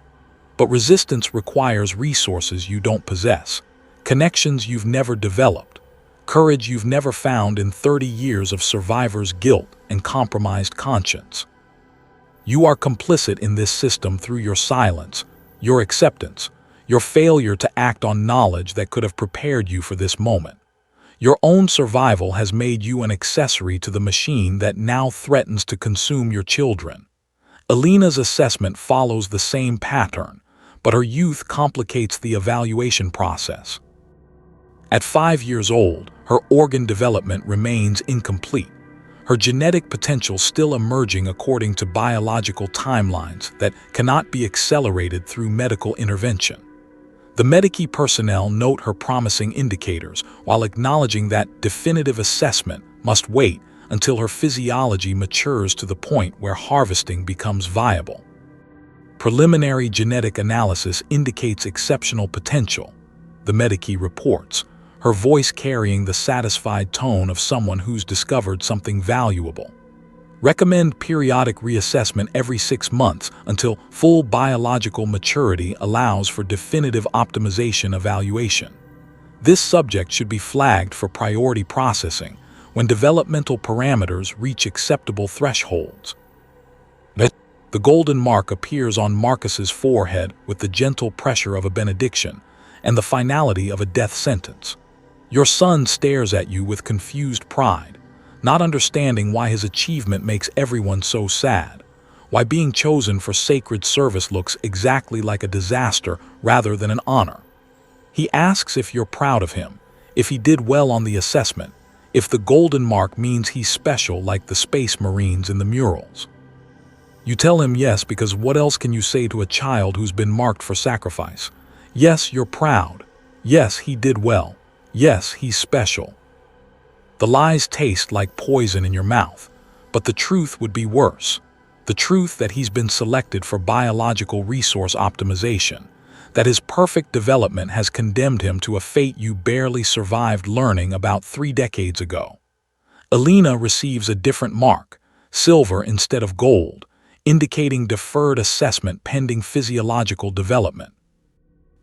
But resistance requires resources you don't possess, connections you've never developed, courage you've never found in 30 years of survivor's guilt and compromised conscience. You are complicit in this system through your silence, your acceptance, your failure to act on knowledge that could have prepared you for this moment. Your own survival has made you an accessory to the machine that now threatens to consume your children. Alina's assessment follows the same pattern, but her youth complicates the evaluation process. At 5 years old, her organ development remains incomplete, her genetic potential still emerging according to biological timelines that cannot be accelerated through medical intervention. The Medici personnel note her promising indicators while acknowledging that definitive assessment must wait until her physiology matures to the point where harvesting becomes viable. Preliminary genetic analysis indicates exceptional potential, the Medici reports, her voice carrying the satisfied tone of someone who's discovered something valuable. Recommend periodic reassessment every 6 months until full biological maturity allows for definitive optimization evaluation. This subject should be flagged for priority processing when developmental parameters reach acceptable thresholds. The golden mark appears on Marcus's forehead with the gentle pressure of a benediction and the finality of a death sentence. Your son stares at you with confused pride, not understanding why his achievement makes everyone so sad, why being chosen for sacred service looks exactly like a disaster rather than an honor. He asks if you're proud of him, if he did well on the assessment, if the golden mark means he's special like the Space Marines in the murals. You tell him yes because what else can you say to a child who's been marked for sacrifice? Yes, you're proud. Yes, he did well. Yes, he's special. The lies taste like poison in your mouth, but the truth would be worse. The truth that he's been selected for biological resource optimization, that his perfect development has condemned him to a fate you barely survived learning about 3 decades ago. Alina receives a different mark, silver instead of gold, indicating deferred assessment pending physiological development.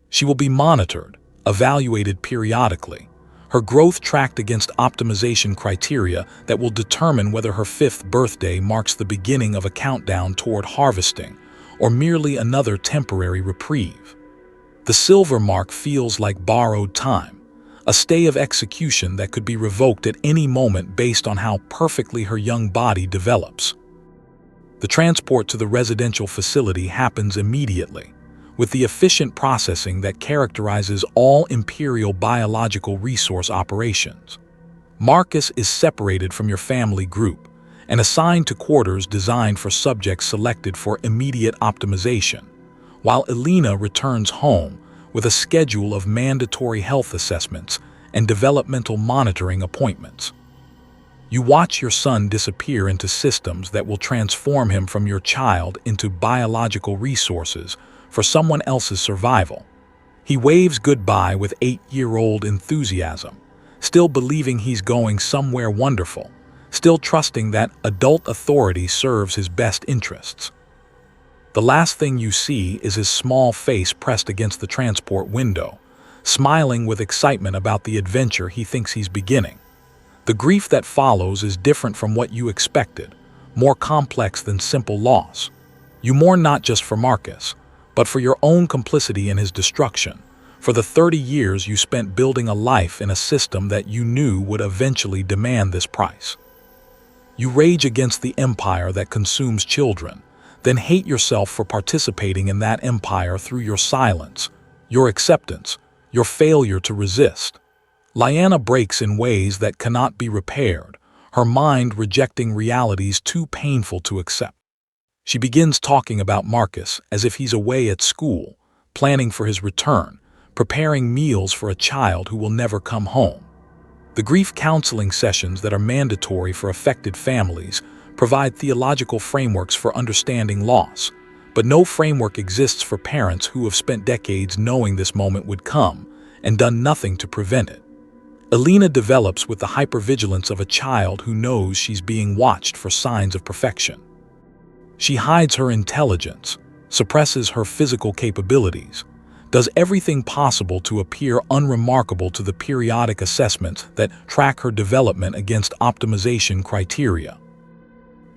She will be monitored, evaluated periodically, her growth tracked against optimization criteria that will determine whether her 5th birthday marks the beginning of a countdown toward harvesting or merely another temporary reprieve. The silver mark feels like borrowed time, a stay of execution that could be revoked at any moment based on how perfectly her young body develops. The transport to the residential facility happens immediately, with the efficient processing that characterizes all Imperial biological resource operations. Marcus is separated from your family group and assigned to quarters designed for subjects selected for immediate optimization, while Elena returns home with a schedule of mandatory health assessments and developmental monitoring appointments. You watch your son disappear into systems that will transform him from your child into biological resources for someone else's survival. He waves goodbye with 8-year-old enthusiasm, still believing he's going somewhere wonderful, still trusting that adult authority serves his best interests. The last thing you see is his small face pressed against the transport window, smiling with excitement about the adventure he thinks he's beginning. The grief that follows is different from what you expected, more complex than simple loss. You mourn not just for Marcus, but for your own complicity in his destruction, for the 30 years you spent building a life in a system that you knew would eventually demand this price. You rage against the empire that consumes children, then hate yourself for participating in that empire through your silence, your acceptance, your failure to resist. Lyanna breaks in ways that cannot be repaired, her mind rejecting realities too painful to accept. She begins talking about Marcus as if he's away at school, planning for his return, preparing meals for a child who will never come home. The grief counseling sessions that are mandatory for affected families provide theological frameworks for understanding loss, but no framework exists for parents who have spent decades knowing this moment would come and done nothing to prevent it. Elena develops with the hypervigilance of a child who knows she's being watched for signs of perfection. She hides her intelligence, suppresses her physical capabilities, does everything possible to appear unremarkable to the periodic assessments that track her development against optimization criteria.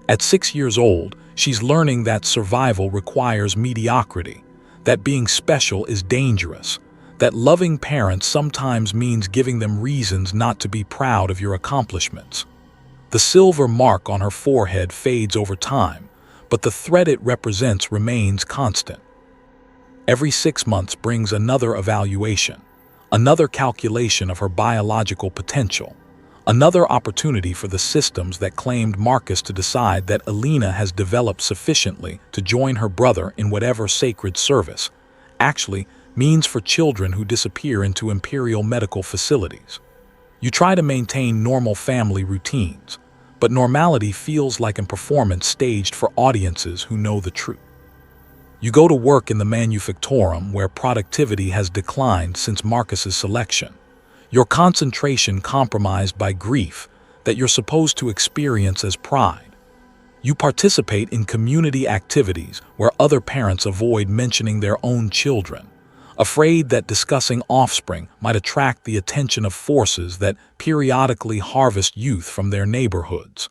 At 6 years old, she's learning that survival requires mediocrity, that being special is dangerous, that loving parents sometimes means giving them reasons not to be proud of your accomplishments. The silver mark on her forehead fades over time, but the thread it represents remains constant. Every 6 months brings another evaluation, another calculation of her biological potential, another opportunity for the systems that claimed Marcus to decide that Elena has developed sufficiently to join her brother in whatever sacred service actually means for children who disappear into Imperial medical facilities. You try to maintain normal family routines, but normality feels like a performance staged for audiences who know the truth. You go to work in the manufactorum where productivity has declined since Marcus's selection, your concentration compromised by grief that you're supposed to experience as pride. You participate in community activities where other parents avoid mentioning their own children, afraid that discussing offspring might attract the attention of forces that periodically harvest youth from their neighborhoods.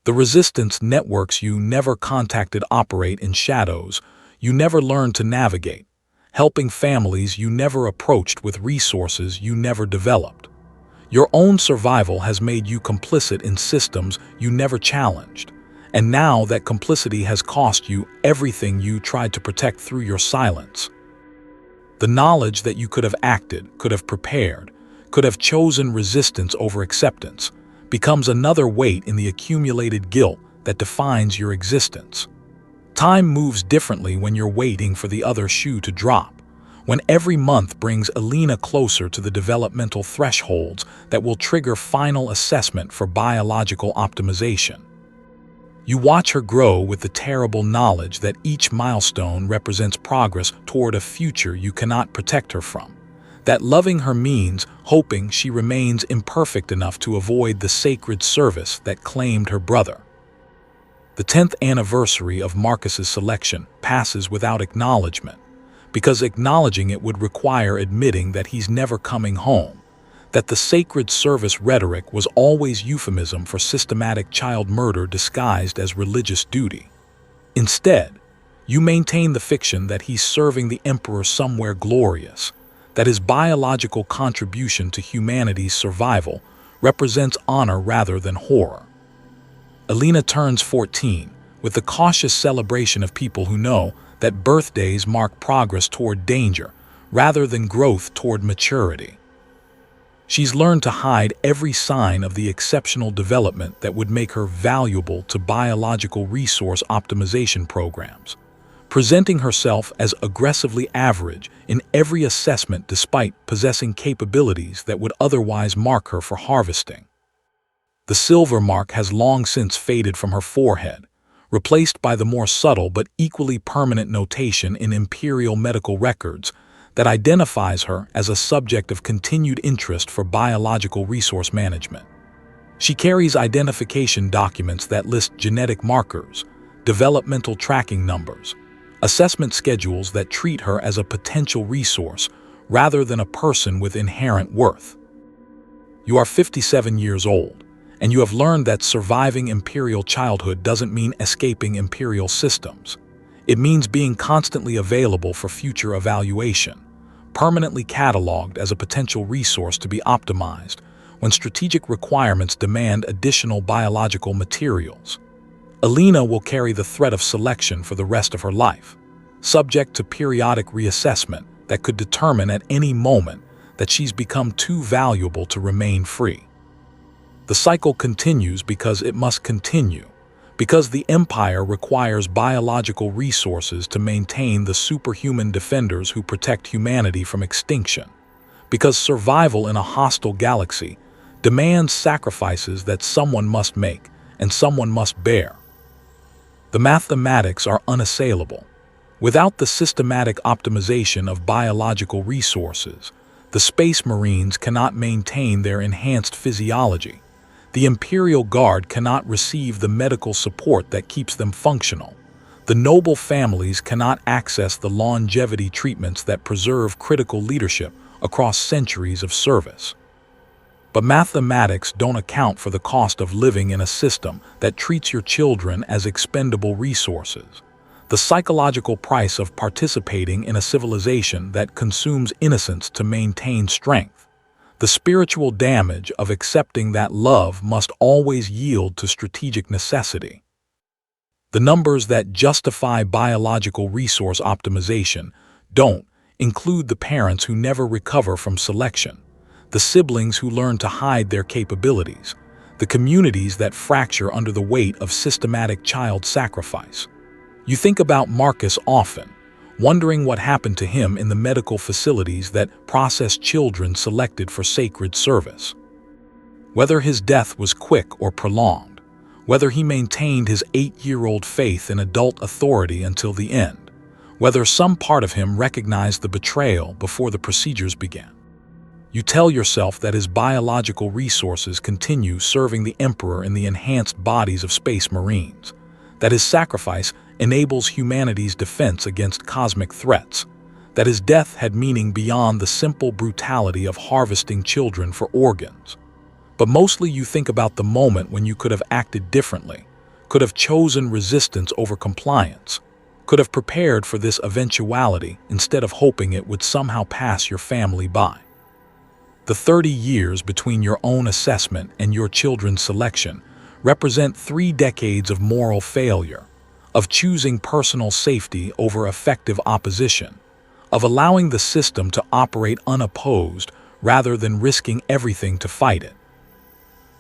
The resistance networks you never contacted operate in shadows you never learned to navigate, helping families you never approached with resources you never developed. Your own survival has made you complicit in systems you never challenged, and now that complicity has cost you everything you tried to protect through your silence. The knowledge that you could have acted, could have prepared, could have chosen resistance over acceptance, becomes another weight in the accumulated guilt that defines your existence. Time moves differently when you're waiting for the other shoe to drop, when every month brings Elena closer to the developmental thresholds that will trigger final assessment for biological optimization. You watch her grow with the terrible knowledge that each milestone represents progress toward a future you cannot protect her from, that loving her means hoping she remains imperfect enough to avoid the sacred service that claimed her brother. The 10th anniversary of Marcus's selection passes without acknowledgement, because acknowledging it would require admitting that he's never coming home, that the sacred service rhetoric was always euphemism for systematic child murder disguised as religious duty. Instead, You maintain the fiction that he's serving the Emperor somewhere glorious, that his biological contribution to humanity's survival represents honor rather than horror. Alina turns 14, with the cautious celebration of people who know that birthdays mark progress toward danger rather than growth toward maturity. She's learned to hide every sign of the exceptional development that would make her valuable to biological resource optimization programs, presenting herself as aggressively average in every assessment despite possessing capabilities that would otherwise mark her for harvesting. The silver mark has long since faded from her forehead, replaced by the more subtle but equally permanent notation in Imperial medical records that identifies her as a subject of continued interest for biological resource management. She carries identification documents that list genetic markers, developmental tracking numbers, assessment schedules that treat her as a potential resource rather than a person with inherent worth. You are 57 years old, and you have learned that surviving Imperial childhood doesn't mean escaping Imperial systems. It means being constantly available for future evaluation, permanently cataloged as a potential resource to be optimized when strategic requirements demand additional biological materials. Alina will carry the threat of selection for the rest of her life, subject to periodic reassessment that could determine at any moment that she's become too valuable to remain free. The cycle continues because it must continue, because the Empire requires biological resources to maintain the superhuman defenders who protect humanity from extinction, because survival in a hostile galaxy demands sacrifices that someone must make and someone must bear. The mathematics are unassailable. Without the systematic optimization of biological resources, the Space Marines cannot maintain their enhanced physiology. The Imperial Guard cannot receive the medical support that keeps them functional. The noble families cannot access the longevity treatments that preserve critical leadership across centuries of service. But mathematics don't account for the cost of living in a system that treats your children as expendable resources, the psychological price of participating in a civilization that consumes innocence to maintain strength, the spiritual damage of accepting that love must always yield to strategic necessity. The numbers that justify biological resource optimization don't include the parents who never recover from selection, the siblings who learn to hide their capabilities, the communities that fracture under the weight of systematic child sacrifice. You think about Marcus often, wondering what happened to him in the medical facilities that process children selected for sacred service. Whether his death was quick or prolonged, whether he maintained his 8-year-old faith in adult authority until the end, whether some part of him recognized the betrayal before the procedures began. You tell yourself that his biological resources continue serving the Emperor in the enhanced bodies of Space Marines, that his sacrifice enables humanity's defense against cosmic threats, that his death had meaning beyond the simple brutality of harvesting children for organs. But mostly you think about the moment when you could have acted differently, could have chosen resistance over compliance, could have prepared for this eventuality instead of hoping it would somehow pass your family by. The 30 years between your own assessment and your children's selection represent 3 decades of moral failure, of choosing personal safety over effective opposition, of allowing the system to operate unopposed rather than risking everything to fight it.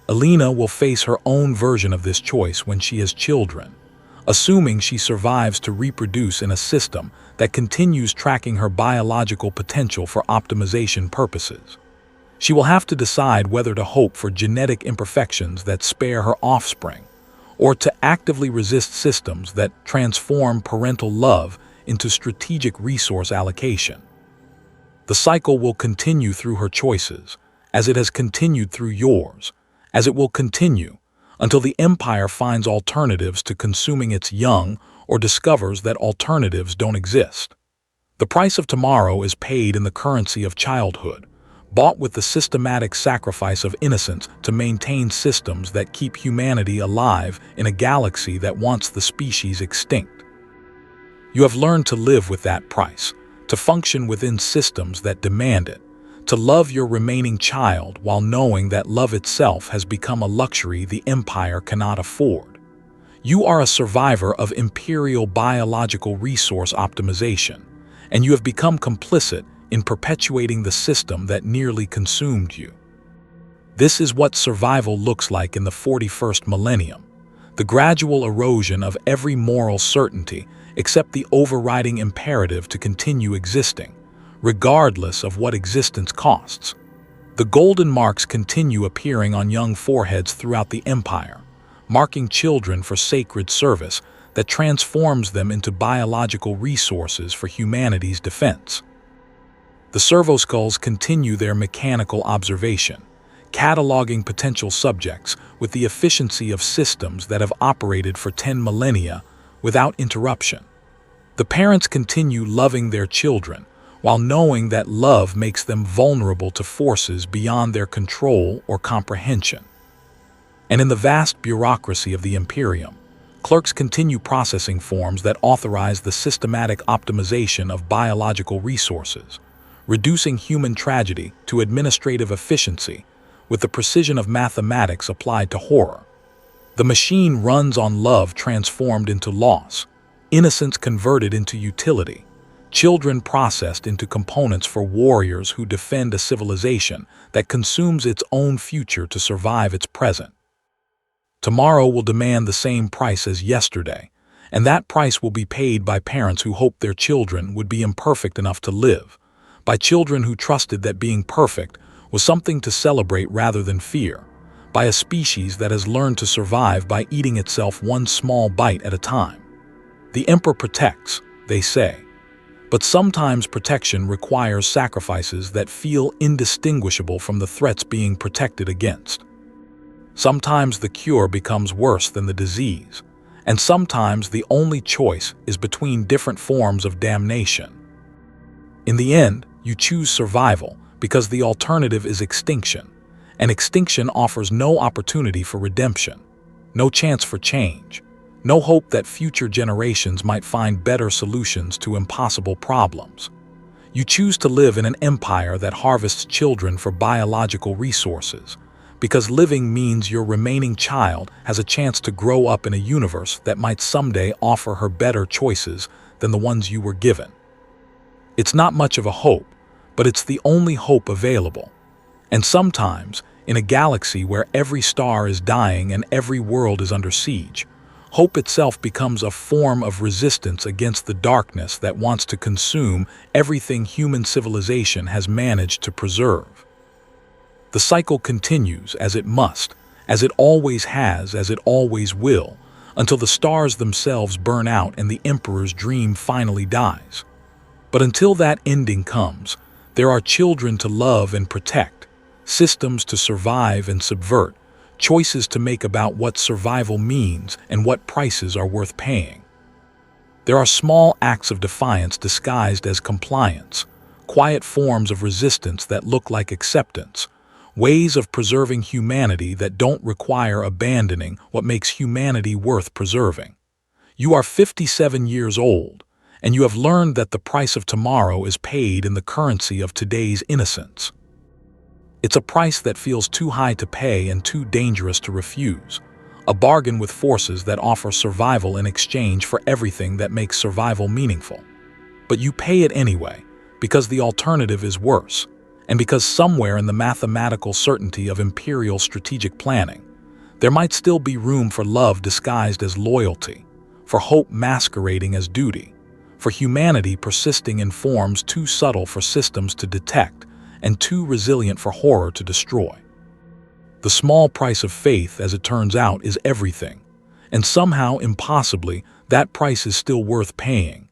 Alina will face her own version of this choice when she has children, assuming she survives to reproduce in a system that continues tracking her biological potential for optimization purposes. She will have to decide whether to hope for genetic imperfections that spare her offspring, or to actively resist systems that transform parental love into strategic resource allocation. The cycle will continue through her choices, as it has continued through yours, as it will continue until the Empire finds alternatives to consuming its young or discovers that alternatives don't exist. The price of tomorrow is paid in the currency of childhood, bought with the systematic sacrifice of innocence to maintain systems that keep humanity alive in a galaxy that wants the species extinct. You have learned to live with that price, to function within systems that demand it, to love your remaining child while knowing that love itself has become a luxury the Empire cannot afford. You are a survivor of Imperial biological resource optimization, and you have become complicit in perpetuating the system that nearly consumed you. This is what survival looks like in the 41st millennium, the gradual erosion of every moral certainty except the overriding imperative to continue existing, regardless of what existence costs. The golden marks continue appearing on young foreheads throughout the Empire, marking children for sacred service that transforms them into biological resources for humanity's defense. The servoskulls continue their mechanical observation, cataloging potential subjects with the efficiency of systems that have operated for 10 millennia without interruption. The parents continue loving their children while knowing that love makes them vulnerable to forces beyond their control or comprehension. And in the vast bureaucracy of the Imperium, clerks continue processing forms that authorize the systematic optimization of biological resources, reducing human tragedy to administrative efficiency with the precision of mathematics applied to horror. The machine runs on love transformed into loss, innocence converted into utility, children processed into components for warriors who defend a civilization that consumes its own future to survive its present. Tomorrow will demand the same price as yesterday, and that price will be paid by parents who hoped their children would be imperfect enough to live, by children who trusted that being perfect was something to celebrate rather than fear, by a species that has learned to survive by eating itself one small bite at a time. The Emperor protects, they say, but sometimes protection requires sacrifices that feel indistinguishable from the threats being protected against. Sometimes the cure becomes worse than the disease, and sometimes the only choice is between different forms of damnation. In the end, you choose survival because the alternative is extinction, and extinction offers no opportunity for redemption, no chance for change, no hope that future generations might find better solutions to impossible problems. You choose to live in an empire that harvests children for biological resources, because living means your remaining child has a chance to grow up in a universe that might someday offer her better choices than the ones you were given. It's not much of a hope, but it's the only hope available. And sometimes, in a galaxy where every star is dying and every world is under siege, hope itself becomes a form of resistance against the darkness that wants to consume everything human civilization has managed to preserve. The cycle continues as it must, as it always has, as it always will, until the stars themselves burn out and the Emperor's dream finally dies. But until that ending comes, there are children to love and protect, systems to survive and subvert, choices to make about what survival means and what prices are worth paying. There are small acts of defiance disguised as compliance, quiet forms of resistance that look like acceptance, ways of preserving humanity that don't require abandoning what makes humanity worth preserving. You are 57 years old, and you have learned that the price of tomorrow is paid in the currency of today's innocence. It's a price that feels too high to pay and too dangerous to refuse, a bargain with forces that offer survival in exchange for everything that makes survival meaningful. But you pay it anyway, because the alternative is worse, and because somewhere in the mathematical certainty of Imperial strategic planning, there might still be room for love disguised as loyalty, for hope masquerading as duty, for humanity persisting in forms too subtle for systems to detect and too resilient for horror to destroy. The small price of faith, as it turns out, is everything, and somehow, impossibly, that price is still worth paying.